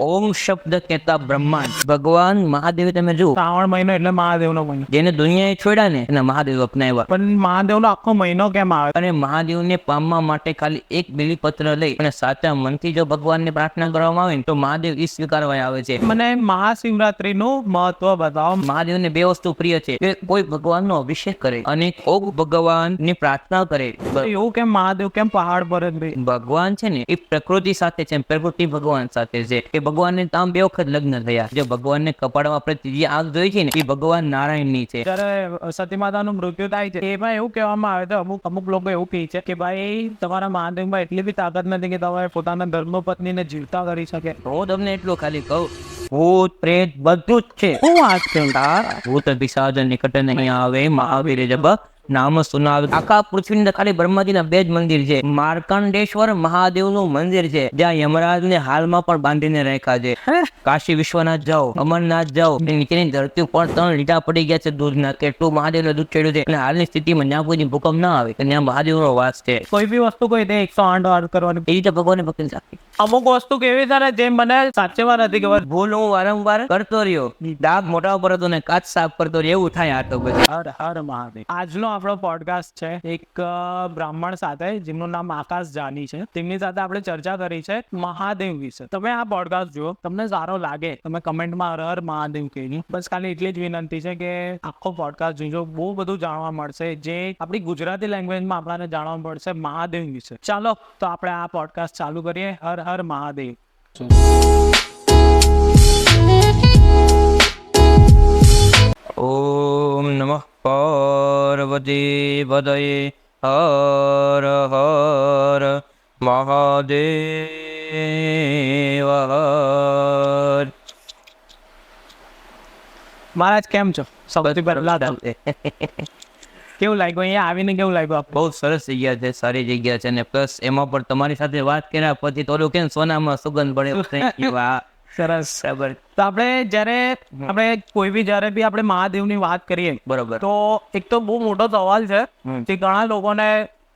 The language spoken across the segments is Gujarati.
ઓમ શબ્દ કહેતા બ્રહ્માંડ. ભગવાન મહાદેવ તમે જુઓ, શ્રાવણ મહિનો એટલે મહાદેવનો મહિનો. જેને દુનિયાએ છોડ્યા ને એને મહાદેવ અપનાવ્યા. પણ મહાદેવનો આખો મહિનો કેમ આવે? અને મહાદેવને પામવા માટે ખાલી એક બીલીપત્ર લઈ અને સાચા મનથી જો ભગવાનને પ્રાર્થના કરવામાં આવે ને તો મહાદેવ ઈ સ્વીકારવા આવે છે. મને મહાશિવરાત્રીનું મહત્વ બતાવો. મહાદેવને બે વસ્તુ પ્રિય છે કે કોઈ ભગવાનનો અભિષેક કરે અને કોક ભગવાનની પ્રાર્થના કરે. એવું કેમ મહાદેવ કેમ પહાડ પર જ રહે? ભગવાન છે ને એ પ્રકૃતિ સાથે છે, પ્રકૃતિ ભગવાન સાથે છે. કે ભગવાનને આમ બે વખત લગ્ન થયા. જે ભગવાનને કપાળમાં આપણે ત્રીજી આંખ જોઈ છે ને એ ભગવાન નારાયણની છે. જયારે સતી માતાનું મૃત્યુ થાય છે એમાં એવું કહેવામાં આવે છે, અમુક લોકો એવું કહે છે કે ભાઈ તમારા મહાદેવમાં એટલી બી તાકાત નથી કે તમે પોતાના ધર્મપત્નીને જીવતા કરી શકે. હું તમને એટલું ખાલી કહું, ભૂત પ્રેત બધું જ છે. શું વાત છે? ભૂત પિશાચ નિકટ નહીં આવે, મહાવીર જબ નામ સુનાવ. આખા પૃથ્વીની અંદર ખાલી બ્રહ્માજીના બે જ મંદિર છે. માર્કંડેશ્વર મહાદેવનું મંદિર છે જ્યાં યમરાજને હાલમાં પણ બાંધીને રાખ્યા છે. કાશી વિશ્વનાથ જાઓ, અમરનાથ જાઓ, નીચેની ધરતી ઉપર 3 લીટા પડી ગયા છે દૂધના. કેટલું મહાદેવનું દૂધ ચડ્યું છે. અને હાલની સ્થિતિમાં જ્યાં કોઈ ભૂકંપ ના આવે ત્યાં મહાદેવનો વાસ છે. કોઈ બી વસ્તુ કોઈ દે 108 વાર કરવાની. એ રીતે ભગવાનને ભક્તિ રાખી. અમુક વસ્તુ કેવી છે ને જે મને સાચેમાં નથી ખબર. ભૂલ હું વારંવાર કરતો રહ્યો, ડાઘ મોટા ઉપર હતો ને કાચ સાફ કરતો રહ્યો, એવું થાય. આ તો પછી હર હર મહાદેવ. આજનો આપણો પોડકાસ્ટ છે એક બ્રાહ્મણ સાથે જેમનું નામ આકાશ જાની છે. તેમની સાથે આપણે ચર્ચા કરી છે મહાદેવ વિશે. તમે આ પોડકાસ્ટ જુઓ, તમને સારો લાગે તમે કમેન્ટમાં હર હર મહાદેવ કહેજો. બસ ખાલી એટલી જ વિનંતી છે કે આખો પોડકાસ્ટ જોજો, બહુ બધું જાણવા મળશે જે આપણી ગુજરાતી લેંગ્વેજમાં આપણને જાણવા મળશે મહાદેવ વિશે. ચાલો તો આપણે આ પોડકાસ્ટ ચાલુ કરીએ. હર હર મહાદેવ. ઓમ નમઃ પાર્વતી પદયે હર હર મહાદેવ હર. મહારાજ કેમ છો? સૌથી પહેલા તો કેવું લાગ્યું અહીંયા આવીને? કેવું લાગ્યું આપને? બહુ સરસ જગ્યા છે, સારી જગ્યા છે. અને પ્લસ એમાં પણ તમારી સાથે વાત કર્યા પછી તો ઓલું કેમ સોનામાં સુગંધ પડે. વાહ, સરસ. બરાબર. તો આપણે કોઈ બી જ્યારે બી આપણે મહાદેવની વાત કરીએ બરોબર. તો એક તો બહુ મોટો સવાલ છે જે ઘણા લોકોને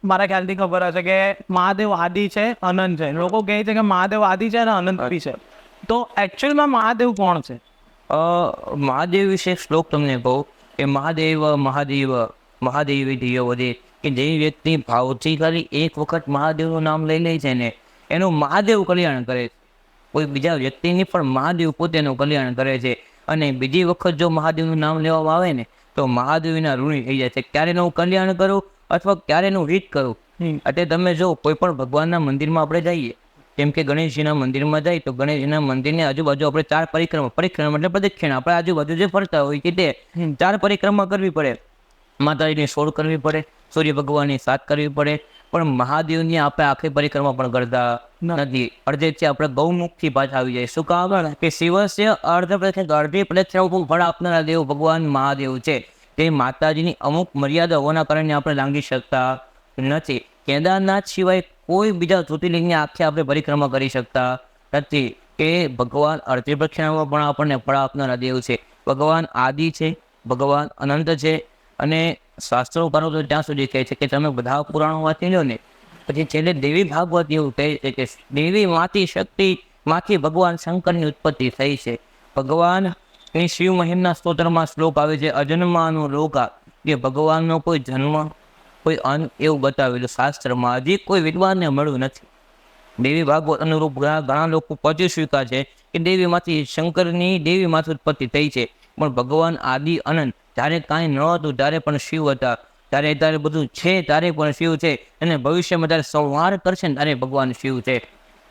મારા ખ્યાલથી ખબર હશે કે મહાદેવ આદિ છે, અનંત છે. લોકો કહે છે કે મહાદેવ આદિ છે અને અનંત બી છે. તો એકચ્યુઅલમાં મહાદેવ કોણ છે? મહાદેવ વિશે શ્લોક તમને કહું કે મહાદેવ મહાદેવ મહાદેવી ધિયો વધે. કે જે વ્યક્તિ ભાવથી ખાલી એક વખત મહાદેવનું નામ લઈ લે છે ને એનું મહાદેવ કલ્યાણ કરે છે. કોઈ બીજા વ્યક્તિની પણ મહાદેવ પોતેનું કલ્યાણ કરે છે. અને બીજી વખત જો મહાદેવનું નામ લેવામાં આવે ને તો મહાદેવના ઋણી થઈ જાય છે. ક્યારે એનું કલ્યાણ કરું અથવા ક્યારે એનું હિત કરું. એટલે તમે જો કોઈ પણ ભગવાનના મંદિરમાં આપણે જઈએ, જેમ કે ગણેશજીના મંદિરમાં જાય તો ગણેશજીના મંદિરની આજુબાજુ આપણે 4 પરિક્રમા એટલે પ્રદક્ષિણા આપણે આજુબાજુ જે ફરતા હોય કે તે 4 પરિક્રમા કરવી પડે. માતાજીની 16 કરવી પડે, સૂર્ય ભગવાનની 7 કરવી પડે. પણ મહાદેવની આપણે આખી પરિક્રમા પણ કરતા નથી. અડધેથી આપણે ગૌમુખથી પાછા આવી જાય. શું કામ કે શિવસ્ય અર્ધી પ્રદક્ષિણા ફળ આપનારા દેવ ભગવાન મહાદેવ છે. તે માતાજીની અમુક મર્યાદા હોવાના કારણે આપણે લાંગી શકતા નથી. કેદારનાથ સિવાય કોઈ બીજા જ્યોતિર્લિંગની આખી આપણે પરિક્રમા કરી શકતા નથી. કે ભગવાન અર્ધી પ્રદક્ષિણામાં પણ આપણને ફળ આપનારા દેવ છે. ભગવાન આદિ છે, ભગવાન અનંત છે. અને શાસ્ત્રોકારો તો ત્યાં સુધી કહે છે કે તમે બધા પુરાણો વાંચી લો ને પછી છેલ્લે દેવી ભાગવત એવું કહે છે કે દેવી માંથી શક્તિ માંથી ભગવાન શંકરની ઉત્પત્તિ થઈ છે. ભગવાનની શિવ મહિમના સ્તોત્રમાં શ્લોક આવે છે અજન્માનો લોકા, કે ભગવાનનો કોઈ જન્મ કોઈ અંત એવું બતાવેલું શાસ્ત્રમાં હજી કોઈ વિદ્વાનને મળ્યું નથી. દેવી ભાગવત અનુરૂપ ઘણા લોકો પહોંચી ચૂક્યા છે કે દેવીમાંથી શંકરની દેવીમાંથી ઉત્પત્તિ થઈ છે. પણ ભગવાન આદિ અનંત, જ્યારે કાંઈ ન હતું ત્યારે પણ શિવ હતા, ત્યારે બધું છે ત્યારે પણ શિવ છે. અને ભવિષ્યમાં જ્યારે સંહાર કરશે ને ત્યારે ભગવાન શિવ છે.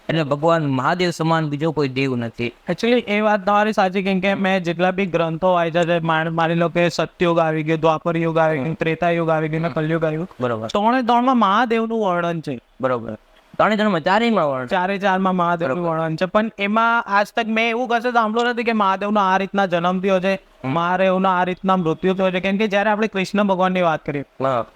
એટલે ભગવાન મહાદેવ સમાન બીજો કોઈ દેવ નથી. એકચ્યુઅલી એ વાત તમારી સાચી. કેમ કે મેં જેટલા બી ગ્રંથો વાંચ્યા છે, માની લો કે સત્યયુગ આવી ગયો, દ્વાપર યુગ આવી ગયો, ત્રેતા યુગ આવી ગયો, કલયુગ આવ્યું, બરોબર. 3 મહાદેવનું વર્ણન છે. બરોબર. 3 ચારેયમાં વર્ણન, 4 મહાદેવનું વર્ણન છે. પણ એમાં આજ તક મેં એવું કશે સાંભળ્યું નથી કે મહાદેવનો આ રીતના જન્મ થયો છે, મહાદેવનો આ રીતના મૃત્યુ થયો છે. કેમ કે જ્યારે આપણે કૃષ્ણ ભગવાનની વાત કરીએ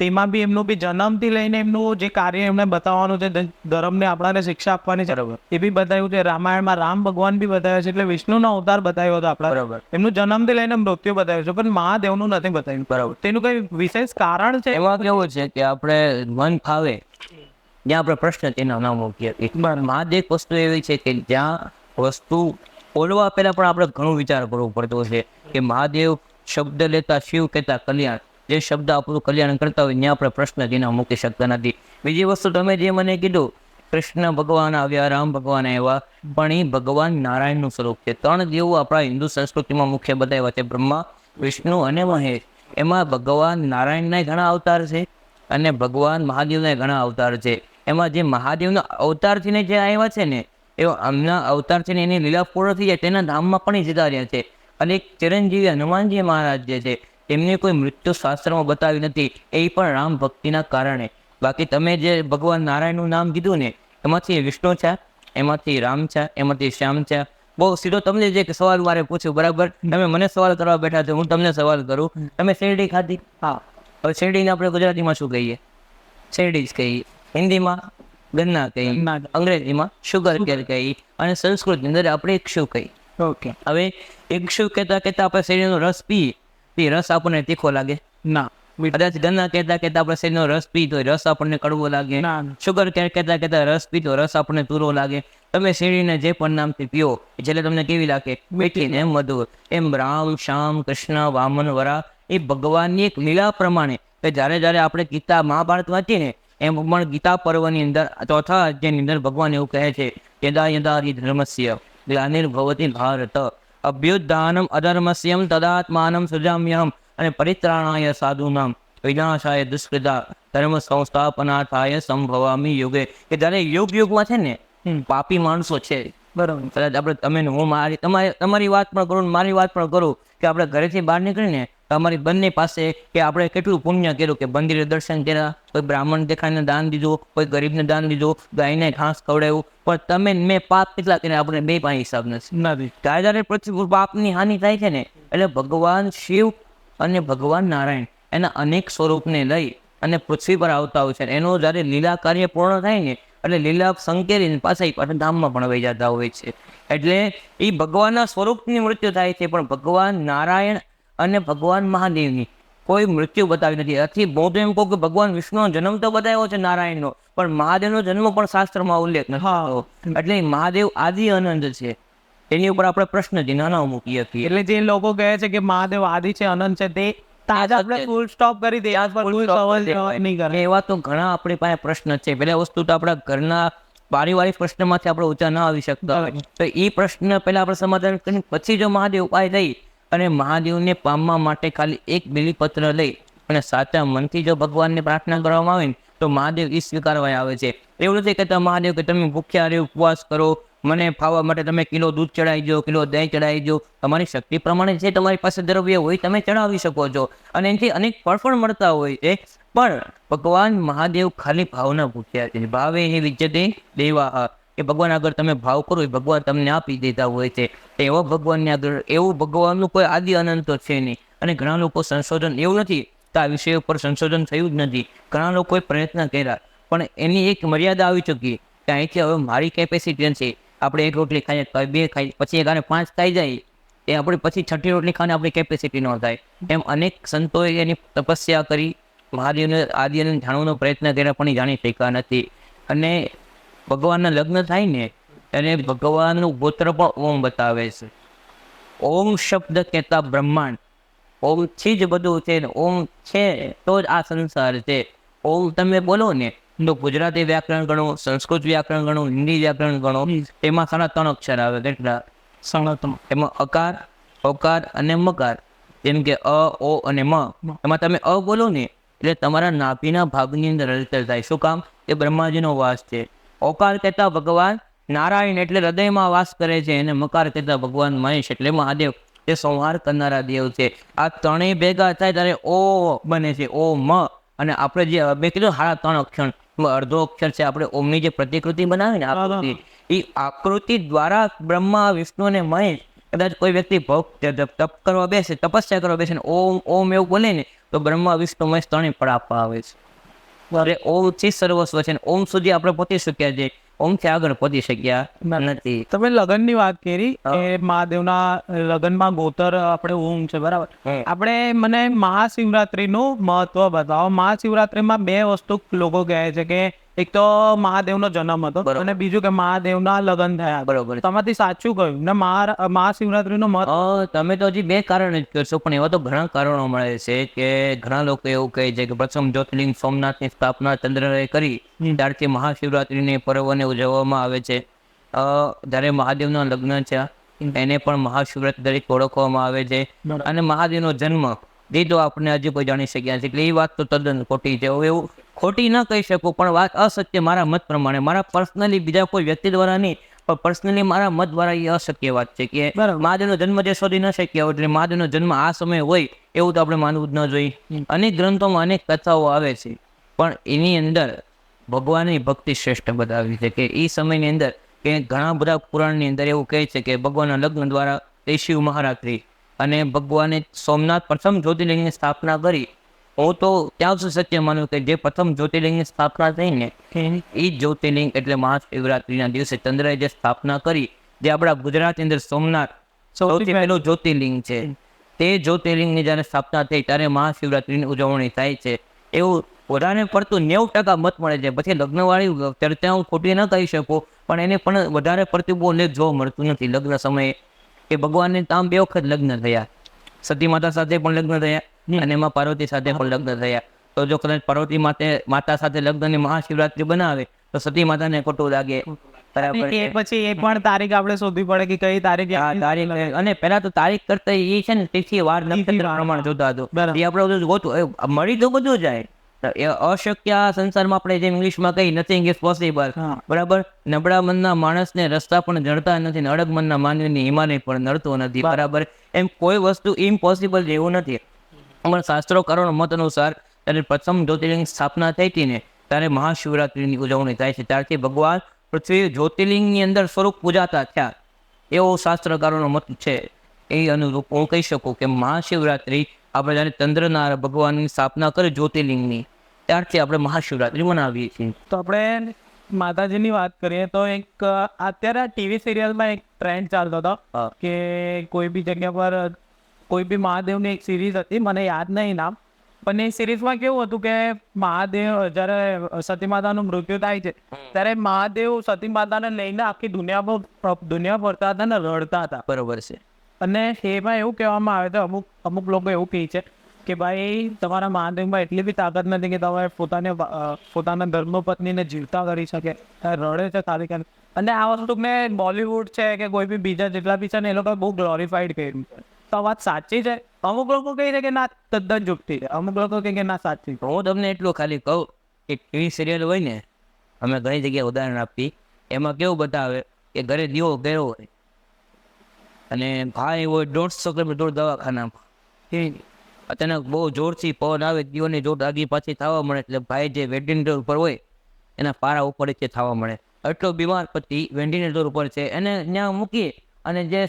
તેમાં બી એમનું બી જન્મથી લઈને એમનું જે કાર્ય એમને બતાવવાનું છે, ધર્મને આપણાને શિક્ષા આપવાની છે, એ બી બતાવ્યું છે. રામાયણમાં રામ ભગવાન બી બતાવ્યો છે, એટલે વિષ્ણુનો અવતાર બતાવ્યો હતો આપણા. એમનું જન્મથી લઈને મૃત્યુ બતાવ્યું છે, પણ મહાદેવનું નથી બતાવ્યું. બરાબર. તેનું કઈ વિશેષ કારણ છે? એમાં કેવું છે કે આપણે મન ફાવે જ્યાં આપણે પ્રશ્ન તેના નામ મૂકીએ. મહાદેવ વસ્તુ એવી છે કે જ્યાં વસ્તુ બોલવા પહેલા પણ આપણે ઘણું વિચાર કરવો પડતો છે કે મહાદેવ શબ્દ લેતા શિવ કહેતા કલ્યાણ, જે શબ્દ આપણું કલ્યાણ કરતા હોય ત્યાં આપણે પ્રશ્ન જેના મૂકી શકતા નથી. બીજી વસ્તુ તમે જે મને કીધું કૃષ્ણ ભગવાન આવ્યા, રામ ભગવાન આવ્યા, પણ એ ભગવાન નારાયણનું સ્વરૂપ છે. 3 દેવો આપણા હિન્દુ સંસ્કૃતિમાં મુખ્ય બતાવ્યા છે, બ્રહ્મા, વિષ્ણુ અને મહેશ. એમાં ભગવાન નારાયણના ઘણા અવતાર છે અને ભગવાન મહાદેવના ઘણા અવતાર છે. એમાં જે મહાદેવના અવતારથીને જે આવ્યા છે ને એ આમના અવતારથી એની લીલા પૂર્ણ થઈ જાય તેના ધામમાં પણ એ જતા રહ્યા છે. અને એક ચિરંજીવી હનુમાનજી મહારાજ જે છે એમને કોઈ મૃત્યુ શાસ્ત્રમાં બતાવી નથી, એ પણ રામ ભક્તિના કારણે. બાકી તમે જે ભગવાન નારાયણનું નામ કીધું ને એમાંથી વિષ્ણુ છે, એમાંથી રામ છે, એમાંથી શ્યામ છે. બહુ સીધો તમને જે સવાલ મારે પૂછ્યું બરાબર, તમે મને સવાલ કરવા બેઠા છો, હું તમને સવાલ કરું. તમે શેરડી ખાધી? હા. હવે શેરડીને આપણે ગુજરાતીમાં શું કહીએ? શેરડી જ કહીએ. હિન્દીમાં ગન્ના કહીએ, અંગ્રેજીમાં શુગર કેર કહીએ અને સંસ્કૃતની અંદર આપણે એક શું કહીએ. ઓકે. હવે એક શું કહેતા આપણે શેરડીનો રસ પીએ તે રસ આપણને તીખો લાગે ના. કદાચ ગન્ના કહેતા આપણે શેરડીનો રસ પી તો રસ આપણને કડવો લાગે. શુગર કેર કહેતા રસ પી તો રસ આપણને તુરો લાગે. તમે શેરડીને જે પણ નામથી પીઓ એટલે તમને કેવી લાગે? મીઠી ને મધુર. એમ રામ, શ્યામ, કૃષ્ણ, વામન, વરા એ ભગવાનની એક લીલા પ્રમાણે કે જ્યારે આપણે ગીતા મહાભારત વાંચીએ ને એમ પણ ગીતા પર્વની અંદર 4થા અધ્યાયની અંદર ભગવાન એવું કહે છે યદા યદા હિ ધર્મસ્ય ગ્લાનિર્ભવતિ ભારત અભ્યુત્થાનમ અધર્મસ્યમ તદાત્માનમ સૃજામ્યહમ અને પરિત્રાણાય સાધુનામ વિનાશાય દુષ્કૃતા ધર્મ સંસ્થાપનાથાય સંભવામી યુગે. કે જ્યારે યુગમાં છે ને પાપી માણસો છે બરાબર, કદાચ આપણે તમે હું તમારી વાત પણ કરું મારી વાત પણ કરું કે આપણે ઘરેથી બહાર નીકળીને અમારી બંને પાસે કે આપણે કેટલું પુણ્ય કર્યું કે મંદિરે દર્શન કર્યા, કોઈ બ્રાહ્મણ દેખાઈને દાન દીધું, કોઈ ગરીબને દાન દીધું, ગાયને ઘાસ ખવડાવ્યું, પણ તમે મેં પાપ કેટલા કર્યા આપણે બે પાસે હિસાબ નથી. જ્યારે પૃથ્વી પાપની હાનિ થાય છે ને એટલે ભગવાન શિવ અને ભગવાન નારાયણ એના અનેક સ્વરૂપને લઈ અને પૃથ્વી પર આવતા હોય છે. એનો જ્યારે લીલા કાર્ય પૂર્ણ થાય ને એટલે લીલા સંકેરીને પાછા ધામમાં પણ વહી જતા હોય છે. એટલે એ ભગવાનના સ્વરૂપની મૃત્યુ થાય છે, પણ ભગવાન નારાયણ અને ભગવાન મહાદેવની કોઈ મૃત્યુ બતાવી નથી. આથી બૌદ્ધ એમ કહું કે ભગવાન વિષ્ણુનો જન્મ તો બતાવ્યો છે નારાયણનો, પણ મહાદેવનો જન્મ પણ શાસ્ત્રમાં ઉલ્લેખ નથી. એટલે મહાદેવ આદિ અનંત છે, એની ઉપર આપણે પ્રશ્ન ચિહ્ન ન મૂકીએ છીએ. એટલે જે લોકો કહે છે કે મહાદેવ આદિ છે, અનંત છે, તે તાજા આપણે ફૂલ સ્ટોપ કરી દે, એવા તો ઘણા આપણી પાસે પ્રશ્ન છે. પેલા વસ્તુ તો આપણા ઘરના પારિવારિક પ્રશ્નમાંથી આપણે ઊંચા ન આવી શકતા હોય તો એ પ્રશ્ન પહેલા આપણે સમાધાન કરીને પછી જો મહાદેવ ઉપાય થઈ અને મહાદેવને પામવા માટે ખાલી એક બિલીપત્ર લઈ અને સાચા મનથી જો ભગવાનને પ્રાર્થના કરવામાં આવે ને તો મહાદેવ એ સ્વીકારવા આવે છે. એવું નથી કહેતા મહાદેવ કે તમે ભૂખ્યા રહે ઉપવાસ કરો, મને ખાવા માટે તમે કિલો દૂધ ચડાવી દો, કિલો દહીં ચડાવી દો, તમારી શક્તિ પ્રમાણે જે તમારી પાસે દ્રવ્ય હોય તમે ચડાવી શકો છો અને એનાથી અનેક ફળ પણ મળતા હોય છે. પણ ભગવાન મહાદેવ ખાલી ભાવના ભૂખ્યા છે. ભાવે એ વિજ્યતે દેવાહ, કે ભગવાન આગળ તમે ભાવ કરો એ ભગવાન તમને આપી દેતા હોય છે. એવા ભગવાનને આગળ એવું ભગવાનનું કોઈ આદિ અનંત તો છે નહીં. અને ઘણા લોકો સંશોધન એવું નથી કે આ વિષય ઉપર સંશોધન થયું જ નથી, ઘણા લોકોએ પ્રયત્ન કર્યા પણ એની એક મર્યાદા આવી ચૂકી કે અહીંથી હવે મારી કેપેસિટી છે, આપણે એક રોટલી ખાઈએ, બે ખાઈએ, પછી એક આને 5 ખાઈ જાય એ આપણે પછી 6ઠી રોટલી ખાને આપણી કેપેસિટી ન થાય. એમ અનેક સંતોએ એની તપસ્યા કરી, મહાદેવને આદિ અનંત જાણવાનો પ્રયત્ન કર્યા પણ એ જાણી શક્યા નથી. અને ભગવાનના લગ્ન થાય ને ત્યારે ભગવાનનું ગોત્ર પણ ઓમ બતાવે છે. ઓમ શબ્દ કહેતા બ્રહ્માંડ, ઓમથી જ બધું છે ને ઓમ છે તો જ આ સંસાર છે. ઓમ તમે બોલો ને તો ગુજરાતી વ્યાકરણ ગણો, સંસ્કૃત વ્યાકરણ ગણો, હિન્દી વ્યાકરણ ગણો, એમાં 3 અક્ષર આવે. કેટલા? 3. એમાં અકાર, ઓકાર અને મકાર. જેમ કે અ, ઓ અને મ. એમાં તમે અ બોલો ને એટલે તમારા નાભીના ભાગની અંદર હલચલ થાય. શું કામ? એ બ્રહ્માજીનો વાસ છે. ઓકાર કહેતા ભગવાન નારાયણ એટલે હૃદયમાં વાસ કરે છે, અને મકાર કહેતા ભગવાન મહેશ એટલે મહાદેવ, તે સંહાર કરનારા દેવ છે. આ ત્રણેય ભેગા થાય ત્યારે ઓ બને છે, ઓ મ. અને આપણે જે મેં કીધું 3 અક્ષર, અડધો અક્ષર છે આપણે ઓમની જે પ્રતિકૃતિ બનાવી ને આકૃતિ, એ આકૃતિ દ્વારા બ્રહ્મા, વિષ્ણુ અને મહેશ કદાચ કોઈ વ્યક્તિ તપ કરવા બેસે, તપસ્યા કરવા બેસે ને ઓમ ઓમ એવું બોલે ને તો બ્રહ્મા, વિષ્ણુ, મહેશ 3 ફળ આપવા આવે છે. એટલે ઓમથી સર્વસ્વ છે. ઓમ સુધી આપણે પહોંચી શક્યા છે, ઓમથી આગળ પહોંચી શક્યા નથી. તમે લગ્નની વાત કરી કે મહાદેવના લગ્નમાં ગોત્ર આપણે ઓમ છે, બરાબર. આપણે મને મહાશિવરાત્રીનું મહત્વ બતાવો. મહાશિવરાત્રીમાં 2 વસ્તુ લોકો કહે છે કે એક તો મહાદેવનો જન્મ હતો બરોબર. અને બીજું કે મહાદેવના લગ્ન થયા. બરોબર. તમારાથી સાચું કહ્યું ને મહાશિવરાત્રીનો મહત્વ તમે તો હજી 2 કારણ જ કરશો, પણ એવા તો ઘણા કારણો મળે છે કે ઘણા લોકો એવું કહે છે કે પ્રથમ જ્યોતિર્લિંગ સોમનાથની સ્થાપના ચંદ્રએ કરી, ત્યારથી મહાશિવરાત્રિને પર્વને ઉજવવામાં આવે છે. જ્યારે મહાદેવના લગ્ન છે એને પણ મહાશિવરાત્રી તરીકે ઓળખવામાં આવે છે. બરાબર. અને મહાદેવનો જન્મ એ તો આપણે હજી કોઈ જાણી શક્યા નથી, એટલે એ વાત તો તદ્દન ખોટી છે. હવે એવું ખોટી ન કહી શકું, પણ વાત અસત્ય મારા મત પ્રમાણે, મારા પર્સનલી, બીજા કોઈ વ્યક્તિ દ્વારા નહીં, પણ પર્સનલી મારા મત દ્વારા એ અશક્ય વાત છે કે બરાબર. મહાદેવનો જન્મ જે શોધી ન શક્યા હોય, એટલે મહાદેવનો જન્મ આ સમયે હોય એવું તો આપણે માનવું જ ન જોઈએ. અનેક ગ્રંથોમાં અનેક કથાઓ આવે છે, પણ એની અંદર ભગવાનની ભક્તિ શ્રેષ્ઠ બતાવી છે કે એ સમયની અંદર કે ઘણા બધા પુરાણની અંદર એવું કહે છે કે ભગવાનના લગ્ન દ્વારા તે શિવ મહારાત્રિ અને ભગવાને સોમનાથ પ્રથમ જ્યોતિર્લિંગની સ્થાપના કરી. હું તો ત્યાં સુધી સત્ય માનું કે જે પ્રથમ જ્યોતિર્લિંગની સ્થાપના થઈ ને એ જ્યોતિર્લિંગ એટલે મહાશિવરાત્રિના દિવસે ચંદ્રએ જે સ્થાપના કરી, જે આપણા ગુજરાતની અંદર સોમનાથ સૌથી પહેલું જ્યોતિર્લિંગ છે, તે જ્યોતિર્લિંગની જ્યારે સ્થાપના થઈ ત્યારે મહાશિવરાત્રિની ઉજવણી થાય છે. એવું વધારે પડતું 90% મત મળે છે. પછી લગ્નવાળી ચર્ચા હું ખોટી ન કહી શકું, પણ એને પણ વધારે પડતું બહુ લેખ જોવા મળતું નથી લગ્ન સમયે. કે ભગવાનને આમ 2 વખત લગ્ન થયા, સતી માતા સાથે પણ લગ્ન થયા અને એમાં પાર્વતી સાથે પણ લગ્ન થયા. તો જો કદાચ પાર્વતી માતા સાથે લગ્નની મહાશિવરાત્રી બનાવે તો સતી માતાને ખોટું લાગે. બરાબર એ છે. પછી એ પણ તારીખ આપણે શોધવી પડે કે કઈ તારીખ હા, તારીખ. અને પેલા તો તારીખ કરતા એ છે ને તિથિ વાર નક્ષત્ર પ્રમાણે જોતા હતો. બરાબર. એ આપણે બધું ગોતું, મળી તો બધું જાય. એ અશક્ય આ સંસારમાં આપણે જેમ ઇંગ્લિશમાં કઈ નથિંગ ઇઝ પોસિબલ. હા. બરાબર. નબળા મનના માણસને રસ્તા પણ જડતા નથી ને અડગ મનના માનવીને હિમાલય પણ નડતો નથી. બરાબર. એમ કોઈ વસ્તુ ઇમ્પોસિબલ જેવું નથી. અમારા શાસ્ત્રોકારોના મત અનુસાર ત્યારે પ્રથમ જ્યોતિર્લિંગની સ્થાપના થઈ હતી ને ત્યારે મહાશિવરાત્રિની ઉજવણી થાય છે. ત્યારથી ભગવાન પૃથ્વી જ્યોતિર્લિંગની અંદર સ્વરૂપ પૂજાતા થયા એવો શાસ્ત્રકારોનો મત છે. એ અનુરૂપ હું કહી શકું કે મહાશિવરાત્રિ આપણે જ્યારે ચંદ્રના ભગવાનની સ્થાપના કરી જ્યોતિર્લિંગની, ત્યારથી આપણે મહાશિવરાત્રિ મનાવીએ છીએ. તો આપણે માતાજીની વાત કરીએ તો એક અત્યારે ટીવી સિરિયલમાં એક ટ્રેન્ડ ચાલતો હતો હા. કે કોઈ બી જગ્યા પર કોઈ બી મહાદેવની એક સિરીઝ હતી, મને યાદ નહીં નામ, પણ એ સિરીઝમાં કેવું હતું કે મહાદેવ જ્યારે સતી માતાનું મૃત્યુ થાય છે ત્યારે મહાદેવ સતી માતાને લઈને આખી દુનિયા ફરતા હતા ને રડતા હતા. બરોબર છે. અને એમાં એવું કહેવામાં આવે છે, અમુક લોકો એવું કહે છે કે ભાઈ તમારા મહાદેવમાં એટલી બી તાકાત નથી કે તમે પોતાના ધર્મપત્નીને જીવતા કરી શકે, રડે છે ખાલી ખાલી. અને આ વસ્તુ મેં બોલિવૂડ છે કે કોઈ બી બીજા જેટલા બી છે ને એ લોકો બહુ ગ્લોરીફાઈડ કર્યું છે. તો આ વાત સાચી છે? અમુક લોકો કહે છે કે ના તદ્દન જુઠ્ઠી છે, અમુક લોકો કહે કે ના સાચી છે. હું તમને એટલું ખાલી કહું કે ટીવી સિરિયલ હોય ને, અમે ઘણી જગ્યાએ ઉદાહરણ આપી, એમાં કેવું બતાવે કે ઘરે દીવો ગયો હોય અને ભાઈ હોય 150 કિલોમીટર દવાખાનામાં, અચાનક બહુ જોરથી પવન આવે, દીવોની જોર આગી પાછી થવા મળે, એટલે ભાઈ જે વેન્ટિલેટર ઉપર હોય એના પારા ઉપર છે થવા મળે. એટલો બીમાર પછી વેન્ટિલેટર ઉપર છે એને ત્યાં મૂકી અને જે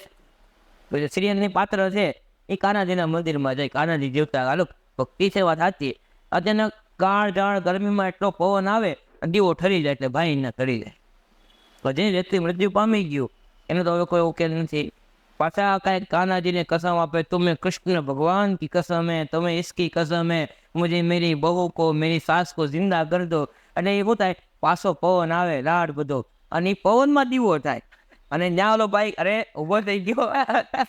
સિરિયલની પાત્ર છે એ કાનાજીના મંદિરમાં જાય, કાનાજી જીવતા. હાલો ભક્તિ છે, વાત સાચી. અચાનક કાળ જાળ ગરમીમાં એટલો પવન આવે અને દીવો ઠરી જાય, એટલે ભાઈ એને ઠરી જાય. જે વ્યક્તિ મૃત્યુ પામી ગયું એનો તો હવે કોઈ ઉકેલ નથી. પાછા કાંઈક કાનાજીને કસમ આપે, તુમે કૃષ્ણ ભગવાન કી કસમ હે, તમે ઇસકી કસમ હે, મુझे मेरी बहू को मेरी सास को जिंदा कर दो. અને એ શું થાય, પાછો પવન આવે લાડ બધો, અને એ પવનમાં દીવો થાય અને ત્યાં ઓલો ભાઈ અરે ઉભો થઈ ગયો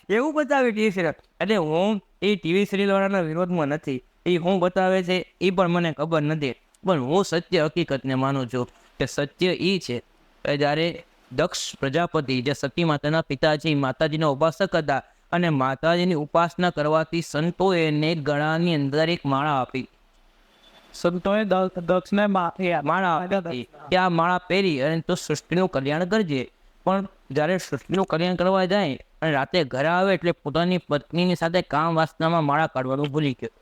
એવું બતાવે ટીવી સિરિયલ. એટલે હું એ ટીવી સિરિયલ વાળાના વિરોધમાં નથી, એ હું બતાવે છે એ પણ મને ખબર નથી, પણ હું સત્ય હકીકતને માનું છું કે સત્ય એ છે કે જ્યારે દક્ષ પ્રજાપતિ જે સતી માતાના પિતા છે, માતાજીના ઉપાસક હતા અને માતાજીની ઉપાસના કરવાથી સંતોએ એને ગળાની અંદર એક માળા આપી. સંતોએ દક્ષને માળા આપી કે આ માળા પહેરી અને તું સૃષ્ટિનું કલ્યાણ કરજે. પણ જ્યારે સૃષ્ટિનું કલ્યાણ કરવા જાય અને રાતે ઘરે આવે એટલે પોતાની પત્નીની સાથે કામ વાસનામાં માળા કાઢવાનું ભૂલી ગયો.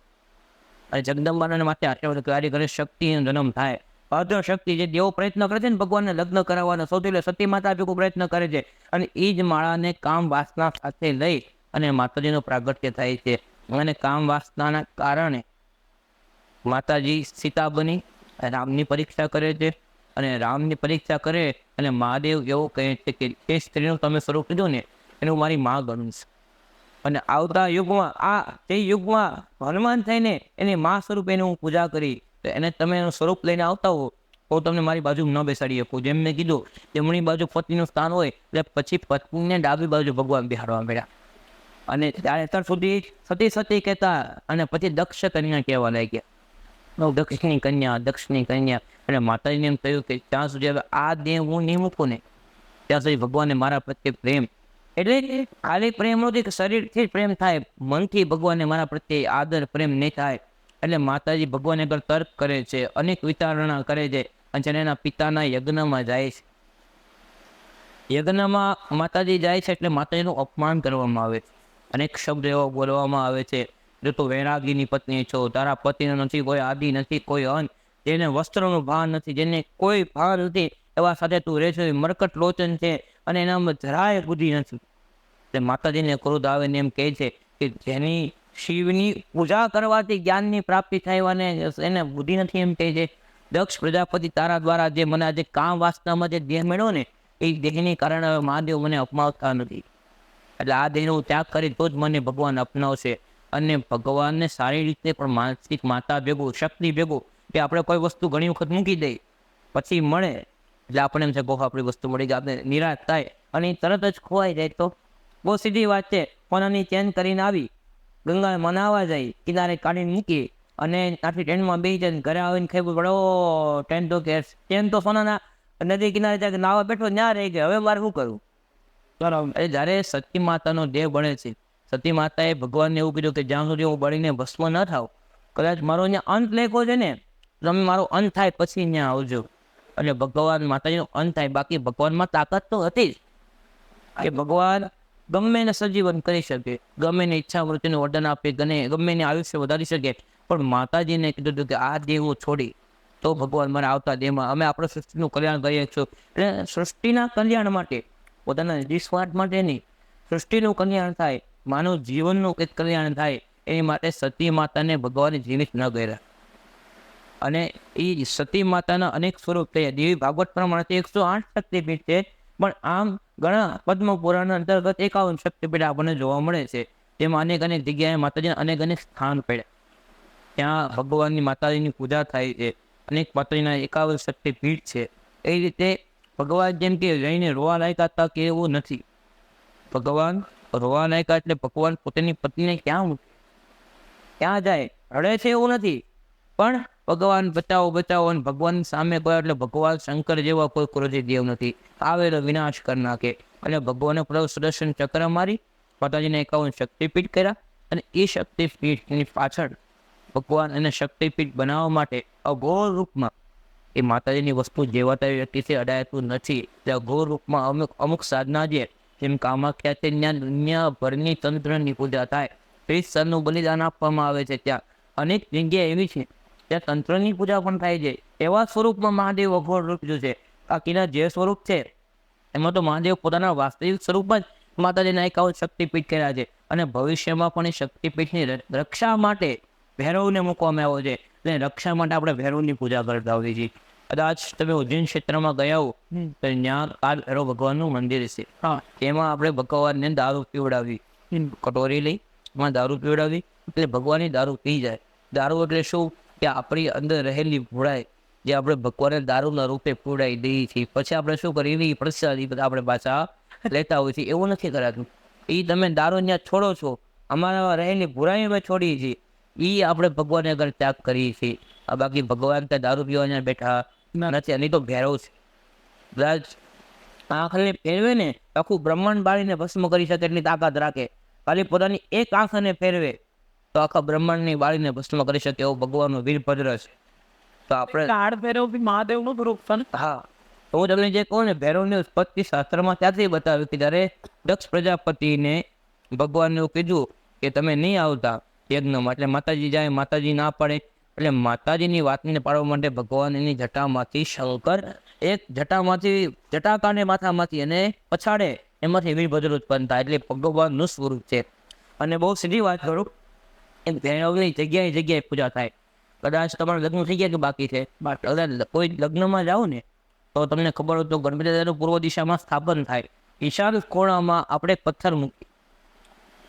અને જગદંબાના માથે આટલી કાર્ય કરે, શક્તિનો જન્મ થાય. અર્ધ શક્તિ જે દેવો પ્રયત્ન કરે છે ને ભગવાનને લગ્ન કરાવવાનો, સૌથી એટલે સતી માતા ભેગું પ્રયત્ન કરે છે, અને એ જ માળાને કામ વાસના સાથે લઈ અને માતાજીનું પ્રાગટ્ય થાય છે. અને કામ વાસનાના કારણે માતાજી સીતા બની રામની પરીક્ષા કરે છે, અને રામની પરીક્ષા કરે અને મહાદેવ એવું કહે છે કે જે સ્ત્રીનું તમે સ્વરૂપ લીધું ને એનું મારી માં ગણીશ. અને આવતા યુગમાં તે યુગમાં હનુમાન થઈને એની માં સ્વરૂપે એની હું પૂજા કરી, તો એને તમે એનું સ્વરૂપ લઈને આવતા હો હું તમને મારી બાજુ ન બેસાડી શકું. જેમ મેં કીધું જમણી બાજુ પતિનું સ્થાન હોય એટલે પછી પત્નીને ડાબી બાજુ ભગવાન બિહાડવા મળ્યા. અને ત્યારે અત્યાર સુધી સતી સતી કહેતા અને પછી દક્ષ કન્યા કહેવા લાગ્યા. દક્ષની કન્યા, દક્ષની કન્યા. અને માતાજીને એમ થયું કે ત્યાં સુધી હવે આ દેહ હું નહીં મૂકું ને ત્યાં સુધી ભગવાનને મારા પ્રત્યે પ્રેમ, એટલે ખાલી પ્રેમ નથી કે શરીરથી જ પ્રેમ થાય, મનથી ભગવાનને મારા પ્રત્યે આદર પ્રેમ નહીં થાય. એટલે માતાજી ભગવાન આગળ તર્ક કરે છે, અનેક વિચારણા કરે છે, અને જ્યારે એના પિતાના યજ્ઞમાં જાય છે. યજ્ઞમાં માતાજી જાય છે એટલે માતાજીનું અપમાન કરવામાં આવે છે. અનેક શબ્દ એવો બોલવામાં આવે છે, જો તું વૈરાગીની પત્ની છો, તારા પતિનો નથી કોઈ આદિ, નથી કોઈ અંત, જેને વસ્ત્રનું ભાન નથી, જેને કોઈ ભાન નથી, એવા સાથે તું રહે છે, મરકટ લોચન છે અને એનામાં જરાય બુદ્ધિ નથી. એટલે માતાજીને ક્રોધ આવે ને એમ કહે છે કે જેની શિવની પૂજા કરવાથી જ્ઞાનની પ્રાપ્તિ થાય અને એને બુદ્ધિ નથી એમ કહે છે. દક્ષ પ્રજાપતિ તારા દ્વારા જે મને આજે કામ વાસનામાં જે દેહ મળ્યો ને એ દેહને કારણે હવે મહાદેવ મને અપમાવતા નથી. એટલે આ દેહનો ત્યાગ કરી તો જ મને ભગવાન અપનાવશે. અને ભગવાનને સારી રીતે પણ માનસિક માતા ભેગું, શક્તિ ભેગું, કે આપણે કોઈ વસ્તુ ઘણી વખત મૂકી દઈએ પછી મળે એટલે આપણે એમ છે બહુ આપણી વસ્તુ મળી જાય, આપણે નિરાશ થાય અને એ તરત જ ખોવાઈ જાય. તો બહુ સીધી વાત છે. સોનાની ચેન કરીને આવી, ગંગા મનાવા જાય, કિનારે કાઢીને મૂકી અને ત્યાંથી ટ્રેનમાં બેસી જાય, ઘરે આવીને ખાઈ પડો ટ્રેન તો કે ચેન તો સોનાના નદી કિનારે જાય નાવા બેઠો ત્યાં રહી ગયો, હવે મારે શું કરવું? બરાબર. જ્યારે સતી માતાનો દેહ બને છે, સતી માતાએ ભગવાનને એવું કીધું કે જ્યાં સુધી હું બળીને ભસ્મ ન થાવ, કદાચ મારો અહીંયા અંત લેખો છે ને, તમે મારો અંત થાય પછી અહીંયા આવજો. અને ભગવાન માતાજીનો અંત થાય, બાકી ભગવાનમાં તાકાત તો હતી જ કે ભગવાન ગમે એને સજીવન કરી શકે, ગમે એને ઈચ્છા વૃત્તિનું વર્ણન આપે, ગમે એને આયુષ્ય વધારી શકે. પણ માતાજીને કીધું હતું કે આ દેહ હું છોડી તો ભગવાન મારા આવતા દેહમાં અમે આપણે સૃષ્ટિનું કલ્યાણ કરીએ છીએ. એટલે સૃષ્ટિના કલ્યાણ માટે, પોતાના નિસ્વાર્થ માટે નહીં, સૃષ્ટિનું કલ્યાણ થાય, માનવ જીવનનું કંઈક કલ્યાણ થાય, એ માટે સતી માતાને ભગવાને જીવિત ન કર્યા. અને એ સતી માતાના અનેક સ્વરૂપ થયા. દેવી ભાગવત પ્રમાણે 108 શક્તિપીઠ છે, પણ આમ ઘણા પદ્મ પુરાણ અંતર્ગત 51 શક્તિપીઠ આપણને જોવા મળે છે. તેમાં અનેક જગ્યાએ માતાજીના અનેક સ્થાન પડ્યા. ત્યાં ભગવાનની માતાજીની પૂજા થાય છે, અનેક માતાજીના 51 શક્તિપીઠ છે. એ રીતે ભગવાન જેમ કે જઈને રોવા લાયકા હતા કે એવું નથી. ભગવાન રોવા લાયકા એટલે ભગવાન પોતાની પત્નીને ક્યાં જાય, રડે છે એવું નથી, પણ ભગવાન બચાવો બચાવો અને ભગવાન સામે ગયો એટલે ભગવાન શંકર જેવા કોઈ ક્રોધી દેવ નથી, આવેલો વિનાશ કરી નાખે. અને ભગવાને સુદર્શન ચક્ર મારી માતાજીને 51 શક્તિપીઠ કર્યા. અને એ શક્તિપીઠની પાછળ ભગવાન એને શક્તિપીઠ બનાવવા માટે અઘોર રૂપમાં, એ માતાજીની વસ્તુ જેવા તેવી વ્યક્તિથી અડાયતું નથી, એટલે અઘોર રૂપમાં અમુક સાધના છે, જેમ કામાખ્યા છે, ત્યાં દુનિયાભરની તંત્રની પૂજા થાય, 30 સાલનું બલિદાન આપવામાં આવે છે. ત્યાં અનેક જગ્યા એવી છે ત્યાં તંત્રની પૂજા પણ થાય છે. એવા સ્વરૂપમાં મહાદેવ અઘોર રૂપ જો છે. બાકીના જે સ્વરૂપ છે એમાં તો મહાદેવ પોતાના વાસ્તવિક સ્વરૂપમાં જ માતાજીના 51 શક્તિપીઠ કર્યા છે. અને ભવિષ્યમાં પણ એ શક્તિપીઠની રક્ષા માટે ભૈરવને મૂકવામાં આવ્યો છે. એટલે રક્ષા માટે આપણે ભૈરવની પૂજા કરતા હોઈએ છીએ. કદાચ તમે ઉજ્જૈન ક્ષેત્રમાં ગયા હો તો ત્યાં કાલ ભૈરવ ભગવાનનું મંદિર છે. તેમાં આપણે ભગવાનને દારૂ પીવડાવી, કટોરી લઈ એમાં દારૂ પીવડાવી એટલે ભગવાનની દારૂ પી જાય. દારૂ એટલે શું કે આપણી અંદર રહેલી ભૂળાઈ જે આપણે ભગવાનને દારૂના રૂપે પીવડાવી દઈએ છીએ, પછી આપણે શું કરીએ એવી પ્રસાદી આપણે પાછા લેતા હોઈએ છીએ. એવું નથી કરાતું. એ તમે દારૂ ત્યાં છોડો છો, અમારા રહેલી ભૂળાઈ અમે છોડીએ છીએ, એ આપણે ભગવાનને આગળ ત્યાગ કરીએ છીએ. આ બાકી ભગવાન ત્યાં દારૂ પીવા ત્યાં બેઠા નથી. અને તો ભૈરવ છે, કદાચ આંખને ફેરવે ને આખું બ્રહ્માંડ બાળીને ભસ્મ કરી શકે એટલી તાકાત રાખે. ખાલી પોતાની એક આંખને ફેરવે તો આખા બ્રહ્માંડની બાળીને ભસ્મ કરી શકે એવો ભગવાનનો વીરભદ્ર છે. તો આપણે કાળ ભૈરવ બી મહાદેવનું સ્વરૂપ છે ને? હા, તો હું તમને જે કહું ને, ભૈરવની ઉત્પત્તિ શાસ્ત્રમાં ત્યાંથી બતાવ્યું કે જ્યારે દક્ષ પ્રજાપતિને ભગવાનને એવું કીધું કે તમે નહીં આવતા યજ્ઞમાં, એટલે માતાજી જાય, માતાજી ના પાડે, એટલે માતાજીની વાતને પાડવા માટે ભગવાન એની જટામાંથી શંકર એક જટાકાને માથામાંથી અને પછાડે એમાંથી વીરભદ્ર ઉત્પન્ન થાય. એટલે ભગવાનનું સ્વરૂપ છે. અને બહુ સીધી વાત કરું, એ ભૈરવની જગ્યાએ પૂજા થાય. કદાચ તમારું લગ્ન થઈ ગયા કે બાકી છે, કદાચ કોઈ લગ્નમાં જાઓ ને તો તમને ખબર હોય તો ગણપતિ દાદાનું પૂર્વ દિશામાં સ્થાપન થાય. ઈશાન કોણામાં આપણે પથ્થર મૂકી,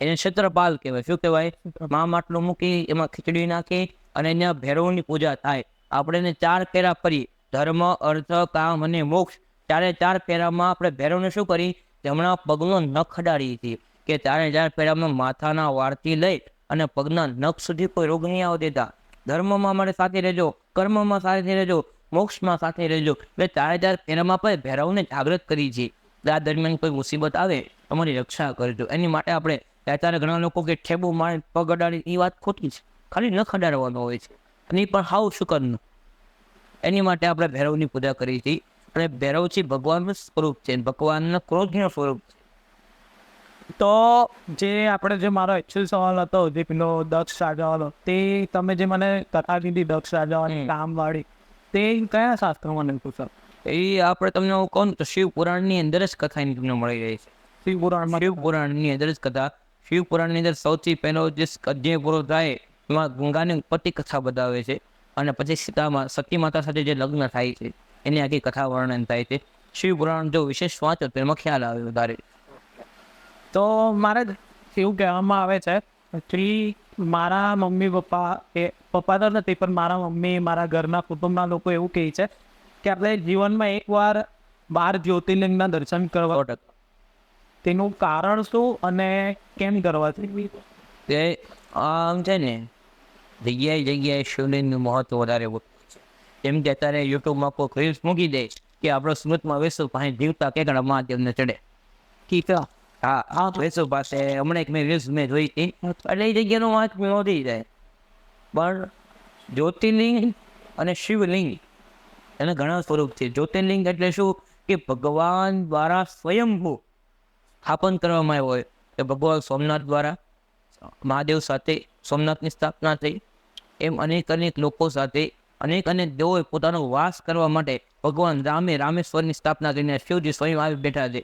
એને ક્ષેત્રપાલ કહેવાય. શું કહેવાય? મા માટલું મૂકી એમાં ખીચડી નાખી અને ત્યાં ભૈરવની પૂજા થાય. આપણે એને 4 ફેરા ફરી ધર્મ અર્થ કામ અને મોક્ષ ચાર ફેરામાં આપણે ભૈરવને શું કરી જમણા પગનો નખ અડાડી હતી કે ચાર ફેરામાં માથાના વાળથી લઈ અને પગના નખ સુધી કોઈ રોગ નહીં આવવા દેતા. ધર્મમાં મારે સાથે રહેજો, કર્મમાં સાથે રહેજો, મોક્ષમાં સાથે રહેજો. એટલે ચાર ફેરામાં પણ ભૈરવને જાગૃત કરી છે. આ દરમિયાન કોઈ મુસીબત આવે તમારી રક્ષા કરજો. એની માટે આપણે ત્યારે ઘણા લોકો કે ઠેબુ મારે પગ અડાડી, એ વાત ખોટી છે. ખાલી નખ અડાડવાનો હોય છે અને એ પણ હાવ શુકરનું. એની માટે આપણે ભૈરવની પૂજા કરી હતી. અને ભૈરવ છે ભગવાનનું સ્વરૂપ છે, ભગવાનના ક્રોધનું સ્વરૂપ છે. તો જે આપણે જે મારો એકચ્યુઅલ સવાલ હતો જે પેલો દક્ષ રાજાવાળો, તે તમે જે મને કથા કીધી દક્ષ રાજાવાની કામવાળી, તે કયા શાસ્ત્રમાં નથી સર? એ આપણે તમને હું કહું તો શિવ પુરાણની અંદર જ કથા એની તમને મળી રહી છે. શિવ પુરાણમાં શિવ પુરાણની અંદર જ કથા. શિવ પુરાણની અંદર સૌથી પહેલો જે અધ્યાય પૂરો થાય એમાં ગંગાની ઉત્પત્તિ કથા બતાવે છે અને પછી સતી માતા સાથે જે લગ્ન થાય છે એની આખી કથા વર્ણન થાય છે. શિવ પુરાણ જો વિશેષ વાંચો તો એમાં ખ્યાલ આવે વધારે. તો મારે એવું કહેવામાં આવે છે એકચ્યુઅલી મારા મમ્મી પપ્પા તો નથી, પણ મારા મમ્મી, મારા ઘરના કુટુંબના લોકો એવું કહે છે કે આપણે જીવનમાં એકવાર 12 જ્યોતિર્લિંગના દર્શન કરવા. તેનું કારણ શું અને કેમ કરવા છે? તે આમ છે ને જગ્યાએ શિવલિંગનું મહત્વ વધારે છે. જેમ કે અત્યારે યુટ્યુબમાં કોઈ રીલ્સ મૂકી દે કે આપણો સુરતમાં વેસુ પાસે જીવતા કેકડા મહાદેવને ચડે. હા, વેસુ પાસે હમણાં એક મેં રીલ્સ જોઈ હતી. એટલે એ જગ્યાનું મહત્વ વધી જાય. પણ જ્યોતિર્લિંગ અને શિવલિંગ એના ઘણા સ્વરૂપ છે. જ્યોતિર્લિંગ એટલે શું કે ભગવાન દ્વારા સ્વયંભૂ સ્થાપન કરવામાં આવ્યો હોય. કે ભગવાન સોમનાથ દ્વારા મહાદેવ સાથે સોમનાથની સ્થાપના થઈ. એમ અનેક લોકો સાથે અનેક દેવોએ પોતાનો વાસ કરવા માટે ભગવાન રામેશ્વરની સ્થાપના કરીને શિવજી સ્વયં આવી બેઠા છે.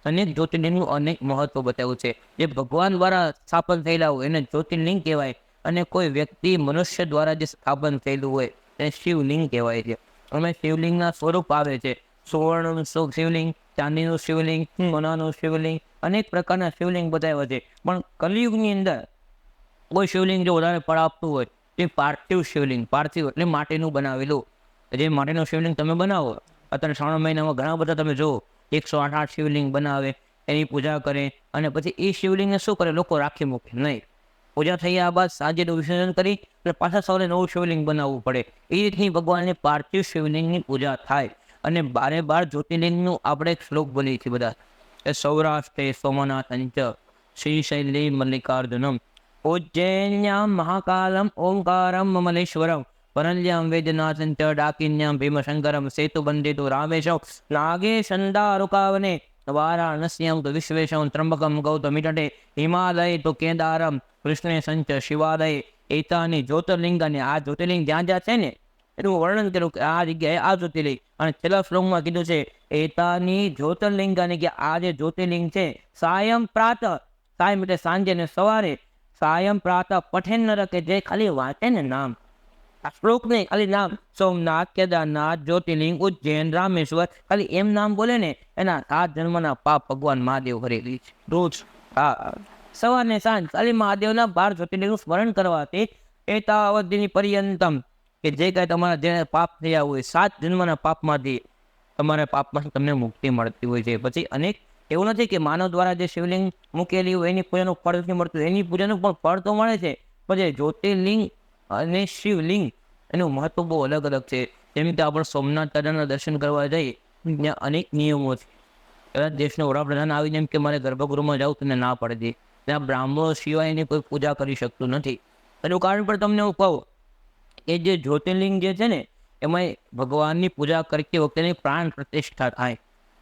અનેક જ્યોતિર્લિંગનું અનેક મહત્વ બતાવ્યું છે. જે ભગવાન દ્વારા સ્થાપન થયેલા હોય એને જ્યોતિર્લિંગ કહેવાય અને કોઈ વ્યક્તિ મનુષ્ય દ્વારા જે સ્થાપન થયેલું હોય એને શિવલિંગ કહેવાય છે. અને શિવલિંગના સ્વરૂપ આવે છે. સુવર્ણનું શિવલિંગ, ચાંદીનું શિવલિંગ, સોનાનું શિવલિંગ, અનેક પ્રકારના શિવલિંગ બતાવ્યા છે. પણ કલિયુગની અંદર કોઈ શિવલિંગ જો વધારે ફળ આપતું હોય તે પાર્થિવ શિવલિંગ, પાર્થિવ એટલે માટીનું બનાવેલું. જે માટીનું શિવલિંગ તમે બનાવો, અત્યારે શ્રાવણ મહિનામાં ઘણા બધા તમે જુઓ 108 શિવલિંગ બનાવે, એની પૂજા કરે અને પછી એ શિવલિંગને શું કરે, લોકો રાખી મૂકે નહીં. પૂજા થઈ ગયા બાદ સાંજેનું વિસર્જન કરી અને પાછા સવારે નવું શિવલિંગ બનાવવું પડે. એ રીતની ભગવાનની પાર્થિવ શિવલિંગની પૂજા થાય. અને 12 જ્યોતિર્લિંગનું આપણે એક શ્લોક બોલીએ છીએ બધા. સૌરાષ્ટ્રે સોમનાથ અંચ શ્રીશૈલે મલ્લિકાર્જુનમ ઉજ્જૈન્યામ મહાકાલમ ઓંકારમ મમલેશ્વરમ વરલ્યામ વેદનાથં ચ ડાકિન્યામ ભીમશંકરમ સેતુબંધિતો રામેશમ નાગેશંદારુકાવને વારાણસ્યામ તો વિશ્વેશમ ત્રંબકમ ગૌતમિટટે હિમાલય તો કેદારમ કૃષ્ણે સંચ શિવાલય. એતાની જ્યોતિર્લિંગાને આ જ્યોતિર્લિંગ જ્યાં જ્યાં છે ને એનું વર્ણન કર્યું કે આ જગ્યાએ આ જ્યોતિર્લિંગ. અને છેલ્લા શ્લોકમાં કીધું છે એતાની જ્યોતિર્લિંગાને કે આ જે જ્યોતિર્લિંગ છે સાયં પ્રાત, સાયં એટલે સાંજે ને સવારે, સાયં પ્રાત પઠેન નર કે જે ખાલી વાંચે ને નામ, આ શ્લોક નહીં ખાલી નામ, સોમનાથ, કેદારનાથ, જ્યોતિર્લિંગ, ઉજ્જૈન, રામેશ્વર, ખાલી એમ નામ બોલે ને એના 7 જન્મના પાપ ભગવાન મહાદેવ હરી લે છે રોજ. હા, સવાર ને સાંજ ખાલી મહાદેવના 12 જ્યોતિર્લિંગનું સ્મરણ કરવાથી એતાવધિની પર્યંતમ કે જે કાંઈ તમારા જે પાપ થયા હોય 7 જન્મના પાપમાંથી તમારા પાપમાંથી તમને મુક્તિ મળતી હોય છે. પછી અનેક એવું નથી કે માનવ દ્વારા જે શિવલિંગ મૂકેલી હોય એની પૂજાનું ફળ નથી મળતું, એની પૂજાનું પણ ફળ તો મળે છે. પછી જ્યોતિર્લિંગ અને શિવલિંગ એનું મહત્વ બહુ અલગ અલગ છે. જેમ કે આપણે સોમનાથ દાદાના દર્શન કરવા જઈએ ત્યાં અનેક નિયમો છે. કદાચ દેશના વડાપ્રધાન આવી જેમ કે મારે ગર્ભગૃહમાં જાઉં તમને ના પડે છે. ત્યાં બ્રાહ્મણો સિવાય એની કોઈ પૂજા કરી શકતું નથી. એનું કારણ પણ તમને હું કહું કે જે જ્યોતિર્લિંગ જે છે ને એમાં ભગવાનની પૂજા કરતી વખતે પ્રાણ પ્રતિષ્ઠા થાય.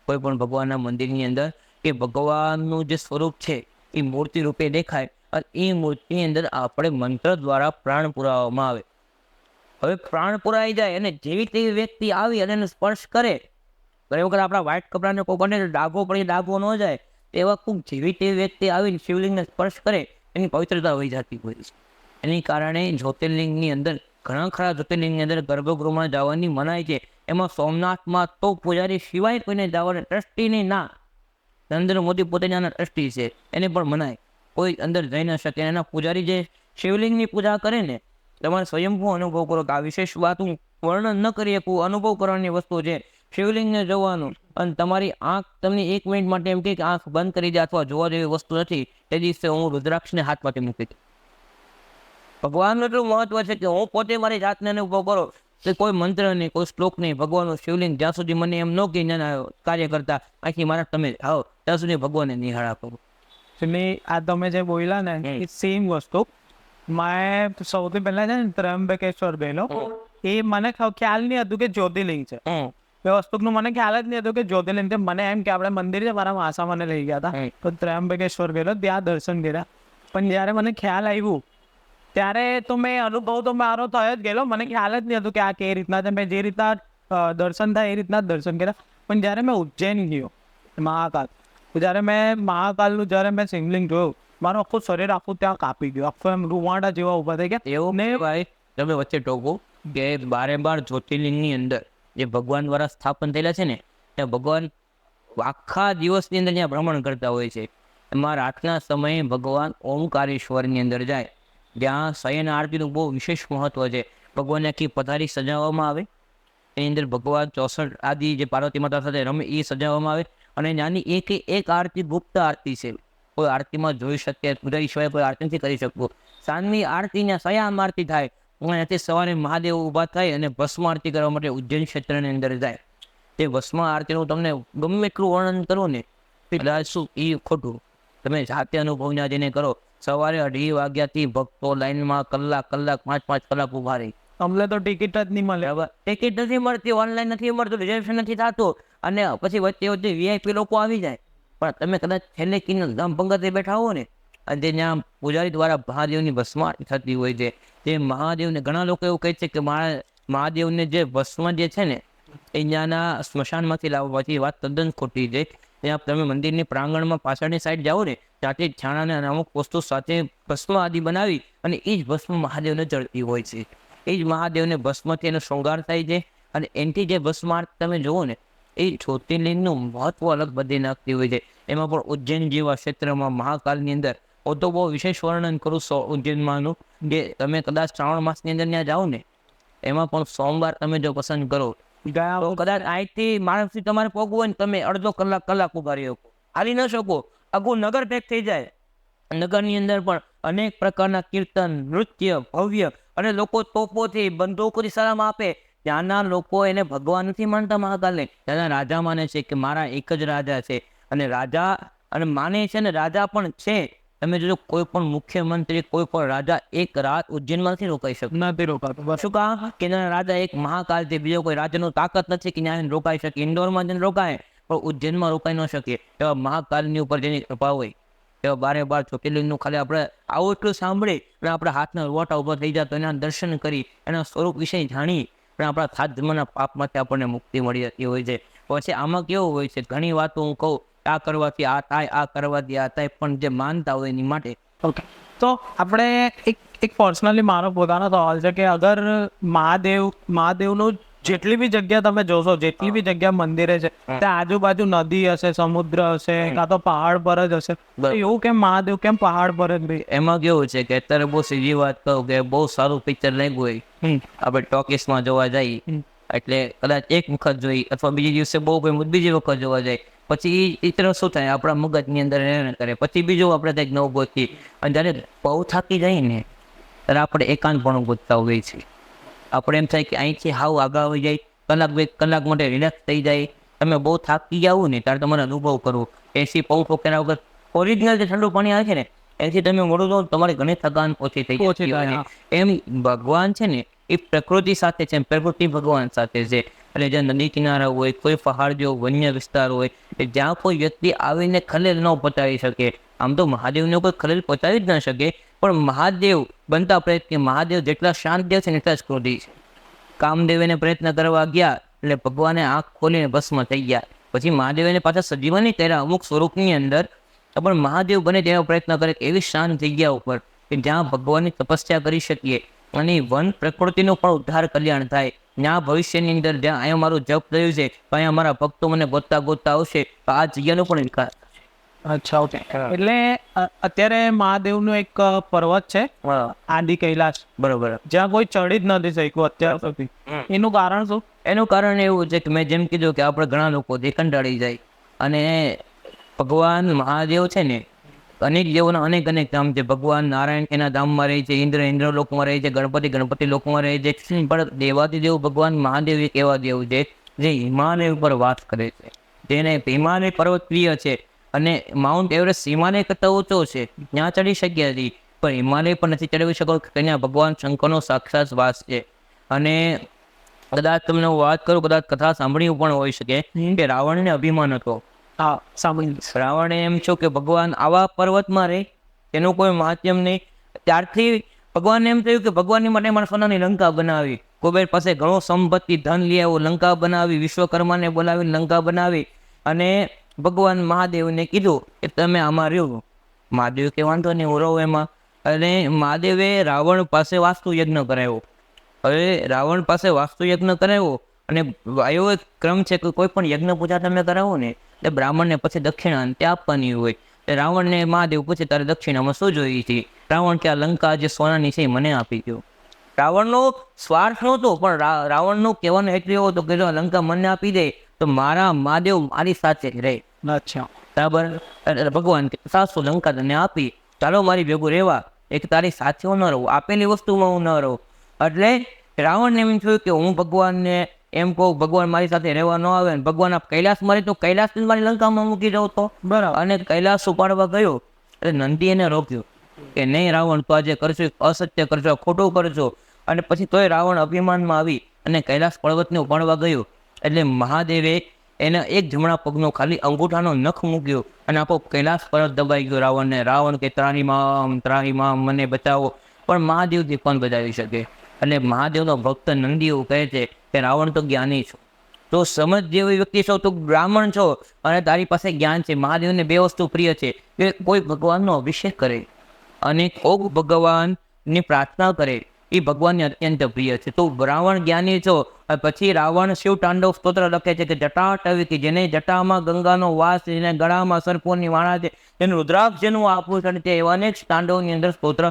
કોઈ પણ ભગવાનના મંદિરની અંદર કે ભગવાનનું જે સ્વરૂપ છે એ મૂર્તિ રૂપે દેખાય અને એ મૂર્તિની અંદર આપણે મંત્ર દ્વારા પ્રાણ પુરાવવામાં આવે. હવે પ્રાણ પુરાઈ જાય અને જેવી તેવી વ્યક્તિ આવી અને એને સ્પર્શ કરે, ઘણી વખત આપણા વ્હાઈટ કપડાને કોઈને ડાઘો પડી ડાઘો ન જાય એવા ખૂબ જેવી તેવી વ્યક્તિ આવીને શિવલિંગને સ્પર્શ કરે એની પવિત્રતા વહી જતી હોય છે. એની કારણે જ્યોતિર્લિંગની અંદર ઘણા ખરા જ્યોતિર્લિંગની અંદર ગર્ભગૃહમાં જવાની મનાય છે. એમાં સોમનાથમાં તો પૂજારી સિવાય કોઈને જવાની ટ્રસ્ટીની ના, નરેન્દ્ર મોદી પોતે ત્યાંના ટ્રસ્ટી છે એને પણ મનાય, કોઈ અંદર જઈ ન શકે. એના પૂજારી જે શિવલિંગની પૂજા કરે ને તમારે સ્વયંભૂ અનુભવ કરો કે આ વિશેષ વાત હું વર્ણન ન કરી શકું, અનુભવ કરવાની વસ્તુ છે. શિવલિંગને જોવાનું અને તમારી આંખ તમને 1 મિનિટ માટે એમ કે આંખ બંધ કરી દે અથવા જોવા જેવી વસ્તુ નથી, તે દિવસે હું રુદ્રાક્ષને હાથમાંથી મૂકી દઉં. ભગવાનનું એટલું મહત્વ છે કે હું પોતે મારી જાતને અનુભવ કરો કે કોઈ મંત્ર નહીં, કોઈ શ્લોક નહીં, ભગવાનનું શિવલિંગ જ્યાં સુધી મને એમ ન કે કાર્ય કરતા આખી મારા તમે આવો ત્યાં સુધી ભગવાનને નિહાળા કરો. એટલે આ તમે જે બોલ્યા ને એ સેમ વસ્તુ મેં સૌથી પહેલા છે ને ત્રંબકેશ્વર ગયેલો. એ મને ખ્યાલ નહીં હતું કે જ્યોતિર્લિંગ છે. એ વસ્તુનું મને ખ્યાલ જ નહીં હતું કે જ્યોતિર્લિંગ છે. મને એમ કે આપણે મંદિર છે, મારા માસા મને લઈ ગયા હતા તો ત્રંબકેશ્વર ગયેલો, ત્યાં દર્શન કર્યા. પણ જ્યારે મને ખ્યાલ આવ્યું ત્યારે તો મેં અનુભવ તો મારો થયો જ ગયેલો. મને ખ્યાલ જ નહીં હતું કે આ કઈ રીતના છે. મેં જે રીતના દર્શન થાય એ રીતના જ દર્શન કર્યા. પણ જ્યારે મેં ઉજ્જૈન ગયો મહાકાલ, જ્યારે મેં મહાકાલનું જ્યારે મેં શિવલિંગ જોયું, મારું આખું શરીર આખું ત્યાં કાપી ગયું, આખું એમ રૂવાડા જેવા ઉભા થઈ ગયા. એવું ને ભાઈ તમે વચ્ચે ટોકો કે 12 જ્યોતિર્લિંગની અંદર જે ભગવાન દ્વારા સ્થાપન થયેલા છે ને, ત્યાં ભગવાન આખા દિવસની અંદર ત્યાં ભ્રમણ કરતા હોય છે. એમાં રાતના સમયે ભગવાન ઓમકારેશ્વરની અંદર જાય, જ્યાં શયન આરતીનું બહુ વિશેષ મહત્વ છે. ભગવાનને આખી પથારી સજાવવામાં આવે, એની અંદર ભગવાન 64 આદિ જે પાર્વતી માતા સાથે રમે એ સજાવવામાં આવે. અને ત્યાંની એક આરતી ગુપ્ત આરતી છે, કોઈ આરતીમાં જોઈ શકે ઉદય સિવાય કોઈ આરતી નથી કરી શકતું. સાંજની આરતીને શયામ આરતી થાય અને ત્યાંથી સવારે મહાદેવ ઊભા થાય અને ભસ્મ આરતી કરવા માટે ઉજ્જૈન ક્ષેત્રની અંદર જાય. તે ભસ્મ આરતીનું તમને ગમે એટલું વર્ણન કરો ને કદાચ શું એ ખોટું. તમે જાતે અનુભવના જેને કરો, સવારે 2:30 વાગ્યાથી ભક્તો લાઈનમાં કલાક 5 કલાક ઊભા રહી. અમને તો ટિકિટ જ નહીં મળે. બરાબર, ટિકિટ નથી મળતી, ઓનલાઈન નથી મળતું, રિઝર્વેશન નથી થતું, અને પછી વચ્ચે વીઆઈપી લોકો આવી જાય. પણ તમે કદાચ છેલ્લે કિન્નર ગામ પંગતે બેઠા હો ને, અને ત્યાં પૂજારી દ્વારા મહાદેવની ભસ્મ આરતી થતી હોય છે. તે મહાદેવને ઘણા લોકો એવું કહે છે કે મારા મહાદેવને જે ભસ્મ જે છે ને એ ત્યાંના સ્મશાનમાંથી લાવવાથી વાત તદ્દન ખોટી છે. ત્યાં તમે મંદિરની પ્રાંગણમાં પાછળની સાઈડ જાઓ ને, ત્યાંથી છાણાને અને અમુક વસ્તુ સાથે ભસ્મ આદિ બનાવી અને એ જ ભસ્મ મહાદેવને ચડતી હોય છે. એ જ મહાદેવને ભસ્મથી એનો શૃંગાર થાય છે. અને એનાથી જે ભસ્મ આરતી તમે જુઓ ને, એ જ્યોતિર્લિંગનું મહત્વ અલગ બધી નાખતી હોય છે. એમાં પણ ઉજ્જૈન જેવા ક્ષેત્રમાં મહાકાલની અંદર હું તો બહુ વિશેષ વર્ણન કરું ઉજ્જૈનમાંનું, કે તમે કદાચ શ્રાવણ માસની અંદર ત્યાં જાઓ ને, એમાં પણ સોમવાર તમે જો પસંદ કરો તો કદાચ અહીંથી માણસથી તમારે પહોંચવું હોય ને, તમે અડધો કલાક ઉભા રહી શકો, હાલી ન શકો, આખું નગર પેક થઈ જાય. નગરની અંદર પણ અનેક પ્રકારના કીર્તન, નૃત્ય, ભવ્ય, અને લોકો તોપોથી બંદૂકોથી સલામ આપે. ત્યાંના લોકો એને ભગવાન નથી માનતા મહાકાલને, ત્યાંના રાજા માને છે કે મારા એક જ રાજા છે. અને રાજા અને માને છે ને રાજા પણ છે. તમે જોજો કોઈ પણ મુખ્યમંત્રી, કોઈ પણ રાજા એક રાત ઉજ્જૈનમાં નથી રોકાઈ શકતો. નથી રોકાતું. શું કામ કે રાજા એક મહાકાલ છે, બીજો કોઈ રાજ્યનું તાકાત નથી કે ત્યાં રોકાઈ શકે. ઇન્દોરમાં જઈને રોકાય પણ ઉજ્જૈનમાં રોકાઈ ન શકે. એવા મહાકાલની ઉપર જેની કૃપા હોય, એવા 12 જ્યોતિર્લિંગનું ખાલી આપણે આવું એટલું સાંભળી અને આપણા હાથના રોટા ઉભા થઈ જાય તો એના દર્શન કરી એના સ્વરૂપ વિશે જાણી પણ આપણા સાત જન્મના પાપમાંથી આપણને મુક્તિ મળી જતી હોય છે. પછી આમાં કેવું હોય છે, ઘણી વાતો હું કહું આ કરવાથી આ થાય, આ કરવાથી આ થાય, પણ જે માનતા હોય એની માટે. ઓકે, તો આપણે એક પર્સનલી મારો પોતાનો સવાલ છે કે અગર મહાદેવનું જેટલી બી જગ્યા તમે જોશો, જેટલી બી જગ્યા મંદિરે છે, ત્યાં આજુબાજુ નદી હશે, સમુદ્ર હશે, કાં તો પહાડ પર જ હશે, તો એવું કેમ મહાદેવ કેમ પહાડ પર જ ભાઈ? એમાં કેવું છે કે અત્યારે બહુ સીધી વાત કહું કે બહુ સારું પિક્ચર લાગ્યું હોય, આપણે ટોકીસમાં જોવા જઈએ એટલે કદાચ એક વખત જોઈ અથવા બીજી દિવસે બહુ બીજી વખત જોવા જાય, પછી એ તરફ શું થાય આપણા મગજની અંદર હેરાન કરે. પછી બીજું આપણે કંઈક નવું ગોતીએ, અને જ્યારે બહુ થાકી જાય ને ત્યારે આપણે એકાંતપણું ગોતતા હોઈએ છીએ. આપણે એમ થાય કે અહીંથી હાવ આગળ આવી જાય, કલાક માટે રિલેક્સ થઈ જાય. તમે બહુ થાકી જાવ ને ત્યારે તમારે અનુભવ કરવો, એસી પંખો કર્યા વગર ઓરિજિનલ જે ઠંડુ પાણી આવે છે ને એથી તમે મોડું દો, તમારી ઘણી થકાન ઓછી થઈ જાય. એમ ભગવાન છે ને એ પ્રકૃતિ સાથે છે, પ્રકૃતિ ભગવાન સાથે છે. એટલે જ્યાં નદી કિનારા હોય, કોઈ પહાડ જેવો વન્ય વિસ્તાર હોય, જ્યાં કોઈ વ્યક્તિ આવીને ખલેલ ન પહોંચાડી શકે. આમ તો મહાદેવને કોઈ ખલેલ પહોંચાડી જ ન શકે, પણ મહાદેવ બનતા પ્રયત્ન, મહાદેવ જેટલા શાંત દેવ છે ને એટલા જ ક્રોધી છે. કામદેવ એને પ્રયત્ન કરવા ગયા એટલે ભગવાને આંખ ખોલીને ભસ્મ થઈ ગયા. પછી મહાદેવ એને પાછા સજીવન કર્યા અમુક સ્વરૂપની અંદર, પણ મહાદેવ બને તેનો પ્રયત્ન કરે એવી શાંત જગ્યા ઉપર કે જ્યાં ભગવાનની તપસ્યા કરી શકીએ અને વન પ્રકૃતિનો પણ ઉદ્ધાર કલ્યાણ થાય. ત્યાં ભવિષ્યની અંદર જ્યાં અહીંયા મારું જપ થયું છે તો અહીંયા મારા ભક્તો મને ગોતતા આવશે, તો આ જગ્યાનો પણ વિકાસ થશે. અચ્છા ઓકે. એટલે અત્યારે મહાદેવનું એક પર્વત છે આદિ કૈલાશ, બરોબર. જ્યાં કોઈ ચડી જ નથી શક્યું અત્યાર સુધી. એનું કારણ શું? એનું કારણ એવું છે કે મેં જેમ કીધું કે આપણે ઘણા લોકો જે કંટાળી જાય, અને ભગવાન મહાદેવ છે ને અનેક દેવોના અનેક અનેક ધામ છે. ભગવાન નારાયણ એના ધામમાં રહે છે, ઇન્દ્ર લોકમાં રહે છે, ગણપતિ લોકમાં રહે છે. પણ દેવાથી દેવ ભગવાન મહાદેવ એક એવા દેવ છે જે હિમાલય ઉપર વાસ કરે છે, જેને હિમાલય પર્વત પ્રિય છે. અને માઉન્ટ એવરેસ્ટ હિમાલય કરતા ઊંચો છે, ત્યાં ચડી શક્યા નથી, પણ હિમાલય પર નથી ચડવી શકો, ત્યાં ભગવાન શંકરનો સાક્ષાત વાસ છે. અને કદાચ તમને હું વાત કરું, કદાચ કથા સાંભળ્યું પણ હોઈ શકે કે રાવણને અભિમાન હતો. હા સાંભળી. રાવણે એમ છો કે ભગવાન આવા પર્વતમાં રહે, એનું કોઈ માધ્યમ નહીં. ત્યારથી ભગવાનને એમ થયું કે ભગવાનની માટે મારે સોનાની લંકા બનાવી. કુબેર પાસે ઘણો સંપત્તિ ધન લઈ આવ્યો, લંકા બનાવી, વિશ્વકર્માને બોલાવી લંકા બનાવી. અને ભગવાન મહાદેવને કીધું કે તમે આમાં રહ્યો. મહાદેવ કે વાંધો નહીં, હું રહું એમાં. અને મહાદેવે રાવણ પાસે વાસ્તુ યજ્ઞ કરાવ્યો. હવે રાવણ પાસે વાસ્તુ યજ્ઞ કરાવ્યો, અને એવો એક ક્રમ છે કે કોઈ પણ યજ્ઞ પૂજા તમે કરાવો ને એટલે બ્રાહ્મણને પછી દક્ષિણા તે આપવાની હોય. રાવણને મહાદેવ પૂછે તારે દક્ષિણામાં શું જોઈએ છે? રાવણ કે આ લંકા જે સોનાની છે એ મને આપી દો. રાવણનો સ્વાર્થ નહોતો, પણ રાવણનો કહેવાનો હેતુ એવો હતો કે જો આ લંકા મને આપી દે તો મારા મહાદેવ મારી સાથે જ રહે. અચ્છા બરાબર. ભગવાન કે સાસુ લંકા તને આપી, ચાલો મારી ભેગું રહેવા, એક તારી સાથે હું ન રહું, આપેલી વસ્તુમાં હું ન રહું. એટલે રાવણને એમ થયું કે હું ભગવાનને એમ કહું ભગવાન મારી સાથે રહેવા ન આવે, ભગવાન આપ કૈલાસ મારી તો કૈલાસ મારી લંકામાં મૂકી જાવ તો બરાબર. અને કૈલાસ ઉપાડવા ગયો એટલે નંદી એને રોક્યો કે નહીં રાવણ, તો આજે કરશો અસત્ય કરશો, ખોટું કરશો. અને પછી તોય રાવણ અભિમાનમાં આવી અને કૈલાસ પર્વતને ઉપાડવા ગયો. એટલે મહાદેવે એના એક જમણા પગનો ખાલી અંગૂઠાનો નખ મૂક્યો અને આખો કૈલાસ પર્વત દબાઈ ગયો રાવણને. રાવણ કે ત્રાહિમામ મને બચાવો, પણ મહાદેવથી કોણ બચાવી શકે? એટલે મહાદેવનો ભક્ત નંદી એવું કહે છે કે રાવણ તો જ્ઞાની છો, તો સમજ જેવી વ્યક્તિ છો, તો બ્રાહ્મણ છો અને તારી પાસે જ્ઞાન છે. મહાદેવને બે વસ્તુ પ્રિય છે કે કોઈ ભગવાનનો અભિષેક કરે અને કોક ભગવાનની પ્રાર્થના કરે, એ ભગવાનને અત્યંત પ્રિય છે. તો રાવણ જ્ઞાની છો. પછી રાવણ શિવ તાંડવ સ્તોત્ર લખે છે કે જટાટવી, કે જેને જટામાં ગંગાનો વાસ, જેને ગળામાં સર્પોની માળા છે, જેનું રુદ્રાક્ષ જેનું આભૂષણ છે, એવા અનેક તાંડવની અંદર સ્તોત્ર.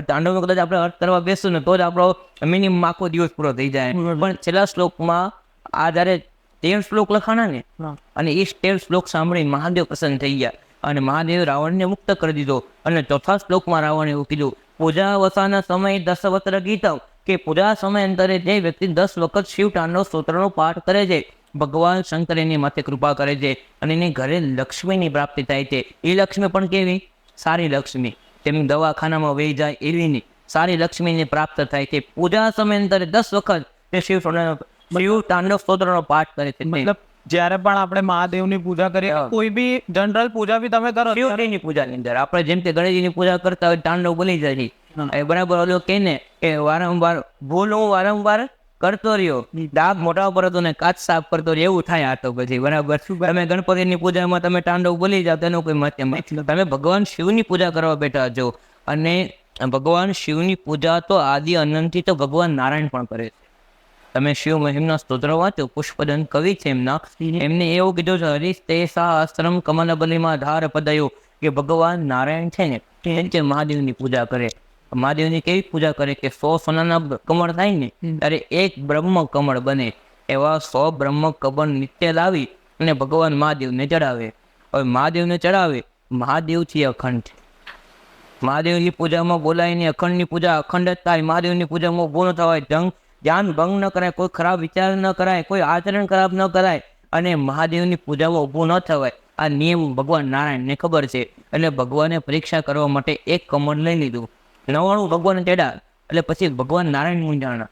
તાંડવનો કદાચ આપણે અર્થ કરવા બેસું ને તો જ આપણો મિનિમમ આખો દિવસ પૂરો થઈ જાય. પણ છેલ્લા શ્લોકમાં આ જ્યારે 13 શ્લોક લખાણા ને, અને એ 13 શ્લોક સાંભળીને મહાદેવ પ્રસન્ન થઈ ગયા અને મહાદેવ રાવણને મુક્ત કરી દીધો. અને ચોથા શ્લોકમાં રાવણે એવું કીધું, પૂજા વસાના સમય 10 વત્ર ગીતમ, કે પૂજા સમય અંતરે જે વ્યક્તિ 10 વખત શિવ તાંડવ સ્તોત્રનો પાઠ કરે છે, ભગવાન શંકર એની માથે કૃપા કરે છે અને એની ઘરે લક્ષ્મીની પ્રાપ્તિ થાય છે. એ લક્ષ્મી પણ કેવી? સારી લક્ષ્મી, તેમ દવાખાનામાં વહી જાય એવી નહીં, સારી લક્ષ્મીને પ્રાપ્ત થાય છે. પૂજા સમય અંતરે 10 વખત તે શિવ તાંડવ સ્તોત્રનો પાઠ કરે છે. મતલબ જ્યારે પણ આપણે મહાદેવની પૂજા કરીએ, કોઈ બી જનરલ પૂજા બી તમે કરો, શિવજીની પૂજાની અંદર આપણે જેમ કે ગણેશજીની પૂજા કરતા હોય, તાંડવ બોલી જાય એ બરાબર. ઓલો કે ને કે વારંવાર ભૂલ હું વારંવાર કરતો રહ્યો, ડાઘ મોટા પર હતો ને કાચ સાફ કરતો રહ્યો, એવું થાય. આ તો પછી બરાબર તમે ગણપતિની પૂજામાં તમે તાંડવ બોલી જાવ તેનો કોઈ મતલબ નહીં. તમે ભગવાન શિવની પૂજા કરવા બેઠા છો, અને ભગવાન શિવની પૂજા તો આદિ અનંતથી તો ભગવાન નારાયણ પણ કરે છે. તમે શિવ મહિમના સ્તોત્ર વાંચો, પુષ્પદન કવિ છે એમના, એમને એવું કીધું છે હરિસ્તે શાસ્ત્રમ કમલબલીમાં ધાર પદયો, કે ભગવાન નારાયણ છે ને તે મહાદેવની પૂજા કરે. મહાદેવની કેવી પૂજા કરે કે 100 સોનાના કમળ થાય ને ત્યારે એક બ્રહ્મ કમળ બને, એવા 100 બ્રહ્મ કમળ નિત્ય લાવી અને ભગવાન મહાદેવને ચડાવે. હવે મહાદેવને ચડાવે, મહાદેવથી અખંડ છે. મહાદેવની પૂજામાં બોલાયની અખંડની પૂજા અખંડ જ થાય. મહાદેવની પૂજામાં ઊભું ન થવાય, ધ્યાન ભંગ ન કરાય, કોઈ ખરાબ વિચાર ન કરાય, કોઈ આચરણ ખરાબ ન કરાય, અને મહાદેવની પૂજામાં ઊભું ન થવાય. આ નિયમ ભગવાન નારાયણને ખબર છે. એટલે ભગવાને પરીક્ષા કરવા માટે એક કમળ લઈ લીધું, 99 ભગવાન ચડ્યા. એટલે પછી ભગવાન નારાયણ મૂંઝાણા,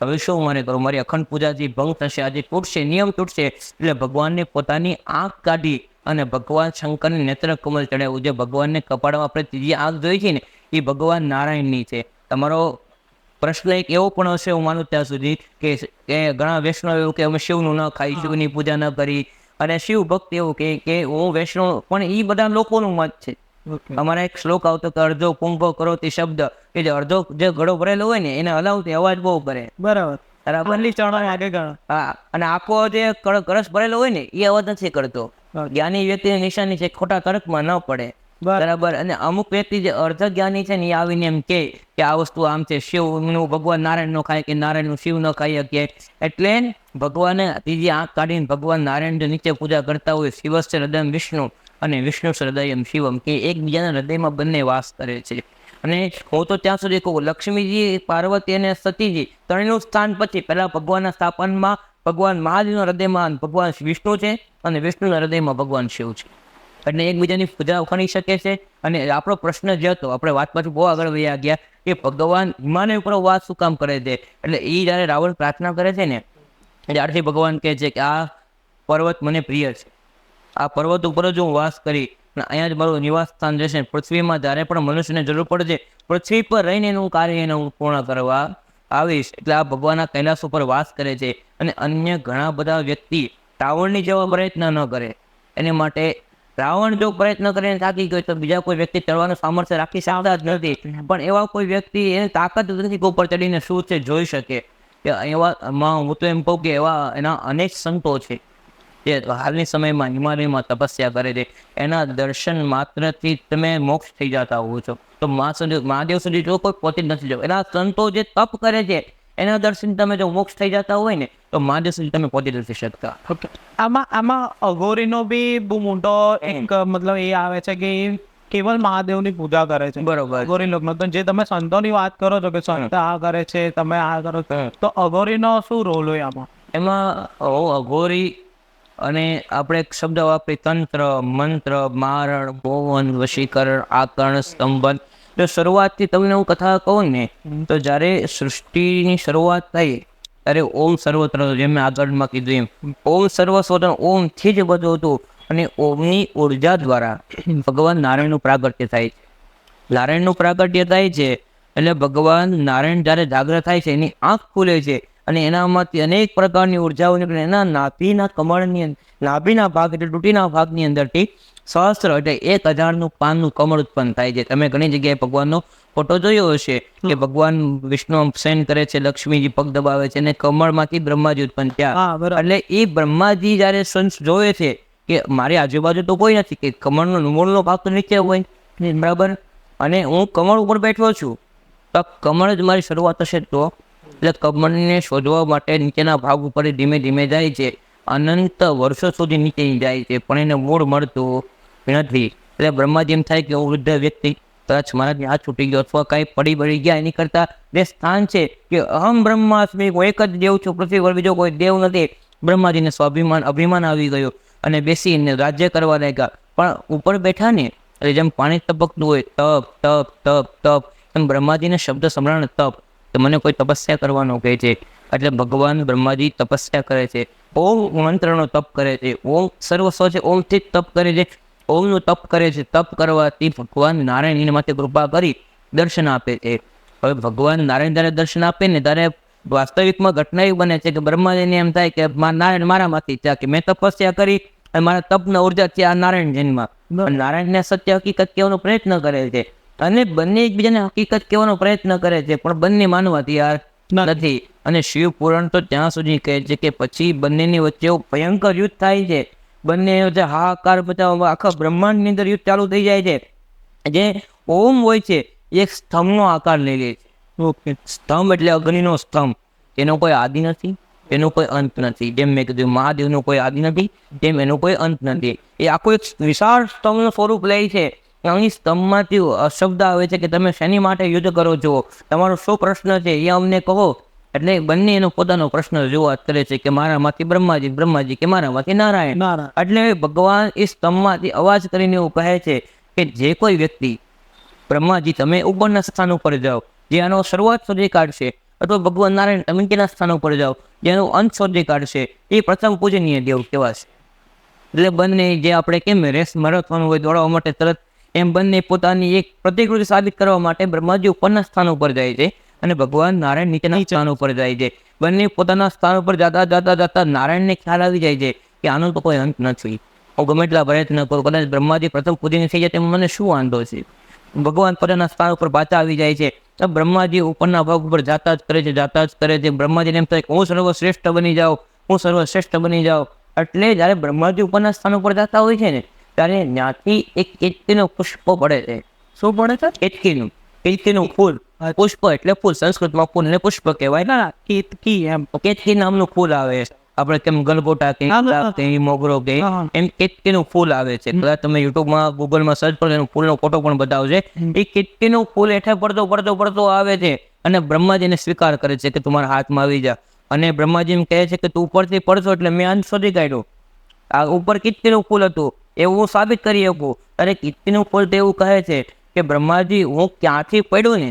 હવે શું મારે કરું? મારી અખંડ પૂજાથી ભંગ થશે, આજે તૂટશે, નિયમ તૂટશે. એટલે ભગવાનને પોતાની આંખ કાઢી અને ભગવાન શંકરને નેત્ર કમળ ચડાવ્યું. જે ભગવાનને કપાળમાં આપણે ત્રીજી આંખ જોઈ છે ને, એ ભગવાન નારાયણની છે. તમારો પ્રશ્ન એક એવો પણ હશે, હું માનું ત્યાં સુધી, કે ઘણા વૈષ્ણવ એવું કે અમે શિવનું ન ખાઈ, શિવની પૂજા ન કરી, અને શિવ ભક્ત એવું કે હું વૈષ્ણવ, પણ એ બધા લોકોનું મત છે. અમારા એક શ્લોક આવતો કે અડધો કુંભ કરો તે શબ્દ, કે જે અડધો જે ઘડો ભરેલો હોય ને એને હલાવતી અવાજ બહુ કરે, બરાબર, આગળ હા, અને આખો જે કળશ ભરેલો હોય ને એ અવાજ નથી કરતો. જ્ઞાની વ્યક્તિની નિશાની છે ખોટા તર્કમાં ન પડે. બરાબર. અને અમુક વ્યક્તિ જે અર્ધ જ્ઞાની છે ને એ આવીને એમ કે આ વસ્તુ આમ છે, શિવનું ભગવાન નારાયણ નો ખાય કે નારાયણનું શિવ ન ખાઈ શકે, એટલે ભગવાને ત્રીજી આંખ કાઢીને ભગવાન નારાયણ જે નીચે પૂજા કરતા હોય, શિવસ્ય હૃદયમ વિષ્ણુ અને વિષ્ણુ હૃદયમ શિવમ, કે એકબીજાના હૃદયમાં બંને વાસ કરે છે. અને હું તો ત્યાં સુધી કહું, લક્ષ્મીજી, પાર્વતી અને સતીજી ત્રણેયનું સ્થાન પછી પહેલા ભગવાનના સ્થાપનમાં ભગવાન મહાદેવના હૃદયમાં ભગવાન વિષ્ણુ છે અને વિષ્ણુના હૃદયમાં ભગવાન શિવ છે. એટલે એકબીજાની પૂજા કરી શકે છે. અને આપણો પ્રશ્ન જે હતો, આપણે વાત પાછું બહુ આગળ વયા ગયા કે ભગવાન હિમાલય ઉપર વાત શું કામ કરે છે. એટલે એ જ્યારે રાવણ પ્રાર્થના કરે છે ને, ત્યારથી ભગવાન કહે છે કે આ પર્વત મને પ્રિય છે, આ પર્વત ઉપર જ હું વાસ કરી અને અહીંયા જ મારું નિવાસ સ્થાન રહેશે. પૃથ્વીમાં જ્યારે પણ મનુષ્યને જરૂર પડશે, પૃથ્વી પર રહીને એનું કાર્ય એને હું પૂર્ણ કરવા આવીશ. એટલે આ ભગવાન આ કૈલાસ ઉપર વાસ કરે છે. અને અન્ય ઘણા બધા વ્યક્તિ રાવણની જેવા પ્રયત્ન ન કરે. એને માટે રાવણ જો પ્રયત્ન કરીને થાકી ગયો તો બીજા કોઈ વ્યક્તિ ચડવાનું સામર્થ્ય રાખી શકતા જ નથી. પણ એવા કોઈ વ્યક્તિ એની તાકાત નથી ઉપર ચડીને શું છે જોઈ શકે. કે એવા હું તો એમ કહું કે એવા એના અનેક સંતો છે જે હાલની સમયમાં હિમાલયમાં તપસ્યા કરે છે. એના દર્શન માત્રથી તમે મોક્ષ થઈ જતા હોવ છો. તો મહાદેવ સુધી જો કોઈ પહોંચી નથી જવું. એના સંતો જે તપ કરે છે એના દર્શન તમે જો મોક્ષ થઈ જતા હોય ને તો મહાદેવ સુધી તમે પહોંચી નથી શકતા. આમાં અઘોરીનો બી બહુ મોટો એક મતલબ એ આવે છે કે એ કેવલ મહાદેવની પૂજા કરે છે. બરોબર. અઘોરી લોકો તો જે તમે સંતોની વાત કરો છો કે સંત આ કરે છે, તમે આ કરો છો, તો અઘોરીનો શું રોલ હોય આમાં? એમાં અઘોરી અને આપણે એક શબ્દ વાપરી તંત્ર, મંત્ર, મારણ, મોહન, વશીકરણ, આકર્ણ, સ્તંભન. જો શરૂઆતથી તમને હું કથા કહું ને તો જ્યારે સૃષ્ટિની શરૂઆત થઈ ત્યારે ઓમ સર્વત્ર, જેમ મેં આગળમાં કીધું એમ ઓમ સર્વસ્વતન, ઓમથી જ બધું હતું. અને ઓમની ઉર્જા દ્વારા ભગવાન નારાયણનું પ્રાગટ્ય થાય છે. નારાયણનું પ્રાગટ્ય થાય છે એટલે ભગવાન નારાયણ જ્યારે જાગ્રત થાય છે એની આંખ ખુલે છે અને એનામાંથી અનેક પ્રકારની ઉર્જાઓ નીકળે. એના નાભીના કમળની નાભીના ભાગ એટલે તૂટીના ભાગની અંદરથી સહસ્ત્ર એટલે 1000નું પાનનું કમળ ઉત્પન્ન થાય છે. તમે ઘણી જગ્યાએ ભગવાનનો ફોટો જોયો હશે કે ભગવાન વિષ્ણુ શયન કરે છે, લક્ષ્મીજી પગ દબાવે છે અને કમળમાંથી બ્રહ્માજી ઉત્પન્ન થયા. એટલે એ બ્રહ્માજી જ્યારે સંત જોવે છે કે મારી આજુબાજુ તો કોઈ નથી, કે કમળનો મૂળનો ભાગ તો નીચે હોય બરાબર, અને હું કમળ ઉપર બેઠો છું, તો કમળ જ મારી શરૂઆત હશે. તો એટલે કમળને શોધવા માટે નીચેના ભાગ ઉપર ધીમે ધીમે જાય છે, અનંત વર્ષો સુધી નીચે જાય છે, પણ એને મૂળ મળતું નથી. એટલે બ્રહ્માજી એમ થાય કે હું વૃદ્ધ વ્યક્તિ, કદાચ મારાથી હાથ છૂટી ગયો અથવા કાંઈ પડી ગયા, એની કરતાં જે સ્થાન છે કે અહમ બ્રહ્માસ્મિ, હું એક જ દેવ છું, પૃથ્વી પર બીજો કોઈ દેવ નથી. બ્રહ્માજીને અભિમાન આવી ગયું અને બેસીને રાજ્ય કરવા લાગ્યા. પણ ઉપર બેઠા ને એટલે જેમ પાણી ટપકતું હોય તપ તપ તપ તપ, એમ બ્રહ્માજીને શબ્દ સંભળાણ તપ. તો મને કોઈ તપસ્યા કરવાનો કહે છે એટલે ભગવાન બ્રહ્માજી તપસ્યા કરે છે, ઓમ મંત્રનો તપ કરે છે, ઓમ સર્વસ્વ છે ઓમથી જ તપ કરે છે, ઓમનું તપ કરે છે. તપ કરવાથી ભગવાન નારાયણ એના માટે કૃપા કરી દર્શન આપે છે. હવે ભગવાન નારાયણ જ્યારે દર્શન આપે ને ત્યારે વાસ્તવિકમાં ઘટના એવી બને છે કે બ્રહ્માજીને એમ થાય કે નારાયણ મારામાંથી થયા, કે મેં તપસ્યા કરી અને મારા તપના ઉર્જા થયા નારાયણ જન્મમાં. નારાયણને સત્ય હકીકત કહેવાનો પ્રયત્ન કરે છે અને બંને એકબીજાને હકીકત કહેવાનો પ્રયત્ન કરે છે, પણ બંને માનવા તૈયાર નથી. અને શિવ પુરાણ તો ત્યાં સુધી કહે છે કે પછી બંનેની વચ્ચે એવું ભયંકર યુદ્ધ થાય છે, બંને વચ્ચે હાહાકાર બચાવવા આખા બ્રહ્માંડની અંદર યુદ્ધ ચાલુ થઈ જાય છે. જે ઓમ હોય છે એક સ્તંભનો આકાર લઈ લે છે. ઓકે, સ્તંભ એટલે અગ્નિનો સ્તંભ, એનો કોઈ આદિ નથી, એનો કોઈ અંત નથી. જેમ મેં કીધું મહાદેવનો કોઈ આદિ નથી, તેમ એનો કોઈ અંત નથી. એ આખો એક વિશાળ સ્તંભનું સ્વરૂપ લે છે. અહીં સ્તંભમાંથી શબ્દ આવે છે કે તમે શેની માટે યુદ્ધ કરો છો, તમારો શું પ્રશ્ન છે એ અમને કહો. એટલે બંને એનો પોતાનો પ્રશ્ન રજૂઆત કરે છે કે મારામાંથી બ્રહ્માજી, બ્રહ્માજી કે મારામાંથી નારાયણ. એટલે ભગવાન એ સ્તંભમાંથી અવાજ કરીને એવું કહે છે કે જે કોઈ વ્યક્તિ બ્રહ્માજી તમે ઉપરના સ્થાન ઉપર જાઓ, જે આનો શરૂઆત શોધી કાઢશે, અથવા ભગવાન નારાયણ તમે નીચેના સ્થાન ઉપર જાઓ, જેનો અંત શોધી કાઢશે, એ પ્રથમ પૂજનીય દેવ કહેવાશે. એટલે બંને જે આપણે કેમ રેસ મેરેથોન હોય દોડવા માટે તરત, એમ બંને પોતાની એક પ્રતિકૃતિ સાબિત કરવા માટે બ્રહ્માજી ઉપરના સ્થાન ઉપર જાય છે અને ભગવાન નારાયણ નીચેના સ્થાન ઉપર જાય છે. બંને પોતાના સ્થાન ઉપર જતા નારાયણને ખ્યાલ આવી જાય છે કે આનો તો કોઈ અંત નથી. હું ગમે એટલા પ્રયત્ન કરું, કદાચ બ્રહ્માજી પ્રથમ પૂજનીય થઈ જાય તેમાં મને શું વાંધો છે. ભગવાન પોતાના સ્થાન ઉપર પાછા આવી જાય છે. બ્રહ્માજી ઉપરના ભાગ ઉપર જાતા જ કરે છે. બ્રહ્માજીને એમ થાય કે હું સર્વશ્રેષ્ઠ બની જાઉં, હું સર્વશ્રેષ્ઠ બની જાઉં. એટલે જ્યારે બ્રહ્માજી ઉપરના સ્થાન ઉપર જતા હોય છે ને ત્યારે ત્યાંથી એક કેતકીનું પુષ્પ પડે છે. શું પડે છે? કેતકીનું ફૂલ. પુષ્પ એટલે ફૂલ, સંસ્કૃતમાં ફૂલ ને પુષ્પ કહેવાય. ના કેતકી એમ. કેતકી નામનું ફૂલ આવે છે. આપણે કેમ ગલગોટા કે મોગરો કે એમ કેતકીનું ફૂલ આવે છે. કદાચ તમે યુટ્યુબમાં ગૂગલમાં સર્ચ કરો એનું ફૂલનો ફોટો પણ બતાવશે. એ કેતકીનું ફૂલ હેઠે પડતો આવે છે અને બ્રહ્માજીને સ્વીકાર કરે છે કે તમારા હાથમાં આવી જા. અને બ્રહ્માજી એમ કહે છે કે તું ઉપરથી પડશો એટલે મેં અંત શોધી કાઢ્યો. આ ઉપર કેતકીનું ફૂલ હતું એવું હું સાબિત કરી શકું. અરે કેતકીનું ફૂલ તો એવું કહે છે કે બ્રહ્માજી હું ક્યાંથી પડ્યો ને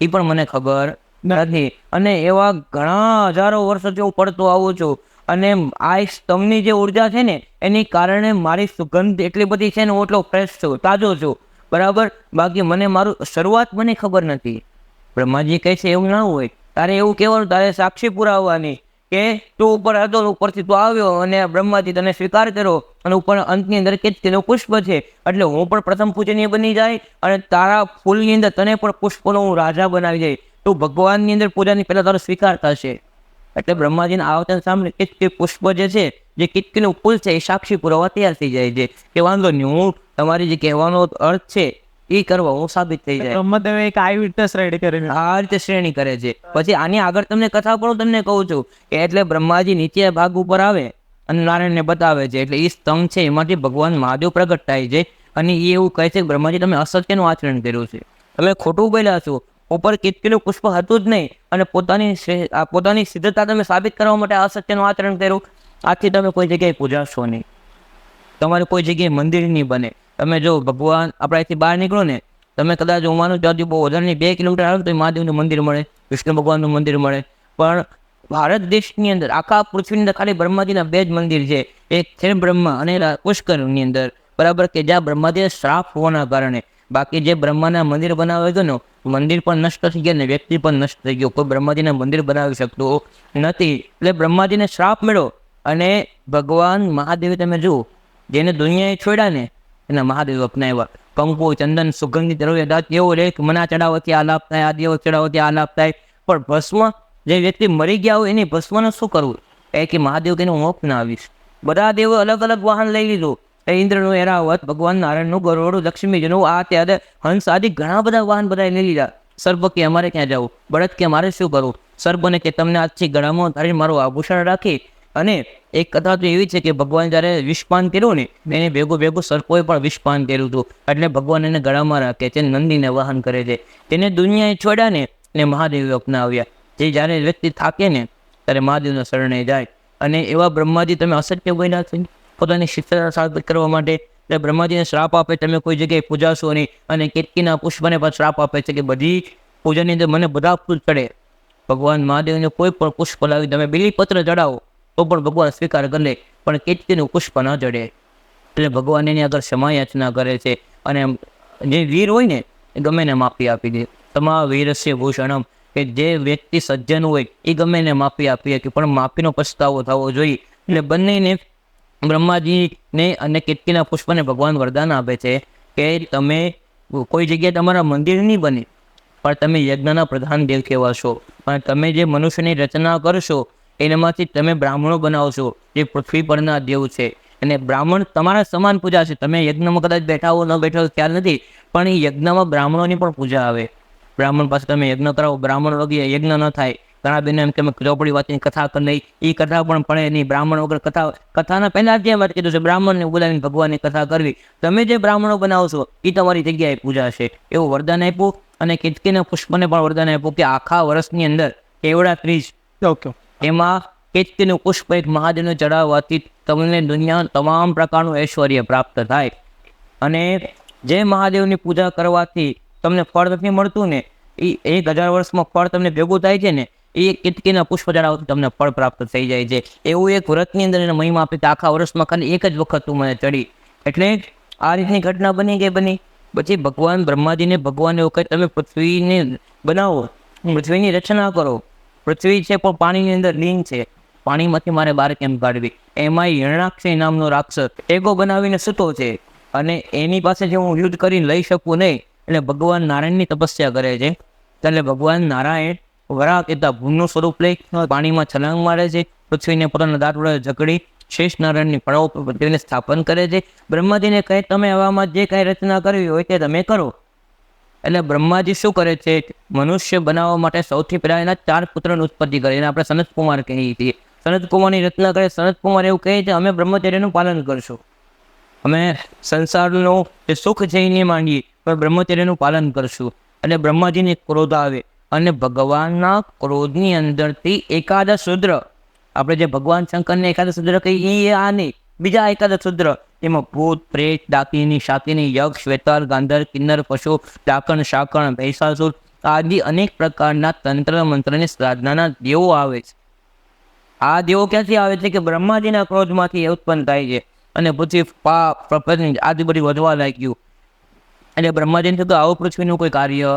એ પણ મને ખબર નથી. અને એવા ઘણા હજારો વર્ષોથી હું પડતો આવું છું અને આ સ્તંભની જે ઉર્જા છે ને એની કારણે મારી સુગંધ એટલી બધી છે ને હું એટલો ફ્રેશ છું, તાજો છું, બરાબર. બાકી મને મારું શરૂઆત મને ખબર નથી. બ્રહ્માજી કહે છે એવું ના હોય, તારે એવું કહેવાનું, તારે સાક્ષી પુરાવવાની કે તું ઉપર હતો, ઉપરથી તું આવ્યો અને બ્રહ્માજી તને સ્વીકાર કર્યો અને ઉપર અંતની અંદર કેતકીનું પુષ્પ છે એટલે હું પણ પ્રથમ પૂજનીય બની જાય અને તારા ફૂલની અંદર તને પણ પુષ્પનો હું રાજા બનાવી જાય. તું ભગવાનની અંદર પૂજાની પહેલા તારો સ્વીકાર થશે. એટલે બ્રહ્માજીના આવતન સામે કેતકી પુષ્પ જે છે, જે કેતકીનું ફૂલ છે એ સાક્ષી પુરાવા તૈયાર થઈ જાય છે કે વાંધો નહીં, હું તમારી જે કહેવાનો અર્થ છે એ કરવા હું સાબિત થઈ જાય. બ્રહ્મદેવે એક આઈ વિટનેસ રેડી કરીને આ રીતે શ્રેણી કરે છે. પછી આની આગળ તમને કથા પણ તમને કહું છું કે એટલે બ્રહ્માજી નીચે ભાગ ઉપર આવે અને નારાયણને બતાવે છે એટલે એ સ્તંભ છે એમાંથી ભગવાન મહાદેવ પ્રગટ થાય છે અને એ એવું કહે છે કે બ્રહ્માજી તમે અસત્યનું આચરણ કર્યું છે, તમે ખોટું બોલ્યા છો. ઉપર કેતકીનું પુષ્પ હતું જ નહીં અને પોતાની સિદ્ધતા તમે સાબિત કરવા માટે અસત્યનું આચરણ કર્યું. આથી તમે કોઈ જગ્યાએ પૂજાશો નહીં, તમારે કોઈ જગ્યાએ મંદિર નહીં બને. તમે જો ભગવાન આપણે અહીંથી બહાર નીકળો ને, તમે કદાચ હું માનું ત્યાંથી બહુ વધારે 2 કિલોમીટર આવે તો મહાદેવનું મંદિર મળે, વિષ્ણુ ભગવાનનું મંદિર મળે. પણ ભારત દેશની અંદર આખા પૃથ્વીની અંદર ખાલી બ્રહ્માજીના 2 જ મંદિર છે. એક છે બ્રહ્મા અને પુષ્કરની અંદર, બરાબર, કે જ્યાં બ્રહ્માજીને શ્રાપ હોવાના કારણે. બાકી જે બ્રહ્માના મંદિર બનાવે છે ને, મંદિર પણ નષ્ટ થઈ ગયા ને વ્યક્તિ પણ નષ્ટ થઈ ગયો. કોઈ બ્રહ્માજીના મંદિર બનાવી શકતું નથી. એટલે બ્રહ્માજીને શ્રાપ મળ્યો અને ભગવાન મહાદેવે તમે જુઓ જેને દુનિયાએ છોડ્યા ને એના મહાદેવ અપનાવ્યા. કંકુ, ચંદન, સુગંધિત દ્રવ્ય દાંત એવો લે કે મના ચડાવવાથી આ લાભ થાય, આ દેવો ચડાવવાથી આ લાભ થાય. પણ ભસ્મ જે વ્યક્તિ મરી ગયા હોય એની ભસ્મનું શું કરવું? એ કે મહાદેવ કે હું અપનાવીશ. બધા દેવો અલગ અલગ વાહન લઈ લીધું. ઇન્દ્રનું એરાવત, ભગવાન નારાયણનું ગરુડ, લક્ષ્મીજીનું આ ત્યારે હંસ આદિ ઘણા બધા વાહન બધા લઈ લીધા. સર્પ કે અમારે ક્યાં જવું, બળદ કે મારે શું કરવું. સર્પને કે તમને આજથી ગળામાં ધારીને મારું આભૂષણ રાખી. અને એક કથા તો એવી છે કે ભગવાન જ્યારે વિષપાન કર્યું ને એને ભેગું સર્પોએ પણ વિષપાન કર્યું હતું. એટલે ભગવાન એને ગળામાં રાખે છે, નંદીને વાહન કરે છે. તેને દુનિયાએ છોડ્યા ને એને મહાદેવે અપનાવ્યા. જે જ્યારે વ્યક્તિ થાકે ને ત્યારે મહાદેવના શરણે જાય. અને એવા બ્રહ્માજી તમે અસત્ય બોલ્યા છે પોતાની શિક્ષા સાબિત કરવા માટે. એટલે બ્રહ્માજીને શ્રાપ આપે તમે કોઈ જગ્યાએ પૂજાશો નહીં. અને કેતકીના પુષ્પને પણ શ્રાપ આપે છે કે બધી પૂજાની અંદર મને બધા ફૂલ ચડે. ભગવાન મહાદેવને કોઈ પણ પુષ્પ લાવી તમે બીલીપત્ર ચડાવો તો પણ ભગવાન સ્વીકાર કરે, પણ કેતકીનું પુષ્પ ન ચડે. એટલે ભગવાન એની આગળ ક્ષમાયાચના કરે છે. અને જે વીર હોય ને એ ગમે એને માફી આપી દે. તમામ વીરસ્ય ભૂષણમ, કે જે વ્યક્તિ સજ્જન હોય એ ગમે એને માફી આપી શકે, પણ માફીનો પસ્તાવો થવો જોઈએ. એટલે બંનેને બ્રહ્માજીને અને કેતકીના પુષ્પને ભગવાન વરદાન આપે છે કે તમે કોઈ જગ્યાએ તમારા મંદિર નહીં બને પણ તમે યજ્ઞના પ્રધાન દેવ કહેવાશો. અને તમે જે મનુષ્યની રચના કરશો એનામાંથી તમે બ્રાહ્મણો બનાવશો જે પૃથ્વી પરના દેવ છે. અને બ્રાહ્મણ તમારા સમાન પૂજા છે. તમે યજ્ઞમાં કદાચ બેઠા હો ન બેઠા હો ખ્યાલ નથી, પણ એ યજ્ઞમાં બ્રાહ્મણોની પણ પૂજા આવે. બ્રાહ્મણ પાસે તમે યજ્ઞ કરાવો, બ્રાહ્મણ વગર યજ્ઞ ન થાય. ઘણા બેન એમ કે ચોપડી વાંચીને કથા કરી લઈ, એ કથા પણ પડે નહીં. બ્રાહ્મણ વગર કથાના પહેલા જ વાત કીધું છે બ્રાહ્મણને બોલાવીને ભગવાનની કથા કરવી. તમે જે બ્રાહ્મણો બનાવશો એ તમારી જગ્યાએ પૂજા છે એવું વરદાન આપ્યું. અને કેતકીના પુષ્પને પણ વરદાન આપ્યું કે આખા વર્ષની અંદર કેવડા 30 એમાં કેતકીનું પુષ્પ એક મહાદેવને ચડાવવાથી તમને દુનિયા તમામ પ્રકારનું ઐશ્વર્ય પ્રાપ્ત થાય. અને જે મહાદેવની પૂજા કરવાથી તમને ફળ નથી મળતું ને એ 1000 વર્ષમાં ફળ તમને ભેગું થાય છે ને એ કેતકીના પુષ્પ ચડાવવાથી તમને ફળ પ્રાપ્ત થઈ જાય છે. એવું એક વ્રતની અંદર એને મહિમા આપી કે આખા વર્ષમાં ખાલી એક જ વખત તું મને ચડી. એટલે આ રીતની ઘટના બની. પછી ભગવાન બ્રહ્માજીને ભગવાન એવું કહે તમે પૃથ્વીને બનાવો, પૃથ્વીની રચના કરો. પૃથ્વી છે પણ પાણીની અંદર લીન છે, પાણીમાંથી મારે બહાર કેમ કાઢવી. એમાં હિરણાક્ષી નામનો રાક્ષસ એગો બનાવીને સૂતો છે અને એની પાસે જે હું યુદ્ધ કરીને લઈ શકું નહીં. એટલે ભગવાન નારાયણની તપસ્યા કરે છે. એટલે ભગવાન નારાયણ વરાહ કહેતા ભૂમનું સ્વરૂપ લઈ પાણીમાં છલાંગ મારે છે. પૃથ્વીને પોતાના દાંત વડે જકડી શેષ નારાયણની પડાવ પર પૃથ્વીને સ્થાપન કરે છે. બ્રહ્માજીને કહે તમે હવામાં જે કાંઈ રચના કરવી હોય તે તમે કરો. એટલે બ્રહ્માજી શું કરે છે, મનુષ્ય બનાવવા માટે સૌથી પહેલા એના 4 પુત્રની ઉત્પત્તિ કરે. એને આપણે સનતકુમાર કહીએ છીએ. સનતકુમારની રચના કરે. સનતકુમાર એવું કહે છે અમે બ્રહ્મચર્યનું પાલન કરશું, અમે સંસારનું જે સુખ છે એ નહીં માંગીએ પણ બ્રહ્મચર્યનું પાલન કરશું. અને બ્રહ્માજીને ક્રોધ આવે અને ભગવાનના ક્રોધની અંદરથી એકાદશ રુદ્ર, આપણે જે ભગવાન શંકરને એકાદશ રુદ્ર કહીએ એ આ નહીં, બીજા એકાદશ રુદ્ર, એમાં ભૂત, પ્રેત, ડાકીની, શાકીની, યક્ષ, વેતાળ, ગાંધર, કિન્નર, પશુ, ડાકણ, શાકણ, ભૈસાસુર આદિ અનેક પ્રકારના તંત્ર મંત્રની સાધનાના દેવો આવે છે. આ દેવો ક્યાંથી આવે છે કે બ્રહ્માજીના ક્રોધમાંથી ઉત્પન્ન થાય છે. અને પછી પાપ પ્રપંચ આદિ બધી વધવા લાગ્યું. એટલે બ્રહ્માજીને થતું આવું પૃથ્વીનું કોઈ કાર્ય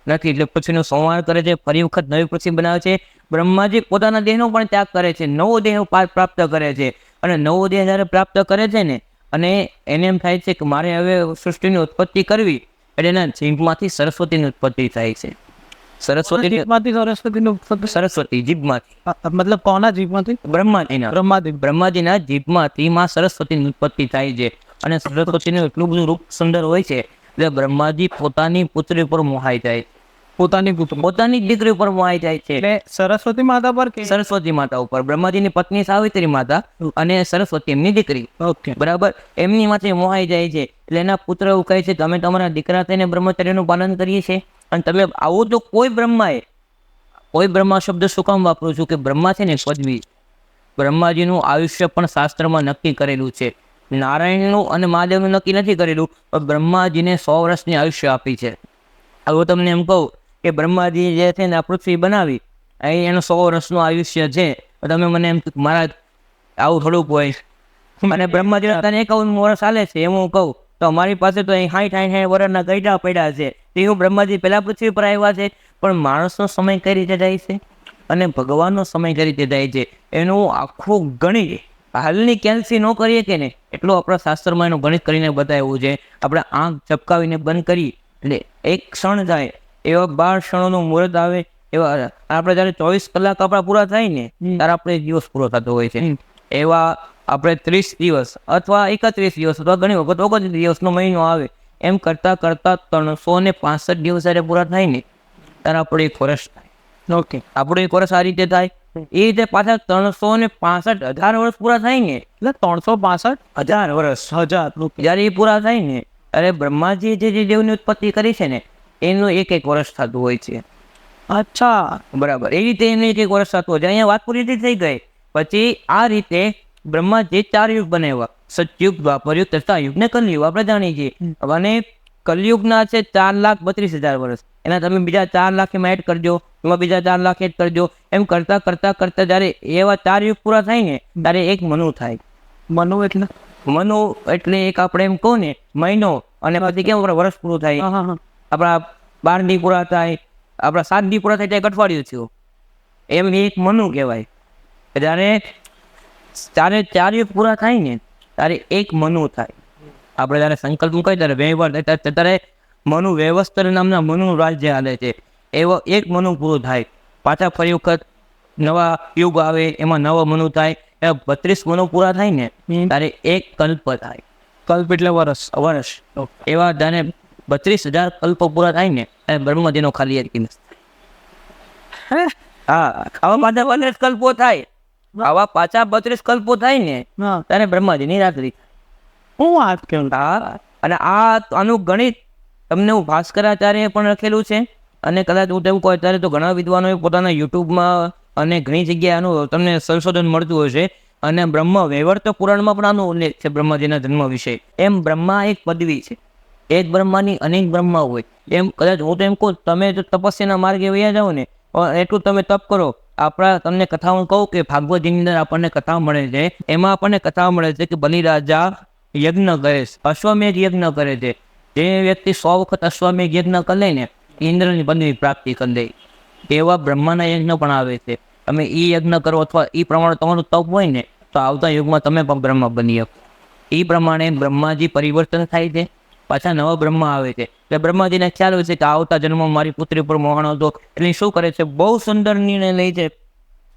નથી. એટલે પૃથ્વીનો સંહાર કરે છે, ફરી વખત નવી પૃથ્વી બનાવે છે. બ્રહ્માજી પોતાના દેહનો પણ ત્યાગ કરે છે, નવો દેહ પ્રાપ્ત કરે છે. અને નવો દેહ જ્યારે પ્રાપ્ત કરે છે ને, અને એને એમ થાય છે કે મારે હવે સૃષ્ટિની ઉત્પત્તિ કરવી, એટલે એના જીભમાંથી સરસ્વતીની ઉત્પત્તિ થાય છે. સરસ્વતી જીભમાંથી, મતલબ કોના જીભમાંથી? બ્રહ્માજીના જીભમાંથી માં સરસ્વતીની ઉત્પત્તિ થાય છે. અને સરસ્વતીનું એટલું બધું રૂપ સુંદર હોય છે એટલે બ્રહ્માજી પોતાની પુત્રી ઉપર મોહાઈ જાય, પોતાની દીકરી ઉપર મોહાઈ જાય છે. એટલે સરસ્વતી માતા પર કે સરસ્વતી માતા ઉપર, બ્રહ્માજીની પત્ની સાવિત્રી માતા અને સરસ્વતી એમની દીકરી, ઓકે બરાબર, એમની માથે મોહાઈ જાય છે. એટલે એના પુત્ર એવું કહે છે કે અમે તમારા દીકરા થઈને બ્રહ્મચર્યનું પાલન કરીએ છીએ અને તમે આવું તો કોઈ બ્રહ્મા શબ્દ શું કામ વાપરું છું કે બ્રહ્મા છે ને પદવી, બ્રહ્માજીનું આયુષ્ય પણ શાસ્ત્રમાં નક્કી કરેલું છે. નારાયણનું અને મહાદેવનું નક્કી નથી કરેલું, પણ બ્રહ્માજીને 100 વર્ષની આયુષ્ય આપી છે. હવે તમને એમ કહું કે બ્રહ્માજી જે છે ને આ પૃથ્વી બનાવી, અહીં એનું 100 વર્ષનું આયુષ્ય છે, તમે મને એમ મારા આવું થોડુંક હોય, અને બ્રહ્માજી 51 વર્ષ ચાલે છે એમ હું કહું તો અમારી પાસે તો અહીં 60 વર્ષના ગઈઢા પડ્યા છે. તે હું બ્રહ્માજી પહેલા પૃથ્વી પર આવ્યા છે, પણ માણસનો સમય કઈ રીતે જાય છે અને ભગવાનનો સમય કઈ રીતે જાય છે એનું આખું ગણિત હાલની કેલ્સી ન કરીએ કે ને એટલું આપણા શાસ્ત્રમાં એનું ગણિત કરીને બતાવ્યું છે. આપણે આંખ ઝપકાવીને બંધ કરી એટલે એક ક્ષણ જાય, એવા 12 ક્ષણોનું મુહૂર્ત આવે, એવા આપણે જ્યારે 24 કલાક આપણા પૂરા થાય ને ત્યારે આપણે એક દિવસ પૂરો થતો હોય છે. એવા આપણે 30 દિવસ અથવા 31 દિવસ અથવા ઘણી વખત 29 દિવસનો મહિનો આવે, એમ કરતાં 365 દિવસ જ્યારે પૂરા થાય ને ત્યારે આપણો એક વર્ષ થાય. ઓકે, આપણો એક વર્ષ આ રીતે થાય. એ રીતે પાછા 365,000 વર્ષ પૂરા થાય ને, એટલે 365,000 વર્ષ ઓકે. જ્યારે એ પૂરા થાય ને ત્યારે બ્રહ્માજી જે દેવની ઉત્પત્તિ કરી છે ને એનું એક વર્ષ થતું હોય છે. અચ્છા, બરાબર, એ રીતે એનું એક વર્ષ થતું હોય છે. અહીંયા વાત પૂરી થઈ ગઈ. પછી આ રીતે બ્રહ્માજી 4 યુગ બનાવ્યા, સતયુગ, દ્વાપરયુગ તથા યુગ ને કલયુગ. આપણે જાણીએ છીએ અને કલયુગના છે 4,32,000 વર્ષ, એના તમે બીજા 4 લાખ એમાં એડ કરજો, એમાં બીજા 4 લાખ એડ કરજો, એમ કરતા જ્યારે એવા 4 યુગ પૂરા થાય ને ત્યારે એક મનુ થાય. મનુ એટલે એક આપણે એમ કહું ને મહિનો, અને પછી કેમ વર્ષ પૂરું થાય, આપણા 12 દી પૂરા થાય, આપણા 7 દી પૂરા થાય ત્યાં એક અઠવાડિયું થયું, એમ એક મનુ કહેવાય. જ્યારે 4 યુગ પૂરા થાય ને ત્યારે એક મનુ થાય. આપણે જ્યારે સંકલ્પ મૂકાય ત્યારે વ્યવહાર થાય ત્યારે મનુ વ્યવસ્થર નામના મનુનું રાજ્ય હાલે છે. એવો એક મનુ પૂરું થાય, પાછા ફરી વખત નવા યુગ આવે, એમાં નવો મનુ થાય. એવા 32 મનુ પૂરા થાય ને ત્યારે એક કલ્પ થાય. કલ્પ એટલે વર્ષ. એવા જ્યારે 32,000 કલ્પ પૂરા થાય ને ત્યારે બ્રહ્માજીનો ખાલી એક દિવસ. આવા પાછા 32 કલ્પો થાય, આવા પાછા 32 કલ્પો થાય ને ત્યારે બ્રહ્માજીની રાત્રિ. હું વાત કેવું. અને આનું ગણિત તમને હું ભાસ્કરાચાર્ય પણ લખેલું છે, અને કદાચ હું તેવું કહું અત્યારે તો ઘણા વિદ્વાનોએ પોતાના યુટ્યુબમાં અને ઘણી જગ્યાએ આનું તમને સંશોધન મળતું હોય છે. અને બ્રહ્મ વૈવર્ત પુરાણમાં પણ આનો ઉલ્લેખ છે બ્રહ્માજીના જન્મ વિશે. એમ બ્રહ્મા એક પદવી છે, એક બ્રહ્માની અનેક બ્રહ્મા હોય. એમ કદાચ હું તો એમ કહું તમે જો તપસ્યાના માર્ગે વયા જાઓ ને એટલું તમે તપ કરો. આપણા તમને કથાઓ કહું કે ભાગવતજીની અંદર આપણને કથા મળે છે, એમાં આપણને કથા મળે છે કે બલિરાજા યજ્ઞ કરે છે, અશ્વમેઘ યજ્ઞ કરે છે. જે વ્યક્તિ 100 વખત અશ્વમેઘ યજ્ઞ કરી લે ને ઇન્દ્રની પદવી પ્રાપ્તિ કરી લે. એવા બ્રહ્માના યજ્ઞ પણ આવે છે. તમે એ યજ્ઞ કરો અથવા એ પ્રમાણે તમારું તપ હોય ને તો આવતા યુગમાં તમે પણ બ્રહ્મા બની શકો. એ પ્રમાણે બ્રહ્માજી પરિવર્તન થાય છે, પાછા નવા બ્રહ્મા આવે છે. એટલે બ્રહ્માજીને ખ્યાલ હોય છે કે આવતા જન્મમાં મારી પુત્રી પર મોહણ હતો, એટલે શું કરે છે બહુ સુંદર નિર્ણય લે છે.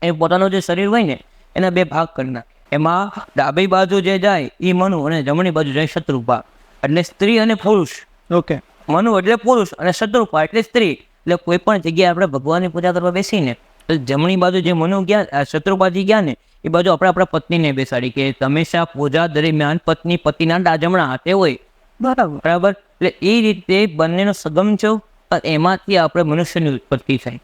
એ પોતાનું જે શરીર હોય ને એના 2 ભાગ કરી નાખે. એમાં ડાબી બાજુ જે જાય એ મનુ અને જમણી બાજુ જાય શત્રુપા, એટલે સ્ત્રી અને પુરુષ. ઓકે. મનુ એટલે પુરુષ અને શત્રુપા એટલે સ્ત્રી. એટલે કોઈ પણ જગ્યાએ આપણે ભગવાનની પૂજા કરવા બેસીને તો જમણી બાજુ જે મનુ ગયા, શત્રુપાજી ગયા ને એ બાજુ આપણે આપણા પત્નીને બેસાડી કે હંમેશા પૂજા દરમિયાન પત્ની પતિના જમણા હાથે હોય. બરાબર. એટલે એ રીતે બંનેનો સંગમ છે અને એમાંથી આપણે મનુષ્યની ઉત્પત્તિ થાય.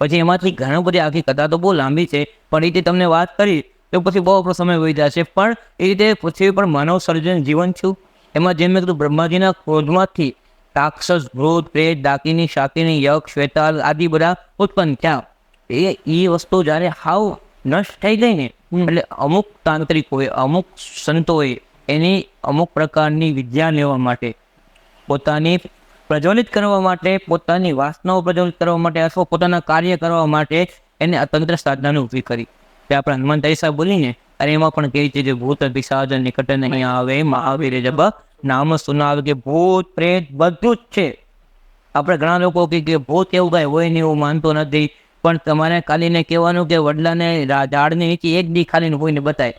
પછી એમાંથી ઘણી બધી આખી કથા તો બહુ લાંબી છે, પણ એ રીતે તમને વાત કરી તો પછી બહુ આપણો સમય વહી જશે. પણ એ રીતે પૃથ્વી પર માનવ સર્જન જીવન છું. એમાં જેમ મેં કીધું બ્રહ્માજીના ક્રોધમાંથી રાક્ષસ, ભૂત, પ્રેત, ડાકીની, શાકીની, યક્ષ, શ્વેતાલ આદિ બધા ઉત્પન્ન થયા. એ વસ્તુ જ્યારે હાવ નષ્ટ થઈ ગઈ ને એટલે અમુક તાંત્રિકોએ, અમુક સંતોએ એની અમુક પ્રકારની વિદ્યા લેવા માટે, પોતાની પ્રજ્વલિત કરવા માટે, પોતાની વાસનાઓ પ્રજ્વલિત કરવા માટે અથવા પોતાના કાર્ય કરવા માટે એને આ તંત્ર સાધનાને ઊભી કરી. તે આપણે હનુમાન ચાલીસા બોલીને અને એમાં પણ કહે છે જે ભૂત પિશાચ નિકટ નહીં આવે, મહાવીર જબ નામ સુનાવે, કે ભૂત પ્રેત બધું જ છે. આપણે ઘણા લોકો કે ભૂત એવું કાંઈ હોય નહીં, એવું માનતો નથી, પણ તમારે ખાલીને કહેવાનું કે વડલાને ઝાડની નીચે એક દી ખાલીને હોઈને બતાય,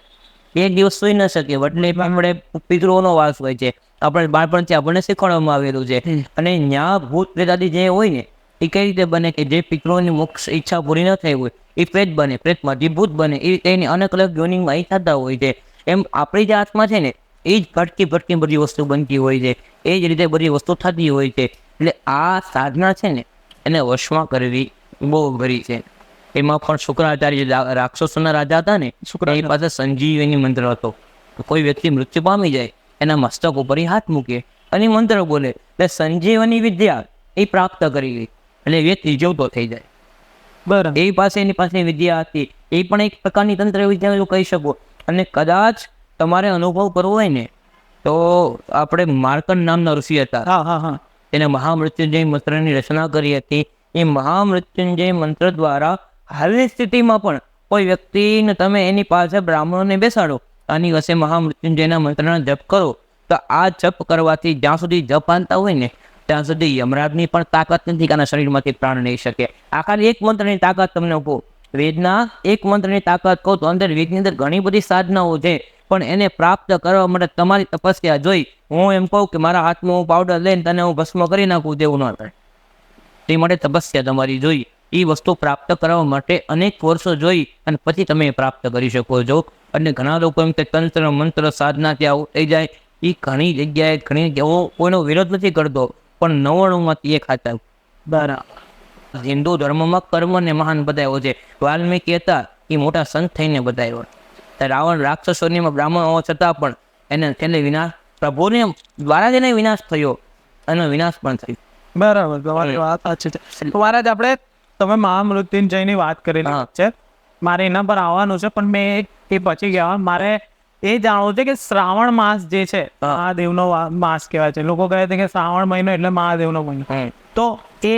એક દિવસ સુઈ ન શકે. વડલે આપણે પિતૃઓનો વાસ હોય છે, આપણે બાળપણથી આપણને શીખવાડવામાં આવેલું છે. અને ત્યાં ભૂત પ્રેત આદિ જે હોય ને એ કઈ રીતે બને કે જે પિતૃઓની મોક્ષ ઈચ્છા પૂરી ન થઈ હોય એ પ્રેત બને, પ્રેતમાંથી ભૂત બને. એ રીતે એની અલગ અલગ યોનિમાં એ થતા હોય છે. એમ આપણી જે આત્મા છે ને એ જ ભટકી બધી વસ્તુ બનતી હોય છે, એ જ રીતે બધી વસ્તુ થતી હોય છે. એટલે આ સાધના છે ને એને વશમાં કરવી બહુ અઘરી છે. એમાં પણ શુક્રાચાર્ય રાક્ષસોના રાજા હતા ને, એની પાસે સંજીવની મંત્ર હતો. કોઈ વ્યક્તિ મૃત્યુ પામી જાય એના મસ્તક ઉપર હાથ મૂકે અને મંત્ર બોલે એટલે સંજીવની વિદ્યા એ પ્રાપ્ત કરી લે એટલે વ્યક્તિ જીવતો થઈ જાય. બરાબર. એની પાસે વિદ્યા હતી. એ પણ એક પ્રકારની તંત્ર વિદ્યા એવું કહી શકો. અને કદાચ તમારે અનુભવ કરવો હોય ને તો આપણે માર્કંડ નામના ઋષિ હતા, તેને મહામૃત્યુંજય મંત્રની રચના કરી હતી. એ મહામૃત્યુંજય મંત્ર દ્વારા હાલની સ્થિતિમાં પણ કોઈ વ્યક્તિને તમે એની પાસે બ્રાહ્મણોને બેસાડો, આની વચ્ચે મહામૃત્યુંજયના મંત્રના જપ કરો, તો આ જપ કરવાથી જ્યાં સુધી જપ આનતા હોય ને ત્યાં સુધી યમરાજની પણ તાકાત નથી કે આના શરીરમાંથી પ્રાણ લઈ શકે. આ ખાલી એક મંત્રની તાકાત તમને કહું, વેદના એક મંત્રની તાકાત કહું તો અંદર વેદની અંદર ઘણી બધી સાધનાઓ છે, પણ એને પ્રાપ્ત કરવા માટે તમારી તપસ્યા જોઈ. હું એમ કહું કે મારા હાથમાં હું પાવડર લઈને તને હું ભસ્મ કરી નાખું તેવું ન થાય. તે માટે તપસ્યા તમારી જોઈ. એ વસ્તુ પ્રાપ્ત કરવા માટે અનેક વર્ષો જોઈ અને પછી તમે પ્રાપ્ત કરી શકો છો. અને ઘણા લોકો એમ કે તંત્ર મંત્ર સાધના ત્યાં આવું થઈ જાય. એ ઘણી જગ્યાએ હું કોઈનો વિરોધ નથી કરતો, પણ 99માંથી એક ખાતા. બરાબર. હિન્દુ ધર્મમાં કર્મને મહાન બતાવ્યો છે. વાલ્મીકી હતા એ મોટા સંત થઈને બતાવ્યો. રાવણ રાક્ષસોની બ્રાહ્મણ હોવા છતાં પણ એને છેલ્લે વિનાશ, પ્રભુને દ્વારા જ એને વિનાશ થયો, એનો વિનાશ પણ થયો. બરાબર, તમારી વાત સાચી છે. મહારાજ, આપણે તમે મહામૃત્યુંજયની વાત કરેલી છે, મારે એના પર આવવાનું છે, પણ મેં એ પછી ગયા. મારે એ જાણવું છે કે શ્રાવણ માસ જે છે મહાદેવનો માસ કહેવાય છે. લોકો કહે છે કે શ્રાવણ મહિનો એટલે મહાદેવનો મહિનો. તો એ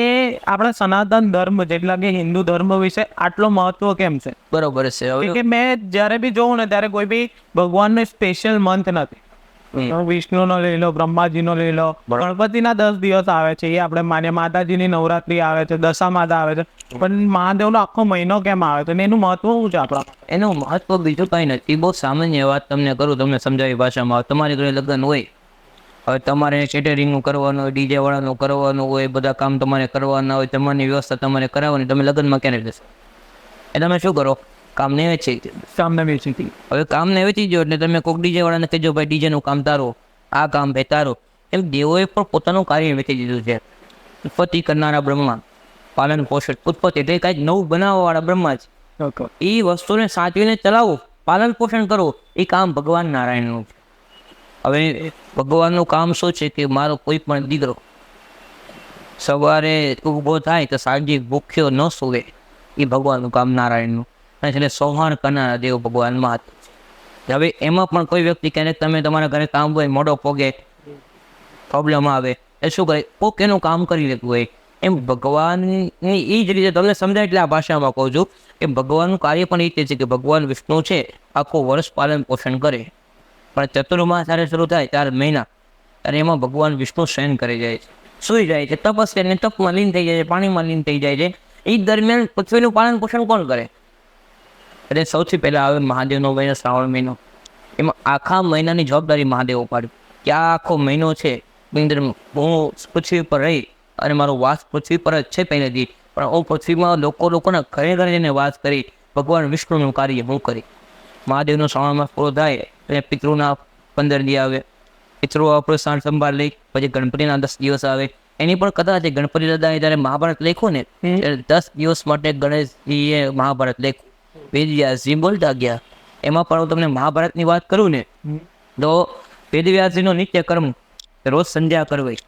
આપણા સનાતન ધર્મ જેટલા કે હિન્દુ ધર્મ વિશે આટલો મહત્વ કેમ છે? બરોબર છે કે મેં જ્યારે બી જોઉં ને ત્યારે કોઈ બી ભગવાનનો સ્પેશિયલ મંથ નથી. વિષ્ણુનો લઈ લો, બ્રહ્માજીનો લઈ લો, ગણપતિના 10 દિવસ આવે છે, એ આપણે માન્ય, માતાજીની નવરાત્રી આવે છે, દશામાતા આવે છે, પણ મહાદેવનો આખો મહિનો કેમ આવે છે? એનું મહત્વ શું છે આપણા? એનું મહત્વ બીજું કઈ નથી. બહુ સામાન્ય વાત તમને કરું, તમને સમજાવી ભાષામાં. તમારી ઘરે લગ્ન હોય, હવે તમારે કેટરિંગનું કરવાનું હોય, ડીજે વાળાનું કરવાનું હોય, બધા કામ તમારે કરવાના હોય, તમારી વ્યવસ્થા તમારે કરાવવાની, તમે લગ્નમાં ક્યારે જશો? એ તમે શું કરો? કામને વેચી હવે કામને વેચી ગયો એટલે તમે કોઈક ડીજે વાળાને કહેજો ભાઈ ડીજેનું કામ તારો, આ કામ ભાઈ તારો. એમ દેવોએ પણ પોતાનું કાર્ય વેચી દીધું છે. ઉત્પત્તિ કરનારા બ્રહ્મા, પાલન પોષણ, ઉત્પત્તિ એટલે કાંઈક નવું બનાવવાવાળા બ્રહ્મા જ. એ વસ્તુને સાચવીને ચલાવો, પાલન પોષણ કરો, એ કામ ભગવાન નારાયણનું છે. હવે ભગવાનનું કામ શું છે કે મારો કોઈ પણ દીકરો સવારે ઊભો થાય તો સાંજે ભૂખ્યો ન સૂવે, એ ભગવાનનું કામ નારાયણનું. અને છેલ્લે સંહાર કરનારા દેવ ભગવાન મહાદેવ છે. હવે એમાં પણ કોઈ વ્યક્તિ ક્યારેક તમે તમારા ઘરે કામ હોય, મોઢો પોગે, પ્રોબ્લેમ આવે, એ શું કરે? કોક એનું કામ કરી લેતું હોય. એમ ભગવાનની એ જ રીતે તમને સમજાય એટલે આ ભાષામાં કહું છું કે ભગવાનનું કાર્ય પણ એ રીતે છે કે ભગવાન વિષ્ણુ છે આખું વર્ષ પાલન પોષણ કરે, પણ ચતુર્માસ જ્યારે શરૂ થાય 4 મહિના, અને એમાં ભગવાન વિષ્ણુ શયન કરી જાય છે, સૂઈ જાય છે, તપસ્યા તપમાં લીન થઈ જાય છે, પાણીમાં લીન થઈ જાય છે. એ દરમિયાન પૃથ્વીનું પાલન પોષણ કોણ કરે? એટલે સૌથી પહેલાં આવે મહાદેવનો મહિનો શ્રાવણ મહિનો. એમાં આખા મહિનાની જવાબદારી મહાદેવ ઉપાડ્યું કે આ આખો મહિનો છે એની અંદર હું પૃથ્વી પર રહી અને મારો વાસ પૃથ્વી પર જ છે પહેલેથી, પણ હું પૃથ્વીમાં લોકોના ઘરે ઘરે જઈને વાસ કરી ભગવાન વિષ્ણુનું કાર્ય હું કરી. મહાદેવનો શ્રાવણ માસ પૂરો થાય એટલે પિતૃના 15 દી આવે. પિતૃઓ આપણે સાર સંભાળ લઈ, પછી ગણપતિના 10 દિવસ આવે. એની પણ કથા છે. ગણપતિ દાદાએ જ્યારે મહાભારત લખ્યું ને ત્યારે 10 દિવસ માટે ગણેશજીએ મહાભારત લખ્યું. વેદવ્યાસજી બોલતા ગયા. એમાં પણ હું તમને મહાભારતની વાત કરું ને તો વેદવ્યાસજીનો નિત્ય કર્મ રોજ સંધ્યા કરવી.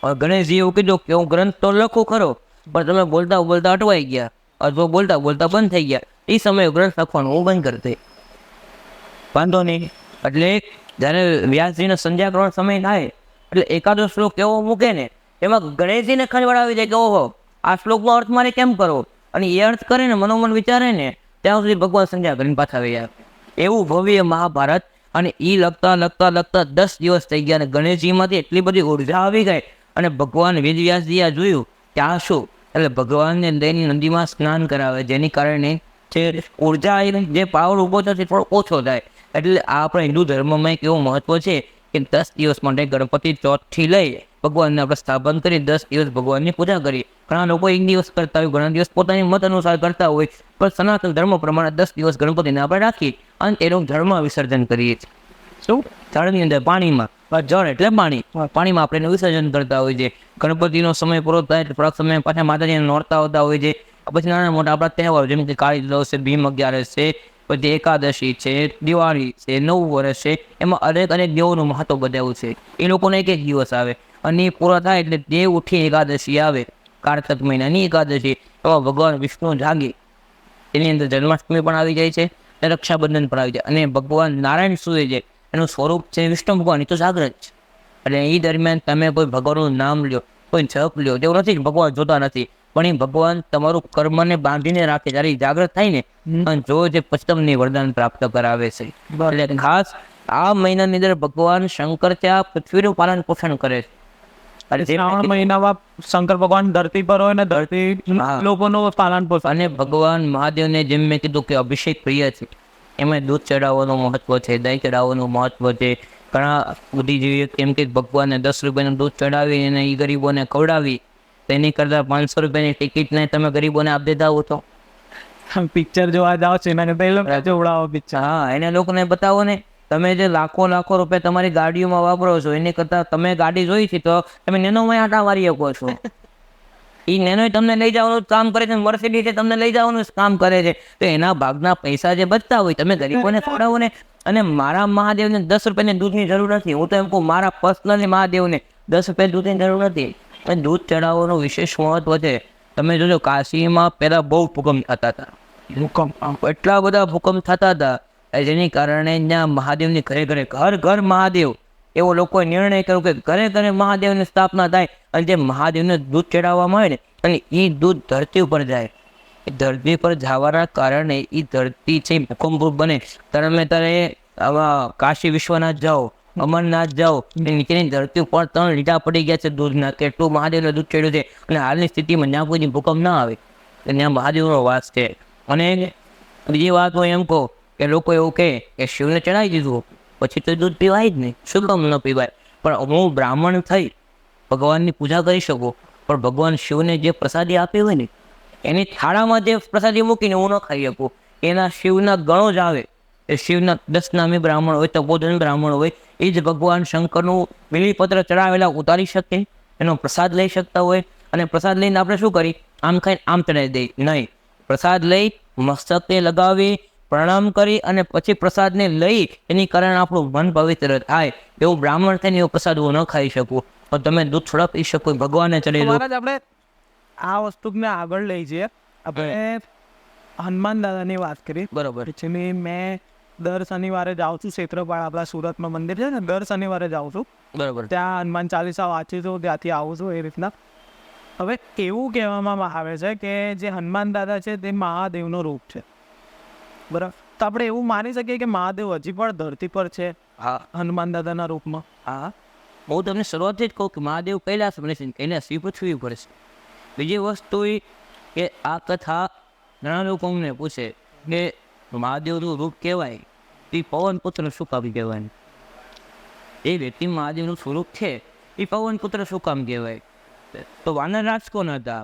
હવે ગણેશજી એવું કીધું કે હું ગ્રંથ તો લખું ખરો, પણ તમે બોલતા બોલતા અટવાઈ ગયા અથવા બોલતા બોલતા બંધ થઈ ગયા. એ સમયે ગ્રંથ લખવાનું હું બંધ કરી દઈ. વાંધો નહીં. એટલે જ્યારે વ્યાસજીનો સંધ્યા કરવાનો સમય થાય એટલે એકાદો શ્લોક એવો મૂકે ને એમાં ગણેશજીને ખંજવાળ આવી જાય કે ઓહો આ શ્લોકનો અર્થ મારે કેમ કરવો, અને એ અર્થ કરે ને મનોમન વિચારે ને ત્યાં સુધી ભગવાન સંધ્યા કરીને પાછા આવી જાય. એવું ભવ્ય મહાભારત. અને એ લખતા 10 દિવસ થઈ ગયા અને ગણેશજીમાંથી એટલી બધી ઉર્જા આવી ગઈ અને ભગવાન વેદવ્યાસજીએ જોયું ત્યાં શું એટલે ભગવાનને લઈને નદીમાં સ્નાન કરાવે, જેની કારણે જે ઉર્જા જે પાવર ઊભો થશે તે થોડો ઓછો થાય. એટલે આ આપણા હિન્દુ ધર્મમાં એક એવું મહત્વ છે કે 10 દિવસ માટે ગણપતિ ચોથથી લઈ ભગવાનને આપણે સ્થાપન કરી 10 દિવસ ભગવાનની પૂજા કરી. ઘણા લોકો 1 દિવસ કરતા હોય, ઘણા દિવસ પોતાની મત અનુસાર કરતા હોય, પણ સનાતન ધર્મ પ્રમાણે 10 દિવસ ગણપતિને આપણે રાખી અને તેનું ધર્મ વિસર્જન કરીએ છીએ. શું? જળની અંદર, પાણીમાં. જળ એટલે પાણી. પાણીમાં આપણે એનું વિસર્જન કરતા હોય છે. ગણપતિનો સમય પૂરો થાય એટલે થોડાક સમય પાછા માતાજીને નોરતા આવતા હોય છે. પછી નાના મોટા આપણા તહેવારો જેમ કે કાળી ચૌદસ છે, ભીમ 11 છે, પછી એકાદશી છે, દિવાળી છે, નવું વર્ષ છે, એમાં અનેક દેવોનું મહત્વ બતાવ્યું છે. એ લોકોને એક દિવસ આવે અને એ પૂરા થાય એટલે દેવ ઉઠી એકાદશી આવે, કાર્તક મહિનાની એકાદશી. એમાં ભગવાન વિષ્ણુ જાગે. એની અંદર જન્માષ્ટમી પણ આવી જાય છે અને રક્ષાબંધન પણ આવી જાય. અને ભગવાન નારાયણ સૂર્ય છે એનું સ્વરૂપ છે વિષ્ણુ ભગવાન, એ તો જાગ્રત છે. એટલે એ દરમિયાન તમે કોઈ ભગવાનનું નામ લ્યો, કોઈ જપ લ્યો, તેવું નથી કે ભગવાન જોતા નથી, પણ એ ભગવાન તમારું કર્મને બાંધીને રાખે. જ્યારે એ જાગ્રત થાય ને અને જો જે પછી તમને વરદાન પ્રાપ્ત કરાવે છે. એટલે ખાસ આ મહિનાની અંદર ભગવાન શંકર ત્યાં પૃથ્વીનું પાલન પોષણ કરે છે. અને શ્રાવણ મહિનામાં શંકર ભગવાન ધરતી પર હોય ને ધરતી લોકોનું પાલન પોષણ. અને ભગવાન મહાદેવને જેમ મેં કીધું કે અભિષેક પ્રિય છે, એમાં દૂધ ચડાવવાનું મહત્વ છે, દહીં ચડાવવાનું મહત્વ છે. ઘણા બુદ્ધિજીવી કેમ કે ભગવાનને 10 રૂપિયાનું દૂધ ચડાવી અને એ ગરીબોને ખવડાવી તેની કરતાં 500 રૂપિયાની ટિકિટને તમે ગરીબોને આપી દેતા હો તો પિક્ચર જોવા જાઓ છો એના કરતા જોવડાવો પિક્ચર. હા, એને લોકોને બતાવો ને. તમે જે લાખો રૂપિયા તમારી ગાડીઓમાં વાપરો છો એની કરતાં તમે ગાડી જોઈ છે તો તમે નેનોમાં આટા મારી શકો છો. એ નેનો તમને લઈ જવાનું કામ કરે છે, મર્સિડીઝ છે તમને લઈ જવાનું કામ કરે છે. તો એના ભાગના પૈસા જે બચતા હોય તમે ગરીબોને ખવડાવો ને. અને મારા મહાદેવને 10 રૂપિયાની દૂધની જરૂર નથી. હું તો એમ કહું મારા પર્સનલી મહાદેવને 10 રૂપિયા દૂધની જરૂર નથી. પણ દૂધ ચડાવવાનું વિશેષ મહત્વ છે. તમે જોજો કાશીમાં પહેલાં બહુ ભૂકંપ થતા હતા. એટલા બધા ભૂકંપ થતા હતા જેની કારણે ત્યાં મહાદેવની ઘર મહાદેવ એવો લોકોએ નિર્ણય કર્યો કે ઘરે મહાદેવની સ્થાપના થાય અને જે મહાદેવને દૂધ ચડાવવામાં આવે ને અને એ દૂધ ધરતી ઉપર જાય. એ ધરતી પર જવાના કારણે એ ધરતી છે ભૂકંપ બને. તમે તારે આવા કાશી વિશ્વનાથ જાઓ, અમરનાથ જાઓ, નીચેની ધરતી ઉપર 3 લીટા પડી ગયા છે દૂધના, કેટલું મહાદેવને દૂધ ચડ્યું છે. અને હાલની સ્થિતિમાં જ્યાં કોઈ ભૂકંપ ના આવે ત્યાં મહાદેવનો વાસ છે. અને બીજી વાત હું એમ કહું કે લોકો એવું કહે કે શિવને ચડાવી દીધું પછી તો દૂધ પીવાય જ નહીં, શું કામ ન પીવાય? પણ હું બ્રાહ્મણ થઈ ભગવાનની પૂજા કરી શકું, પણ ભગવાન શિવને જે પ્રસાદી આપી હોય ને એની થાળામાં જે પ્રસાદી મૂકીને હું ન ખાઈ શકું. એના શિવના ગણો જ આવે. એ શિવના 10 નામી બ્રાહ્મણ હોય, તપોધન બ્રાહ્મણ હોય, એ જ ભગવાન શંકરનું બિલીપત્ર ચડાવેલા ઉતારી શકે, એનો પ્રસાદ લઈ શકતા હોય. અને પ્રસાદ લઈને આપણે શું કરી આમ ખાઈને આમ ચડાવી દઈ નહીં. પ્રસાદ લઈ મસ્તકે લગાવી પ્રણામ કરી અને પછી પ્રસાદને લઈ એની કારણે આપણું મન પવિત્ર થાય. એવું બ્રાહ્મણ થઈને એવો પ્રસાદ હું ન ખાઈ શકું, પણ તમે દૂધ થોડા પી શકો, ભગવાનને ચડી દો. આપણે આ વસ્તુને આગળ લઈ જઈએ. આપણે હનુમાન દાદાની વાત કરી, બરોબર. જેની મેં દર શનિવારે જાઉં છું. ક્ષેત્રપાળ આપણા સુરતમાં મંદિર છે ને, દર શનિવારે જાઉં છું. બરોબર. ત્યાં હનુમાન ચાલીસા વાંચી છું, ત્યાંથી આવું છું એ રીતના. હવે એવું કહેવામાં આવે છે કે જે હનુમાન દાદા છે તે મહાદેવનો રૂપ છે, બરાબર? તો આપણે એવું માની શકીએ કે મહાદેવ હજી પણ ધરતી પર છે. હા, હનુમાન દાદાના રૂપમાં. હા, હું તમને શરૂઆતથી જ કહું કે મહાદેવ કૈલાસ બને છે, કૈલાસ એ પૃથ્વી ઉપર છે. બીજી વસ્તુ એ કે આ કથા ઘણા લોકો અમને પૂછે કે મહાદેવનું રૂપ કહેવાય એ પવન પુત્ર શું કામ કહેવાય? એ વ્યક્તિ મહાદેવનું સ્વરૂપ છે એ પવન પુત્ર શું કામ કહેવાય? તો વાનરરાજ કોણ હતા?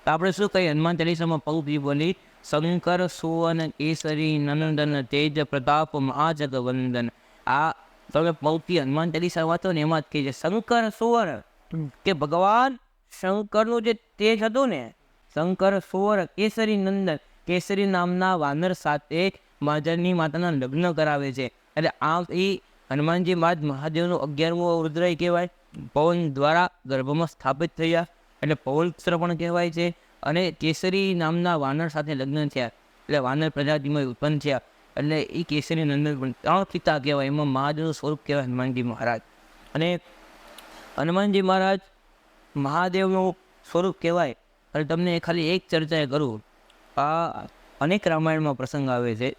તો આપણે શું કહીએ હનુમાન ચાલીસામાં પંક્તિ બોલી, શંકર સુવન કેસરી નંદન તેજ પ્રતાપ મહાજગ વંદન. આ તમે પંક્તિ હનુમાન ચાલીસા વાંચો ને એમાં જ કહે છે શંકર સુવન, કે ભગવાન શંકરનું જે તેજ હતું ને, શંકર સુવર કેસરી નંદન, કેસરી નામના વાનર સાથે મહાજનની માતાના લગ્ન કરાવે છે. એટલે આમ એ હનુમાનજી મહારાજ મહાદેવનું 11મું રુદ્રય કહેવાય. પવન દ્વારા ગર્ભમાં સ્થાપિત થયા એટલે પવનપુત્ર પણ કહેવાય છે. અને કેસરી નામના વાનર સાથે લગ્ન થયા એટલે વાનર પ્રજાતિમાં ઉત્પન્ન થયા એટલે એ કેસરી નંદન પણ 3 પિતા કહેવાય. એમાં મહાદેવનું સ્વરૂપ કહેવાય હનુમાનજી મહારાજ. અને હનુમાનજી મહારાજ મહાદેવનું સ્વરૂપ કહેવાય. અને તમને ખાલી એક ચર્ચા કરું, આ અનેક રામાયણમાં પ્રસંગ આવે છે.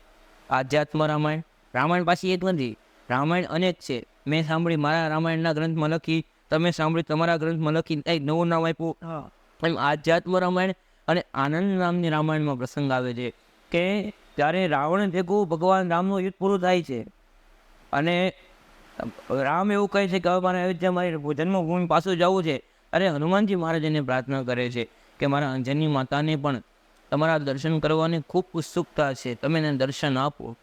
આધ્યાત્મ રામાયણ, રામાયણ પાછી એક નથી, રામાયણ અનેક છે. મેં સાંભળી મારા રામાયણના ગ્રંથમાં લખી, તમે સાંભળી તમારા ગ્રંથમાં લખી, એક નવું નામ આપ્યું. એમ આધ્યાત્મ રામાયણ અને આનંદ નામની રામાયણમાં પ્રસંગ આવે છે કે ત્યારે રાવણ ભેગું ભગવાન રામનું યુદ્ધ પૂરું થાય છે અને રામ એવું કહે છે કે હવે મારે અયોધ્યા મારી જન્મભૂમિ પાછું જવું છે. અરે હનુમાનજી મહારાજ એને પ્રાર્થના કરે છે કે મારા અંજની માતાને પણ તમારા દર્શન કરવાની ખૂબ ઉત્સુકતા છે, તમે એને દર્શન આપો.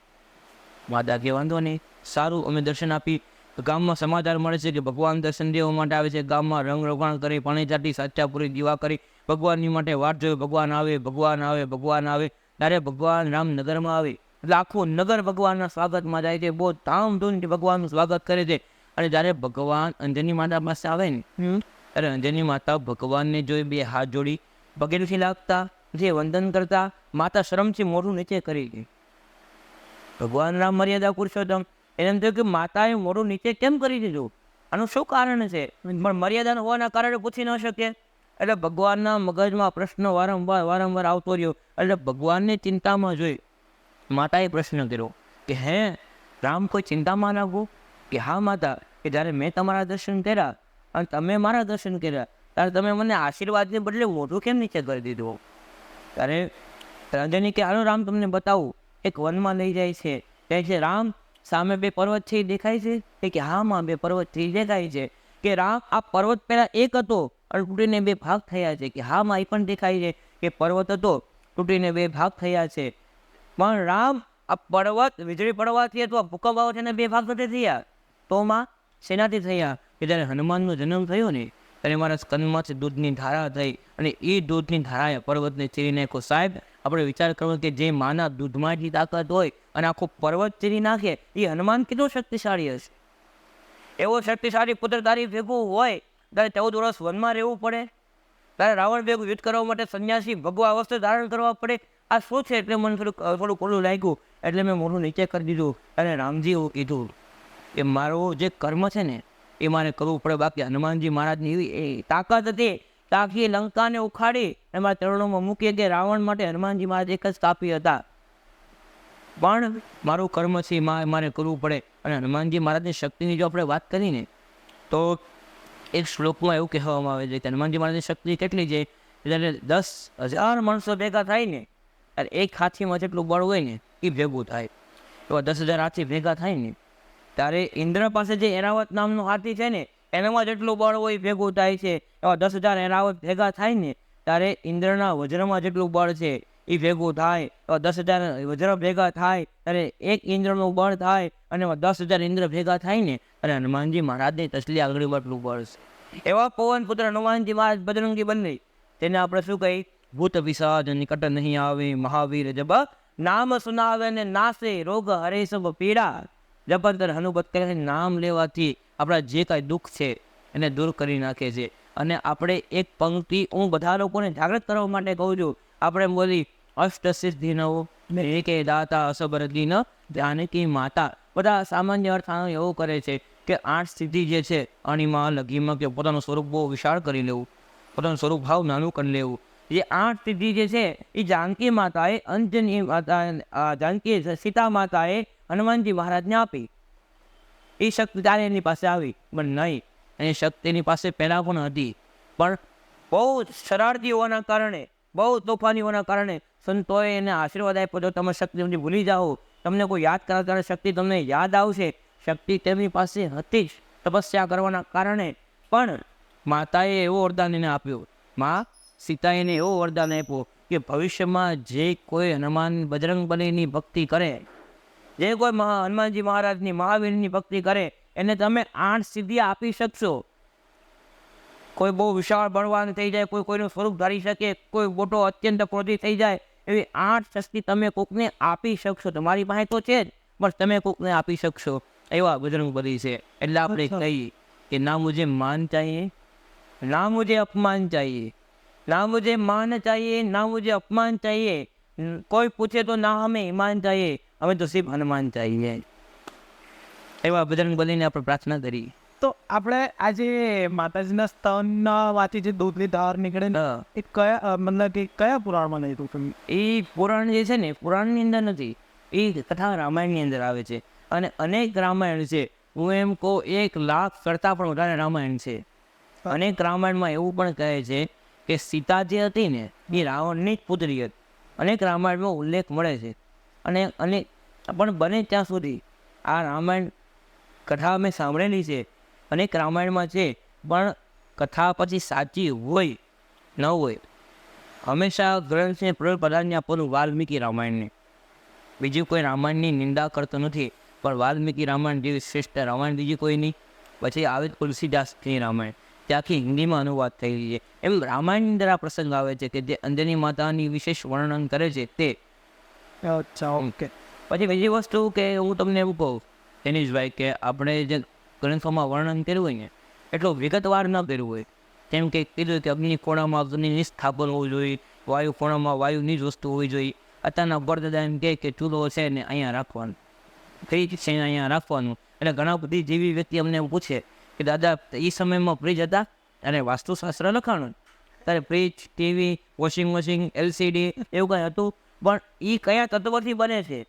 માતા કે વાંધો નહીં, સારું અમે દર્શન આપી. ગામમાં સમાચાર મળે છે કે ભગવાન દર્શન દેવા માટે આવે છે. ગામમાં રંગ રોગાણ કરી, પાણી ચાટી, સાચા પૂરી દીવા કરી ભગવાનની માટે વાટ જોઈ. ભગવાન આવે, ભગવાન આવે, ભગવાન આવે. ત્યારે ભગવાન રામ નગરમાં આવે એટલે આખું નગર ભગવાનના સ્વાગતમાં જાય છે. બહુ ધામધૂમથી ભગવાનનું સ્વાગત કરે છે. અને જ્યારે ભગવાન અંજની માતા પાસે આવે ને ત્યારે અંજની માતા ભગવાનને જોઈ બે હાથ જોડી પગે નથી લાગતા, જે વંદન કરતા, માતા શરમથી મોઢું નીચે કરી ગઈ. ભગવાન રામ મર્યાદા પુરુષોત્તમ, એને એમ થયું કે માતાએ મોઢું નીચે કેમ કરી દીધું, આનું શું કારણ છે? પણ મર્યાદા હોવાના કારણે પૂછી ન શકે. એટલે ભગવાનના મગજમાં પ્રશ્ન વારંવાર આવતો રહ્યો. એટલે ભગવાનને ચિંતામાં જોઈ માતાએ પ્રશ્ન કર્યો કે હે રામ, કોઈ ચિંતામાં રાખવું? કે હા માતા, કે જ્યારે મેં તમારા દર્શન કર્યા અને તમે મારા દર્શન કર્યા ત્યારે તમે મને આશીર્વાદને બદલે મોઢું કેમ નીચે કરી દીધું? ત્યારે અંજની કે હાલો રામ તમને બતાવું. એક વનમાં લઈ જાય છે. કહે છે રામ, સામે 2 પર્વત છે એ દેખાય છે? કે હા માં 2 પર્વત છે એ દેખાય છે. કે રામ, આ પર્વત પહેલા એક હતો અને તૂટીને 2 ભાગ થયા છે? કે હા માં એ પણ દેખાય છે કે પર્વત હતો, તૂટીને 2 ભાગ થયા છે. પણ રામ, આ પર્વત વીજળી પડવાથી અથવા ભૂકંપ આવવાથી 2 ભાગ નથી થયા. તો માં શેનાથી થયા? કે જ્યારે હનુમાનનો જન્મ થયો ને ત્યારે મારા સ્કંદમાંથી દૂધની ધારા થઈ અને એ દૂધની ધારાએ પર્વતને ચીરી નાખ્યો. સાહેબ, આપણે વિચાર કરવો કે જે માના દૂધમાં એટલી તાકાત હોય અને આખો પર્વત ચીરી નાખે, એ હનુમાન કેટલો શક્તિશાળી હશે? એવો શક્તિશાળી પુત્ર તારી ભેગું હોય ત્યારે 14 વર્ષ વનમાં રહેવું પડે, તારે રાવણ ભેગું યુદ્ધ કરવા માટે સંન્યાસી ભગવા અવસ્થા ધારણ કરવા પડે. આ શું છે? એટલે મને થોડું ખોલું લાગ્યું એટલે મેં મોઢું નીચે કરી દીધું. અને રામજી એવું કીધું કે મારું જે કર્મ છે ને એ મારે કરવું પડે. બાકી હનુમાનજી મહારાજની એવી તાકાત હતી કે આખી લંકાને ઉખાડી એમાં ચરણોમાં મૂકી કે રાવણ માટે હનુમાનજી મહારાજ એક જ કાપી હતા. પણ મારું કર્મ છે મારે કરવું પડે. અને હનુમાનજી મહારાજની શક્તિની જો આપણે વાત કરીને તો એક શ્લોકમાં એવું કહેવામાં આવે છે કે હનુમાનજી મહારાજની શક્તિ કેટલી છે? જ્યારે 10,000 માણસો ભેગા થાય ને ત્યારે એક હાથીમાં જેટલું બળ હોય ને એ ભેગું થાય. એવા 10,000 હાથી ભેગા થાય ને ત્યારે ઇન્દ્ર પાસે જે એરાવત નામનો હાથી છે ને એનામાં જેટલું બળ હોય ભેગું થાય છે. એવા 10,000 એરાવત ભેગા થાય ને ત્યારે ઇન્દ્રના વજ્રમાં જેટલું બળ છે એ ભેગું થાય. એવા 10,000 વજ્ર ભેગા થાય ત્યારે એક ઇન્દ્રનું બળ થાય. અને એવા 10,000 ઇન્દ્ર ભેગા થાય ને અને હનુમાનજી મહારાજની તસલી આંગળી બટલું બળ છે. એવા પવન પુત્ર હનુમાનજી મહારાજ બજરંગી બંને, તેને આપણે શું કહી? ભૂત પિશાચ નિકટ નહીં આવે, મહાવીર જબ નામ સુનાવે ને નાસે રોગ હરે સબ પીડા. જબરદસ્ત હનુમત કરે છે, નામ લેવાથી આપણા જે કાંઈ દુઃખ છે એને દૂર કરી નાખે છે. અને આપણે એક પંક્તિ હું બધા લોકોને જાગૃત કરવા માટે કહું છું. આપણે બોલી અષ્ટ સિદ્ધિ નવો કે દાતા અસબરદી ન જાનકી માતા. બધા સામાન્ય અર્થ એવું કરે છે કે 8 સિદ્ધિ જે છે અણીમાં લઘીમાં કે પોતાનું સ્વરૂપ બહુ વિશાળ કરી લેવું, પોતાનું સ્વરૂપ ભાવ નાનું કરી લેવું. જે 8 સિદ્ધિ જે છે એ જાનકી માતાએ, અંજની માતા, જાનકી સીતા માતાએ હનુમાનજી મહારાજને આપી. એ શક્તિ ત્યારે એની પાસે આવી. પણ નહીં, એની શક્તિ એની પાસે પહેલાં પણ હતી, પણ બહુ શરારતી હોવાના કારણે બહુ તોફાનીઓના કારણે સંતોએ એને આશીર્વાદ આપ્યો. જો તમે શક્તિ ભૂલી જાઓ, તમને કોઈ યાદ કરા ત્યારે શક્તિ તમને યાદ આવશે. શક્તિ તેમની પાસે હતી જ તપસ્યા કરવાના કારણે, પણ માતાએ એવો વરદાન એને આપ્યો, મા સીતાએ એને એવો વરદાન આપ્યો કે ભવિષ્યમાં જે કોઈ હનુમાન બજરંગબલીની ભક્તિ કરે, જે કોઈ હનુમાનજી મહારાજની મહાવીરની ભક્તિ કરે, એને તમે 8 સિદ્ધિ આપી શકશો. કોઈ બહુ વિશાળ બળવાન થઈ જાય, કોઈ કોઈનું સ્વરૂપ ધારી શકે, કોઈ મોટો અત્યંત ક્રોધી થઈ જાય, એવી 8 શક્તિ તમે કોકને આપી શકશો. તમારી પાસે તો છે જ, પણ તમે કોકને આપી શકશો. એવા બજરંગબલી છે. એટલે આપણે કહીએ કે ના મુझे માન चाहिए, ના મુझे અપમાન चाहिए, ના મુझे માન चाहिए, ના મુझे અપમાન चाहिए. કોઈ પૂછે તો ના હમે ઈમાન चाहिए, हमें तो सिर्फ हनुमान चाहिए. એવા બજરંગબલીને આપણે પ્રાર્થના કરી. તો આપણે આજે માતાજીના સ્તનમાંથી જે દૂધની ધાર નીકળે ને એ કયા મતલબ કે કયા પુરાણમાં નહીં હતું? એ પુરાણ જે છે ને, પુરાણની અંદર નથી, એ કથા રામાયણની અંદર આવે છે. અને અનેક રામાયણ છે. હું એમ કહું 1 લાખ કરતાં પણ વધારે રામાયણ છે. અનેક રામાયણમાં એવું પણ કહે છે કે સીતા જે હતી ને એ રાવણની જ પુત્રી હતી. અનેક રામાયણમાં ઉલ્લેખ મળે છે. અને પણ બને ત્યાં સુધી આ રામાયણ કથા મેં સાંભળેલી છે, અનેક રામાયણમાં છે, પણ કથા પછી સાચી હોય ન હોય, હંમેશા ગ્રંથને પ્રાધાન્ય આપવાનું વાલ્મીકી રામાયણને. બીજું કોઈ રામાયણની નિંદા કરતો નથી, પણ વાલ્મીકી રામાયણ જેવી શ્રેષ્ઠ રામાયણ બીજી કોઈ નહીં. પછી આવે તુલસીદાસની રામાયણ, ત્યાંથી હિન્દીમાં અનુવાદ થયેલી છે. એમ રામાયણની અંદર આ પ્રસંગ આવે છે કે જે અંજની માતાની વિશેષ વર્ણન કરે છે તે. અચ્છા, ઓકે. પછી બીજી વસ્તુ કે હું તમને એવું કહું તેનીશભાઈ, કે આપણે જે ગ્રંથોમાં વર્ણન કર્યું હોય ને એટલું વિગતવાર ન કર્યું હોય. જેમ કે કીધું કે અગ્નિ ખૂણામાં અગ્નિની સ્થાપન હોવું જોઈએ, વાયુ ખૂણામાં વાયુની જ વસ્તુ હોવી જોઈએ. અત્યારના બરદાદા એમ કહે કે ચૂલો છે ને અહીંયા રાખવાનું, ફ્રીજ છે ને અહીંયા રાખવાનું. એટલે ઘણા બધી જેવી વ્યક્તિ અમને એવું પૂછે કે દાદા એ સમયમાં ફ્રીજ હતા અને વાસ્તુશાસ્ત્ર લખાણું, ત્યારે fridge, TV, washing machine, LCD એવું કંઈ હતું, પણ એ કયા તત્વથી બને છે?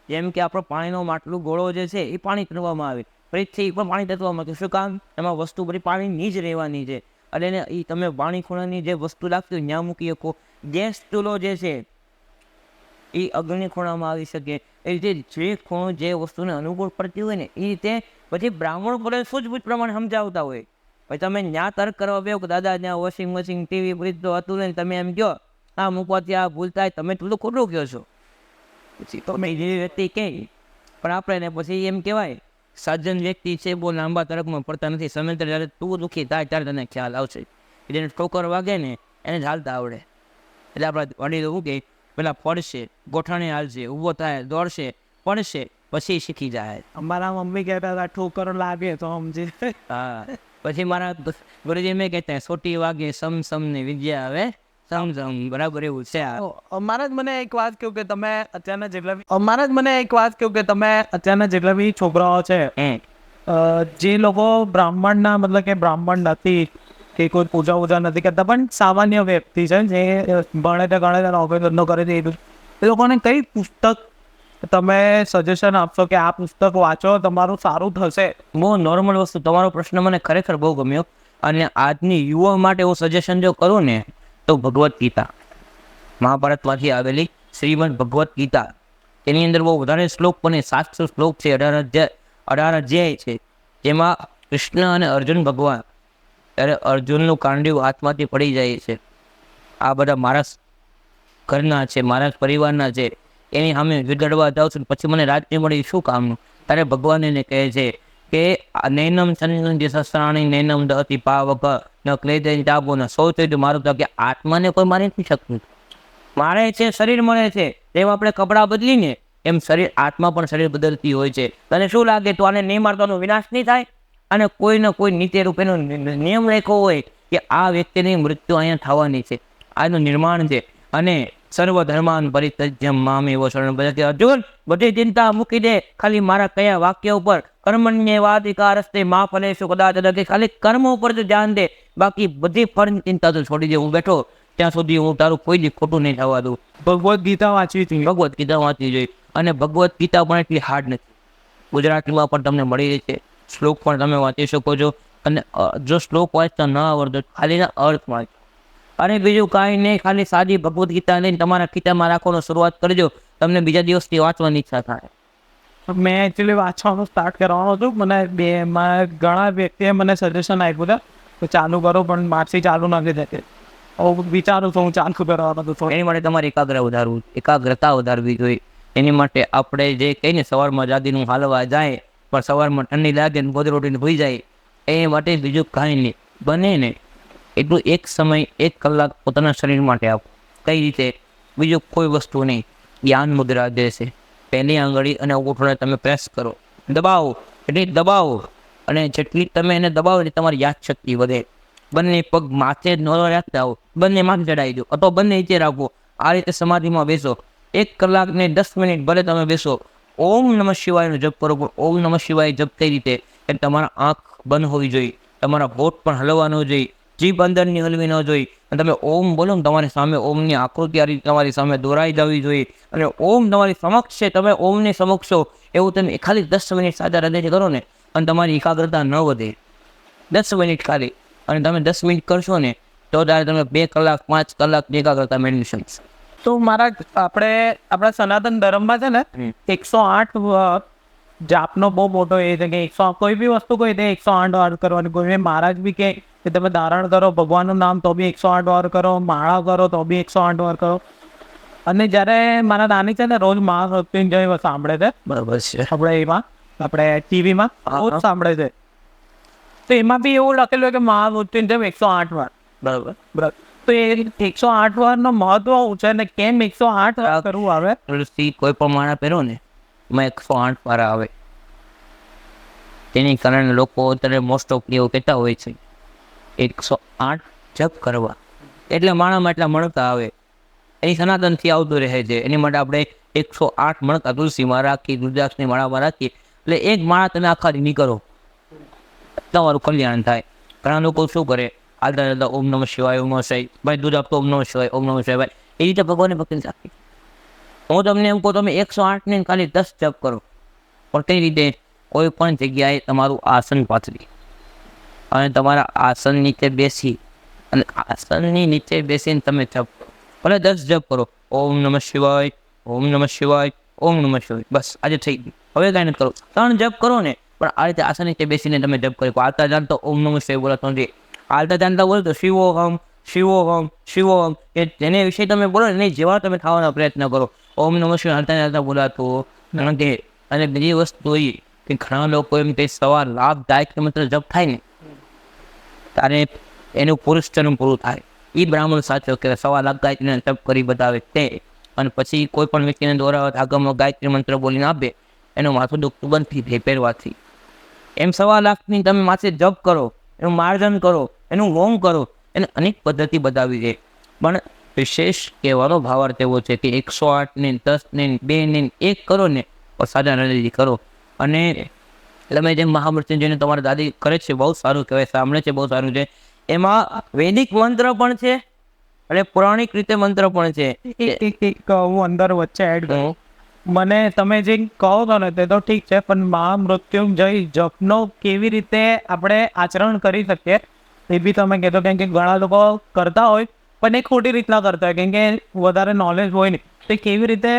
જેમ કે આપણો પાણીનો માટલું ગોળો જે છે એ પાણી કરવામાં આવે, ફ્રીજથી એ પણ પાણી તત્વમાં આવે. શું કામ? એમાં વસ્તુ બધી પાણીની જ રહેવાની છે. અને એને એ તમે પાણી ખૂણાની જે વસ્તુ લાગતી હોય ત્યાં મૂકી શકો. ગેસ ચૂલો જે છે એ અગ્નિ ખૂણામાં આવી શકે. એ રીતે જે ખૂણો જે વસ્તુને અનુકૂળ પડતી હોય ને એ રીતે પછી બ્રાહ્મણ પડે સૂઝબૂઝ પ્રમાણે સમજાવતા હોય. પછી તમે ત્યાં તર્ક કરવા બેહો કે દાદા ત્યાં વોશિંગ મશીન, ટીવી, ફ્રીજ તો હતું ને, તમે એમ કહો હા મૂકવાથી આ ભૂલ થાય, તમે તું તો ખોટું કહો છો. પછી તો મેં જે વ્યક્તિ કહે, પણ આપણે ને પછી એમ કહેવાય સજ્જન વ્યક્તિ છે બહુ લાંબા તર્કમાં પડતા નથી. સમયસર જ્યારે તું દુઃખી થાય ત્યારે તને ખ્યાલ આવશે. જેને ઠોકર વાગે ને એને જ હાલતા આવડે. એટલે આપણા વડીલો શું કહે, પેલા પડશે, ગોઠણે હાલશે, ઊભો થાય, દોડશે, પડશે, પછી શીખી જાય. અમારા મમ્મી કહેતા હતા ઠોકર લાગે તો સમજી. હા, પછી મારા ગુરુજી મેં કહેતા સોટી વાગે સમ ને વિદ્યા આવે સમ. બરાબર એવું છે. અમારા જ મને એક વાત કહ્યું કે તમે અત્યારના જેટલા બી છોકરાઓ છે જે લોકો બ્રાહ્મણના મતલબ કે બ્રાહ્મણ નથી કે કોઈ પૂજા નથી કરતા, પણ સામાન્ય વ્યક્તિ છે જે ભણે તે ગણે તે નોકરી ધંધો કરે છે, એ લોકોને કઈ પુસ્તક તમે સજેશન આપશો કે આ પુસ્તક વાંચો તમારું સારું થશે? બહુ નોર્મલ વસ્તુ. તમારો પ્રશ્ન મને ખરેખર બહુ ગમ્યો. અને આજની યુવા માટે હું સજેશન જો કરું ને તો ભગવદ્ ગીતા, મહાભારતમાંથી આવેલી શ્રીમદ ભગવદ્ ગીતા, તેની અંદર બહુ વધારે શ્લોક પણ 700 શ્લોક છે, 18 અધ્યાય છે. જેમાં કૃષ્ણ અને અર્જુન ભગવાન, ત્યારે અર્જુનનું કાંડિવ હાથમાંથી પડી જાય છે. આ બધા મારા ઘરના છે, મારા પરિવારના છે, એની સામે વિગડવા જાઉં છું, પછી મને રાજ્ય મળી શું કામનું? ત્યારે ભગવાન એને કહે છે કે નૈનમ ચંદ્ર શસ્ત્રાણી નૈનમ દહતી પાવક ન ક્લેદન ચાબો ન સૌથી મારું તો કે આત્માને કોઈ મારી નથી શકતું. મારે છે શરીર મળે છે, તેમ આપણે કપડાં બદલીને એમ શરીર આત્મા પણ શરીર બદલતી હોય છે. તને શું લાગે તું આને નહીં મારતો વિનાશ નહીં થાય? અને કોઈને કોઈ નીતિ રૂપેનો નિયમ રાખ્યો હોય કે આ વ્યક્તિની મૃત્યુ અહીંયા થવાની છે, આનું નિર્માણ છે. અને સર્વ ધર્માન પરિત્યજ્ય મામેવ શરણં ભજ. અર્જુન બધી ચિંતા મૂકી દે, ખાલી મારા કયા વાક્ય ઉપર કર્મણ્યેવાધિકારસ્તે મા ફલેષુ કદાચન, કે ખાલી કર્મ ઉપર તો ધ્યાન દે, બાકી બધી ફળની ચિંતા તો છોડી દે. હું બેઠો ત્યાં સુધી હું તારું કોઈ દી ખોટું નહીં થવા દઉં. ભગવદ્ ગીતા વાંચવી જોઈએ. ભગવદ્ ગીતા વાંચવી જોઈએ. અને ભગવદ્ ગીતા પણ એટલી હાર્ડ નથી, ગુજરાતીમાં પણ તમને મળી રહી છે. શ્લોક પણ તમે વાંચી શકો છો. અને જો શ્લોક વાંચતા ન આવડતો ખાલીના અર્થ વાંચો. અને બીજું કાંઈ નહીં, ખાલી સાદી ભગવદ્ ગીતા લઈને તમારા ખીચામાં રાખવાનો શરૂઆત કરજો, તમને બીજા દિવસથી વાંચવાની ઈચ્છા થાય. મેં એકચ્યુઅલી વાંચવાનું સ્ટાર્ટ કરવાનું હતું. ઘણા વ્યક્તિએ મને સજેશન આપ્યું હતું તો ચાલુ કરો, પણ મારથી ચાલુ નથી થતી. હું વિચારું છું હું ચાલુ કરવાનું હતું. એની માટે તમારે એકાગ્રતા વધારવી જોઈએ. એની માટે આપણે જે કહીએ ને સવારમાં જાગીનું હાલવા જાય, પણ સવારમાં ઠંડી લાગે ને ગોદડી ઉઠીને ભૂઈ જાય, એ માટે બીજું કાંઈ નહીં. બને ને એટલું એક સમય 1 કલાક પોતાના શરીર માટે આપો. કઈ રીતે? બીજું કોઈ વસ્તુ નહીં. જ્ઞાન મુદ્રા જે છે, પહેલી આંગળી અને અંગૂઠોને તમે પ્રેસ કરો, દબાવો, એટલે દબાવો, અને જેટલી તમે એને દબાવો એટલે તમારી યાદશક્તિ વધે. બંને પગ માથે ન રાખતા હો, બંને માથે ચડાવી દો, અથવા બંને નીચે રાખો. આ રીતે સમાધિમાં બેસો. 1 કલાક ને 10 મિનિટ ભલે તમે બેસો. ઓમ નમઃ શિવાયનો જપ કરો. પણ ઓમ નમઃ શિવાય જપ કઈ રીતે? કે તમારા આંખ બંધ હોવી જોઈએ, તમારા હોઠ પણ હલવા ન જોઈએ, જીભ અંદરની હલવી ન જોઈએ. અને તમે ઓમ બોલો ને, તમારી સામે ઓમની આકૃતિ આ રીતે તમારી સામે દોરાઈ જવી જોઈએ. અને ઓમ તમારી સમક્ષ છે, તમે ઓમની સમક્ષ છો એવું તમે ખાલી 10 મિનિટ સાદા હૃદયથી કરો ને, અને તમારી એકાગ્રતા ન વધે. 10 મિનિટ ખાલી, અને તમે 10 મિનિટ કરશો ને તો ત્યારે તમે 2 કલાક 5 કલાકની એકાગ્રતા મેળવી શકશો. તો આપણા સનાતન ધર્મમાં છે ને 108 જાપનો બહુ મોટો એ છે કે 108 કોઈ બી વસ્તુ કોઈ તે 108 વાર કરવાની. કોઈ મહારાજ બી કે તમે ધારણ કરો ભગવાનનું નામ તો બી 108 વાર કરો, માળા કરો તો બી 108 વાર કરો. અને જ્યારે મારા નાની છે ને રોજ મહામૃત્યુંજય સાંભળે છે, બરાબર છે, આપણે ટીવીમાં રોજ સાંભળે છે, તો એમાં બી એવું લખેલું કે મહામૃત્યુંજય 108 વાર. બરાબર. તો એ 108 વારનો મહત્વ શું છે ને કેમ 108 વાર કરવું આવે? તુલસી કોઈ પણ માળા પહેરો ને એમાં 108 વાર આવે. તેની કારણે લોકો અત્યારે મોસ્ટ ઓફ એવું કહેતા હોય છે 108 જપ કરવા, એટલે માળામાં એટલા મણકા આવે. એની સનાતનથી આવતું રહે છે. એની માટે આપણે 108 મણકા તુલસીમાં રાખી, રુદ્રાક્ષની માળામાં રાખી, એટલે એક માળા તમે આખા દી કરો, તમારું કલ્યાણ થાય. ઘણા લોકો શું કરે, આદા ઓમ નમઃ શિવાય, ઓમ નમઃ શિવાય, ભાઈ દૂધ આપતો ઓમ નમઃ શિવાય, ઓમ નમઃ શિવાય, એ રીતે ભગવાનને ભક્તિ રાખી. હું તમને એમ કહું, તમે 108 ને ખાલી 10 જપ કરો. પણ કઈ રીતે? કોઈ પણ જગ્યાએ તમારું આસન પાથરી અને તમારા આસન નીચે બેસી, અને આસનની નીચે બેસીને તમે જપ કરો. ભલે 10 જપ કરો, ઓમ નમઃ શિવાય, ઓમ નમઃ શિવાય, ઓમ નમઃ શિવાય, બસ આજે થઈ ગયું. હવે કાંઈ નથી કરો, 3 જપ કરો ને, પણ આ રીતે આસન નીચે બેસીને તમે જપ કરો. હાલતા જાણતો ઓમ નમઃ શિવાય બોલતો નથી, હાલતા જાણતા બોલો તો શિવોહમ શિવોહમ શિવોહમ, એ જેને વિશે તમે બોલો ને જેવા તમે થવાનો પ્રયત્ન કરો. ઓમ નમઃ શિવાય હાલતા જાણતા બોલાતો નથી. અને બીજી વસ્તુ એ કે ઘણા લોકો એમ કે સવાર લાભદાયક મંત્ર જપ થાય ને ત્યારે એનું પુરુષ જન્મ પૂરું થાય. એ બ્રાહ્મણ સાચો કે સવા લાભદાયકને જપ કરી બતાવે તે, અને પછી કોઈ પણ વ્યક્તિને દોરાવત આગમનો ગાયત્રી મંત્ર બોલીને આપે, એનું માથું દુખતું બંધ થઈ જાય પહેરવાથી. એમ 1.25 લાખની તમે માથે જપ કરો, એનું માર્જન કરો, એનું હોમ કરો, એને અનેક પદ્ધતિ બતાવી છે. પણ વિશેષ કહેવાનો ભાવાર્થ એવો છે કે 108 ને 10 ને 2 ને 1 કરો ને, સાદા હૃદયથી કરો. અને તમે જેમ મહામૃત્યુંજયને તમારા દાદી કરે છે, બહુ સારું કહેવાય, સાંભળે છે, બહુ સારું છે. એમાં વૈદિક મંત્ર પણ છે અને પૌરાણિક રીતે મંત્ર પણ છે. હું અંદર વચ્ચે એડ કરું, મને તમે જે કહો છો ને તે તો ઠીક છે, પણ મહામૃત્યુંજય જપનો કેવી રીતે આપણે આચરણ કરી શકીએ એ બી તમે કહેતો. કેમ કે ઘણા લોકો કરતા હોય પણ એ ખોટી રીતના કરતા હોય, કેમ કે વધારે નોલેજ હોય નહીં. તે કેવી રીતે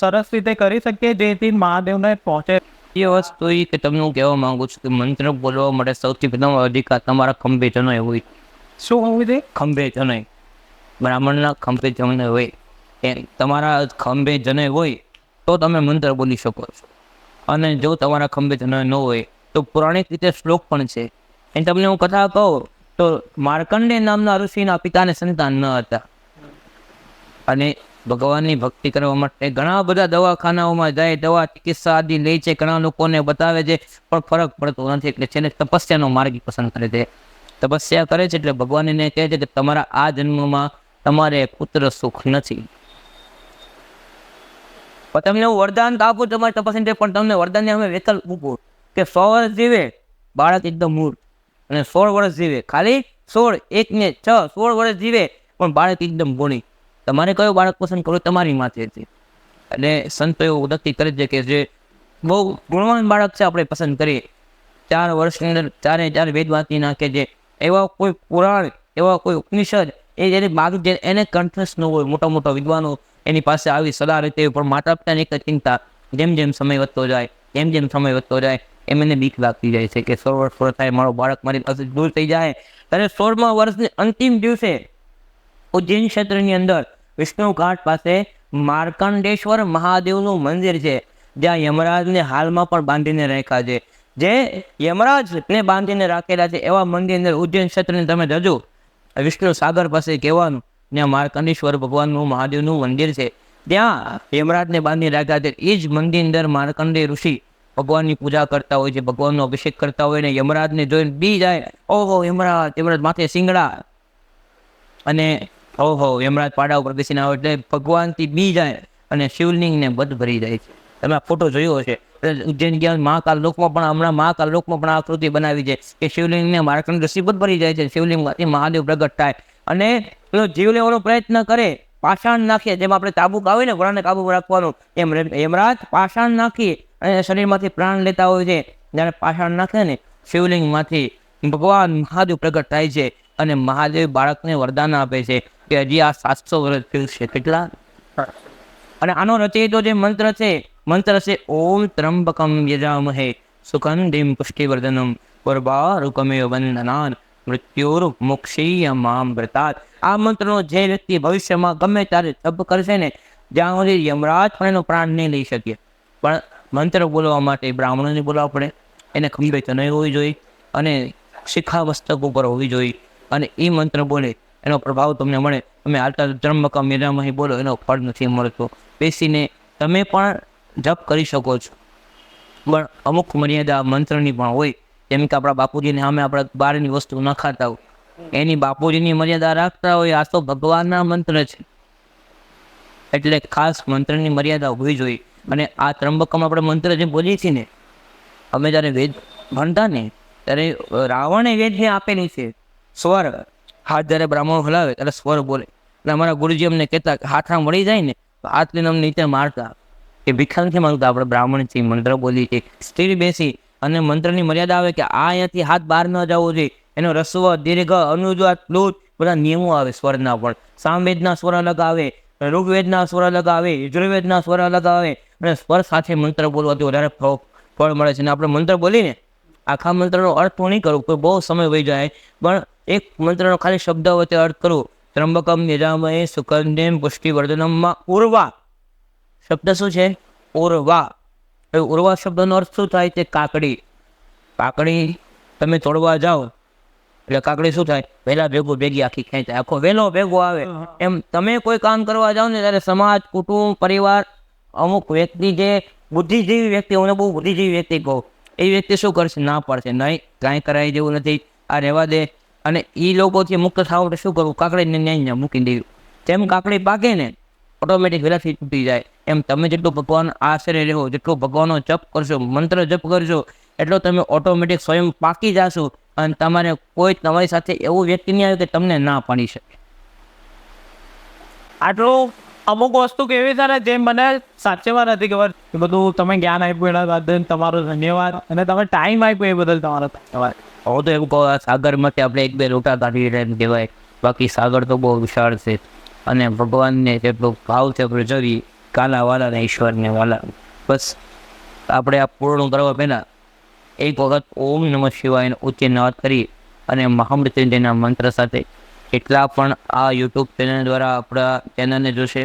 સરસ રીતે કરી શકીએ જેથી મહાદેવને પહોંચે? એ વસ્તુ એ કે તમને હું કહેવા માંગુ છું કે મંત્ર બોલવા માટે સૌથી પ્રથમ અધિકાર તમારા ખંભે જનોય હોય. શું હોવું જોઈએ? ખંભે જનોય, બ્રાહ્મણના ખંભે જનોય હોય. એ તમારા ખંભે જનોય હોય તો તમે મંત્ર બોલી શકો છો. અને જો તમારા ખંભે જનોય ન હોય તો પૌરાણિક રીતે શ્લોક પણ છે. એ તમને હું કથા કહું તો માર્કંડે નામના ઋષિના પિતાને સંતાન ન હતા, અને ભગવાનની ભક્તિ કરવા માટે ઘણા બધા દવાખાનાઓમાં જાય, દવા ચિકિત્સા આદિ લે છે, ઘણા લોકોને બતાવે છે, પણ ફરક પડતો નથી. એટલે છેલ્લે તપસ્યાનો માર્ગ પસંદ કરે છે. તપસ્યા કરે છે એટલે ભગવાન એને કહે છે કે તમારા આ જન્મમાં તમારે પુત્ર સુખ નથી. પણ તમને હું વરદાન આપું તમારી તપસ્યા, પણ તમને વરદાનને અમે વિકલ્પ મૂકું કે 100 વર્ષ જીવે બાળક એકદમ મૂળ, અને 16 વર્ષ જીવે, ખાલી 16, 1 ને 6, 16 વર્ષ જીવે પણ બાળક એકદમ ગુણી. તમારે કયું બાળક પસંદ કરવું તમારી માથે છે. એટલે સંતો એવું નક્કી કરે છે કે જે બહુ ગુણવાન બાળક છે આપણે પસંદ કરીએ. 4 વર્ષની અંદર 4 વેદ વાંચી નાખે છે, એવા કોઈ પુરાણ, એવા કોઈ ઉપનિષદ, એ જ્યારે બાગ એને કંઠસ્થ ન હોય, મોટા મોટા વિદ્વાનો એની પાસે આવી સલાહ રહેતી હોય, પણ માતા પિતાની એક જ ચિંતા, જેમ જેમ સમય વધતો જાય એમ એને બીક લાગતી જાય છે કે 16 વર્ષ પૂરા થાય, મારો બાળક મારી પાસે દૂર થઈ જાય. ત્યારે 16મા વર્ષની અંતિમ દિવસે ઉજ્જૈન ક્ષેત્રની અંદર વિષ્ણુ ઘાટ પાસે માર્કંડેશ્વર મહાદેવનું મંદિર છે, જ્યાં યમરાજને હાલમાં પણ બાંધીને રાખ્યા છે. જે યમરાજને બાંધીને રાખેલા છે એવા મંદિર અંદર ઉજ્જૈન ક્ષેત્રની તમે જજો, વિષ્ણુ સાગર પાસે કહેવાનું, ત્યાં માર્કંડેશ્વર ભગવાનનું મહાદેવનું મંદિર છે, ત્યાં યમરાજને બાંધી રાખ્યા છે. એ જ મંદિર અંદર માર્કંડેય ઋષિ ભગવાનની પૂજા કરતા હોય છે, ભગવાનનો અભિષેક કરતા હોય ને યમરાજને જોઈને બી જાય, ઓહો યમરાજ માથે શિંગડા, અને ઓહો યમરાજ પાડા ઉપર બેસીને આવે એટલે ભગવાનથી બી જાય અને શિવલિંગને બધ ભરી જાય છે. તમે આ ફોટો જોયો હશે. ઉજ્જૈન ગયા મહાકાલ લોકમાં પણ હમણાં મહાકાલ લોકમાં પણ આકૃતિ બનાવી છે કે શિવલિંગને માર્કંડ ઋષિ બધ ભરી જાય છે, શિવલિંગમાંથી મહાદેવ પ્રગટ થાય અને પેલો જીવ લેવાનો પ્રયત્ન કરે, પાષાણ નાખીએ, જેમ આપણે ચાબુક આવે ને ઘોડાને કાબુ રાખવાનું, એમ યમરાજ પાષાણ નાખી અને શરીરમાંથી પ્રાણ લેતા હોય છે. જ્યારે પાષાણ નાખે ને શિવલિંગમાંથી ભગવાન મહાદેવ પ્રગટ થાય છે અને મહાદેવ બાળકને વરદાન આપે છે કે હજી આ 700 વર્ષ જીવશે. કેટલા? અને આનો રચયિતો જે મંત્ર છે ઓમ ત્રંબકમ યજામહે સુગંધિમ પુષ્ટિવર્ધનમ ઉર્વારુકમેવ વંદનાન મૃત્યુર્મુક્ષીયમામૃતાત. આ મંત્રનો જે વ્યક્તિ ભવિષ્યમાં ગમે ત્યારે જપ કરશે ને, જ્યાં સુધી યમરાજ પણ એનો પ્રાણ નહીં લઈ શકે. પણ મંત્ર બોલવા માટે બ્રાહ્મણોને બોલાવવા પડે, એને ખંભે ચણાઈ હોવી જોઈએ અને શિખા મસ્તક ઉપર હોવી જોઈએ, અને એ મંત્ર બોલે એનો પ્રભાવ તમને મળે. તમે હાલતા ત્રંબકમ યજામહે બોલો, એનો ફળ નથી મળતો. બેસીને તમે પણ જપ કરી શકો છો, પણ અમુક મર્યાદા મંત્રની પણ હોય. જેમ કે આપણા બાપુજીને સામે આપણે બહારની વસ્તુ ન ખાતા હોય, એની બાપુજીની મર્યાદા રાખતા હોય. આ તો ભગવાનના મંત્ર છે, એટલે ખાસ મંત્રની મર્યાદા હોવી જોઈએ. અને આ ત્રંબકમ આપણે મંત્ર જે બોલીએ છીએ ને, અમે જ્યારે વેદ ભણતા ને ત્યારે રાવણે વેદને આપેલી છે સ્વર. હાથ જ્યારે બ્રાહ્મણો હલાવે ત્યારે સ્વર બોલે, એટલે અમારા ગુરુજી અમને કહેતા કે હાથ આમ વળી જાય ને તો હાથ લઈને અમને નીચે મારતા કે ભિક્ષા નથી માંગતા, આપણે બ્રાહ્મણ છીએ, મંત્ર બોલી છે. સ્થિર બેસી અને મંત્રની મર્યાદા આવે કે આ અહીંયાથી હાથ બહાર ન જવો જોઈએ. એનો રસ્વ, દીર્ઘ, અનુજાત, પ્લુત બધા નિયમો આવે સ્વરના પણ. સામવેદના સ્વર અલગ આવે, ઋગ્વેદના સ્વર અલગ આવે, યજુર્વેદના સ્વર અલગ આવે, અને સ્વર સાથે મંત્ર બોલવાથી વધારે ફળ મળે છે. અને આપણે મંત્ર બોલીને આખા મંત્રનો અર્થ હું નહીં કરું, કોઈ બહુ સમય વહી જાય, પણ એક મંત્રનો ખાલી શબ્દ વચ્ચે અર્થ કરું. ત્રંબકમ યજામહે સુગંધિમ પુષ્ટિવર્ધનમમાં ઉર્વા શબ્દ શું છે? ઉર્વા. ઉર્વા શબ્દનો અર્થ શું થાય? તે કાકડી. કાકડી તમે તોડવા જાઓ એટલે કાકડી શું થાય? વહેલા ભેગી આખી ખેંચાય, આખો વહેલો ભેગો આવે. એમ તમે કોઈ કામ કરવા જાઓ ને ત્યારે સમાજ, કુટુંબ, પરિવાર, અમુક વ્યક્તિ જે બુદ્ધિજીવી વ્યક્તિ, હું બહુ બુદ્ધિજીવી વ્યક્તિ કહું, એ વ્યક્તિ શું કરશે? ના પાડશે, નહીં કાંઈ કરાય જેવું નથી, આ રહેવા દે. અને એ લોકોથી મુક્ત થવા માટે શું કરવું? કાકડીને ન્યાય મૂકી દેવું. જેમ કાકડી પાકે ને ઓટોમેટિક વેલાથી તૂટી જાય, એમ તમે જેટલું ભગવાન આશરે રહો, જેટલું ભગવાનનો જપ કરશો, મંત્ર જપ કરશો, એટલો તમે ઓટોમેટિક સ્વયં પાકી જશો. અને તમારે કોઈ તમારી સાથે એવું વ્યક્તિ નહીં આવે કે તમને ના પાડી શકે. આટલું અમુક વસ્તુ કેવી છે ને જે મને સાચેમાં નથી ખબર. એ બધું તમે જ્ઞાન આપ્યું એના બદલ તમારો ધન્યવાદ, અને તમે ટાઈમ આપ્યો એ બદલ તમારો ધન્યવાદ. હું તો એવું કહું, સાગરમાંથી આપણે 1-2 લોટા કાઢી રહ્યા એમ કહેવાય, બાકી સાગર તો બહુ વિશાળ છે. અને ભગવાનને જેટલો ભાવ છે પ્રજવી કાલા વાલા ને ઈશ્વરને વાલા. બસ આપણે આ પૂર્ણ કરવા પહેલાં એક વખત ઓમ નમઃ શિવાયનો ઉચ્ચારણ કરી અને મહામૃત્યુંજયના મંત્ર સાથે કેટલા પણ આ યુટ્યુબ ચેનલ દ્વારા આપણા ચેનલને જોશે,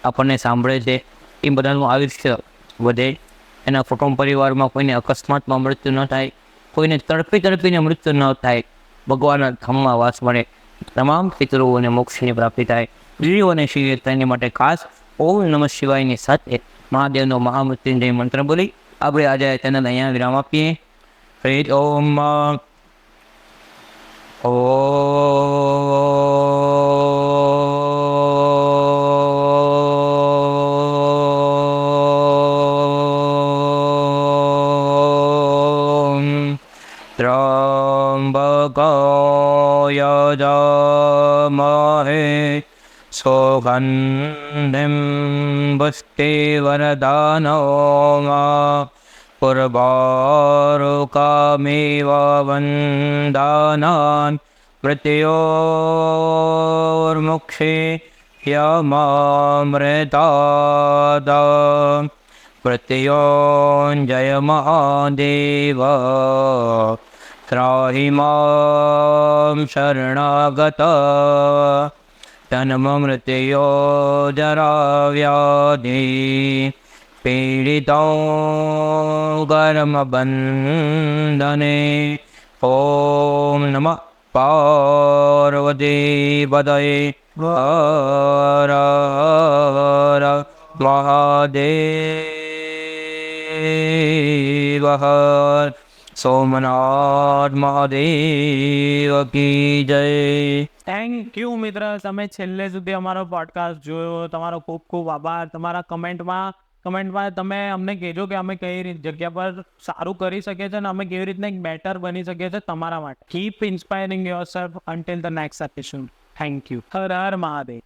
આપણને સાંભળે છે, એ બધાનું આયુષ્ય વધે, એના કુટુંબ પરિવારમાં કોઈને અકસ્માતમાં મૃત્યુ ન થાય, કોઈને તડપીને મૃત્યુ ન થાય, ભગવાનના ધામમાં વાસ મળે, તમામ પિતૃઓને મોક્ષની પ્રાપ્તિ થાય, જીવોને શિવે તેની માટે ખાસ ઓમ નમઃ શિવાયની સાથે મહાદેવનો મહામૃત્યુંજય મંત્ર બોલી આપણે આજે ચેનલ અહીંયા વિરામ આપીએ. હરિ ઓમ. ત્રંબકાય યજામહે સુગંધિમ પુષ્ટિવર્ધનમ ઉર્વારુકમેવ વંદનાન મૃત્યોર્મુક્ષે યમૃતાદ મૃત્યોંજય મહાદેવ ત્રાહિ માં શરણાગત જન્મમૃત્યો જરાવ્યાધિ પીડિતો કર્મબંધને ઓમ નમઃ પાર્વતી પતયે હર હર મહાદેવ હર સોમનાથ મહાદેવ કી જય. થેન્ક યુ મિત્ર, તમે છેલ્લે સુધી અમારો પોડકાસ્ટ જોયો. તમારો ખૂબ ખૂબ આભાર. તમારા કમેન્ટમાં તમે અમને કહેજો કે અમે કઈ જગ્યા પર સારું કરી શકીએ છીએ અને અમે કેવી રીતના એક બેટર બની શકીએ છીએ તમારા માટે. Keep inspiring your self until the next episode. Thank you. Har Har Mahadev.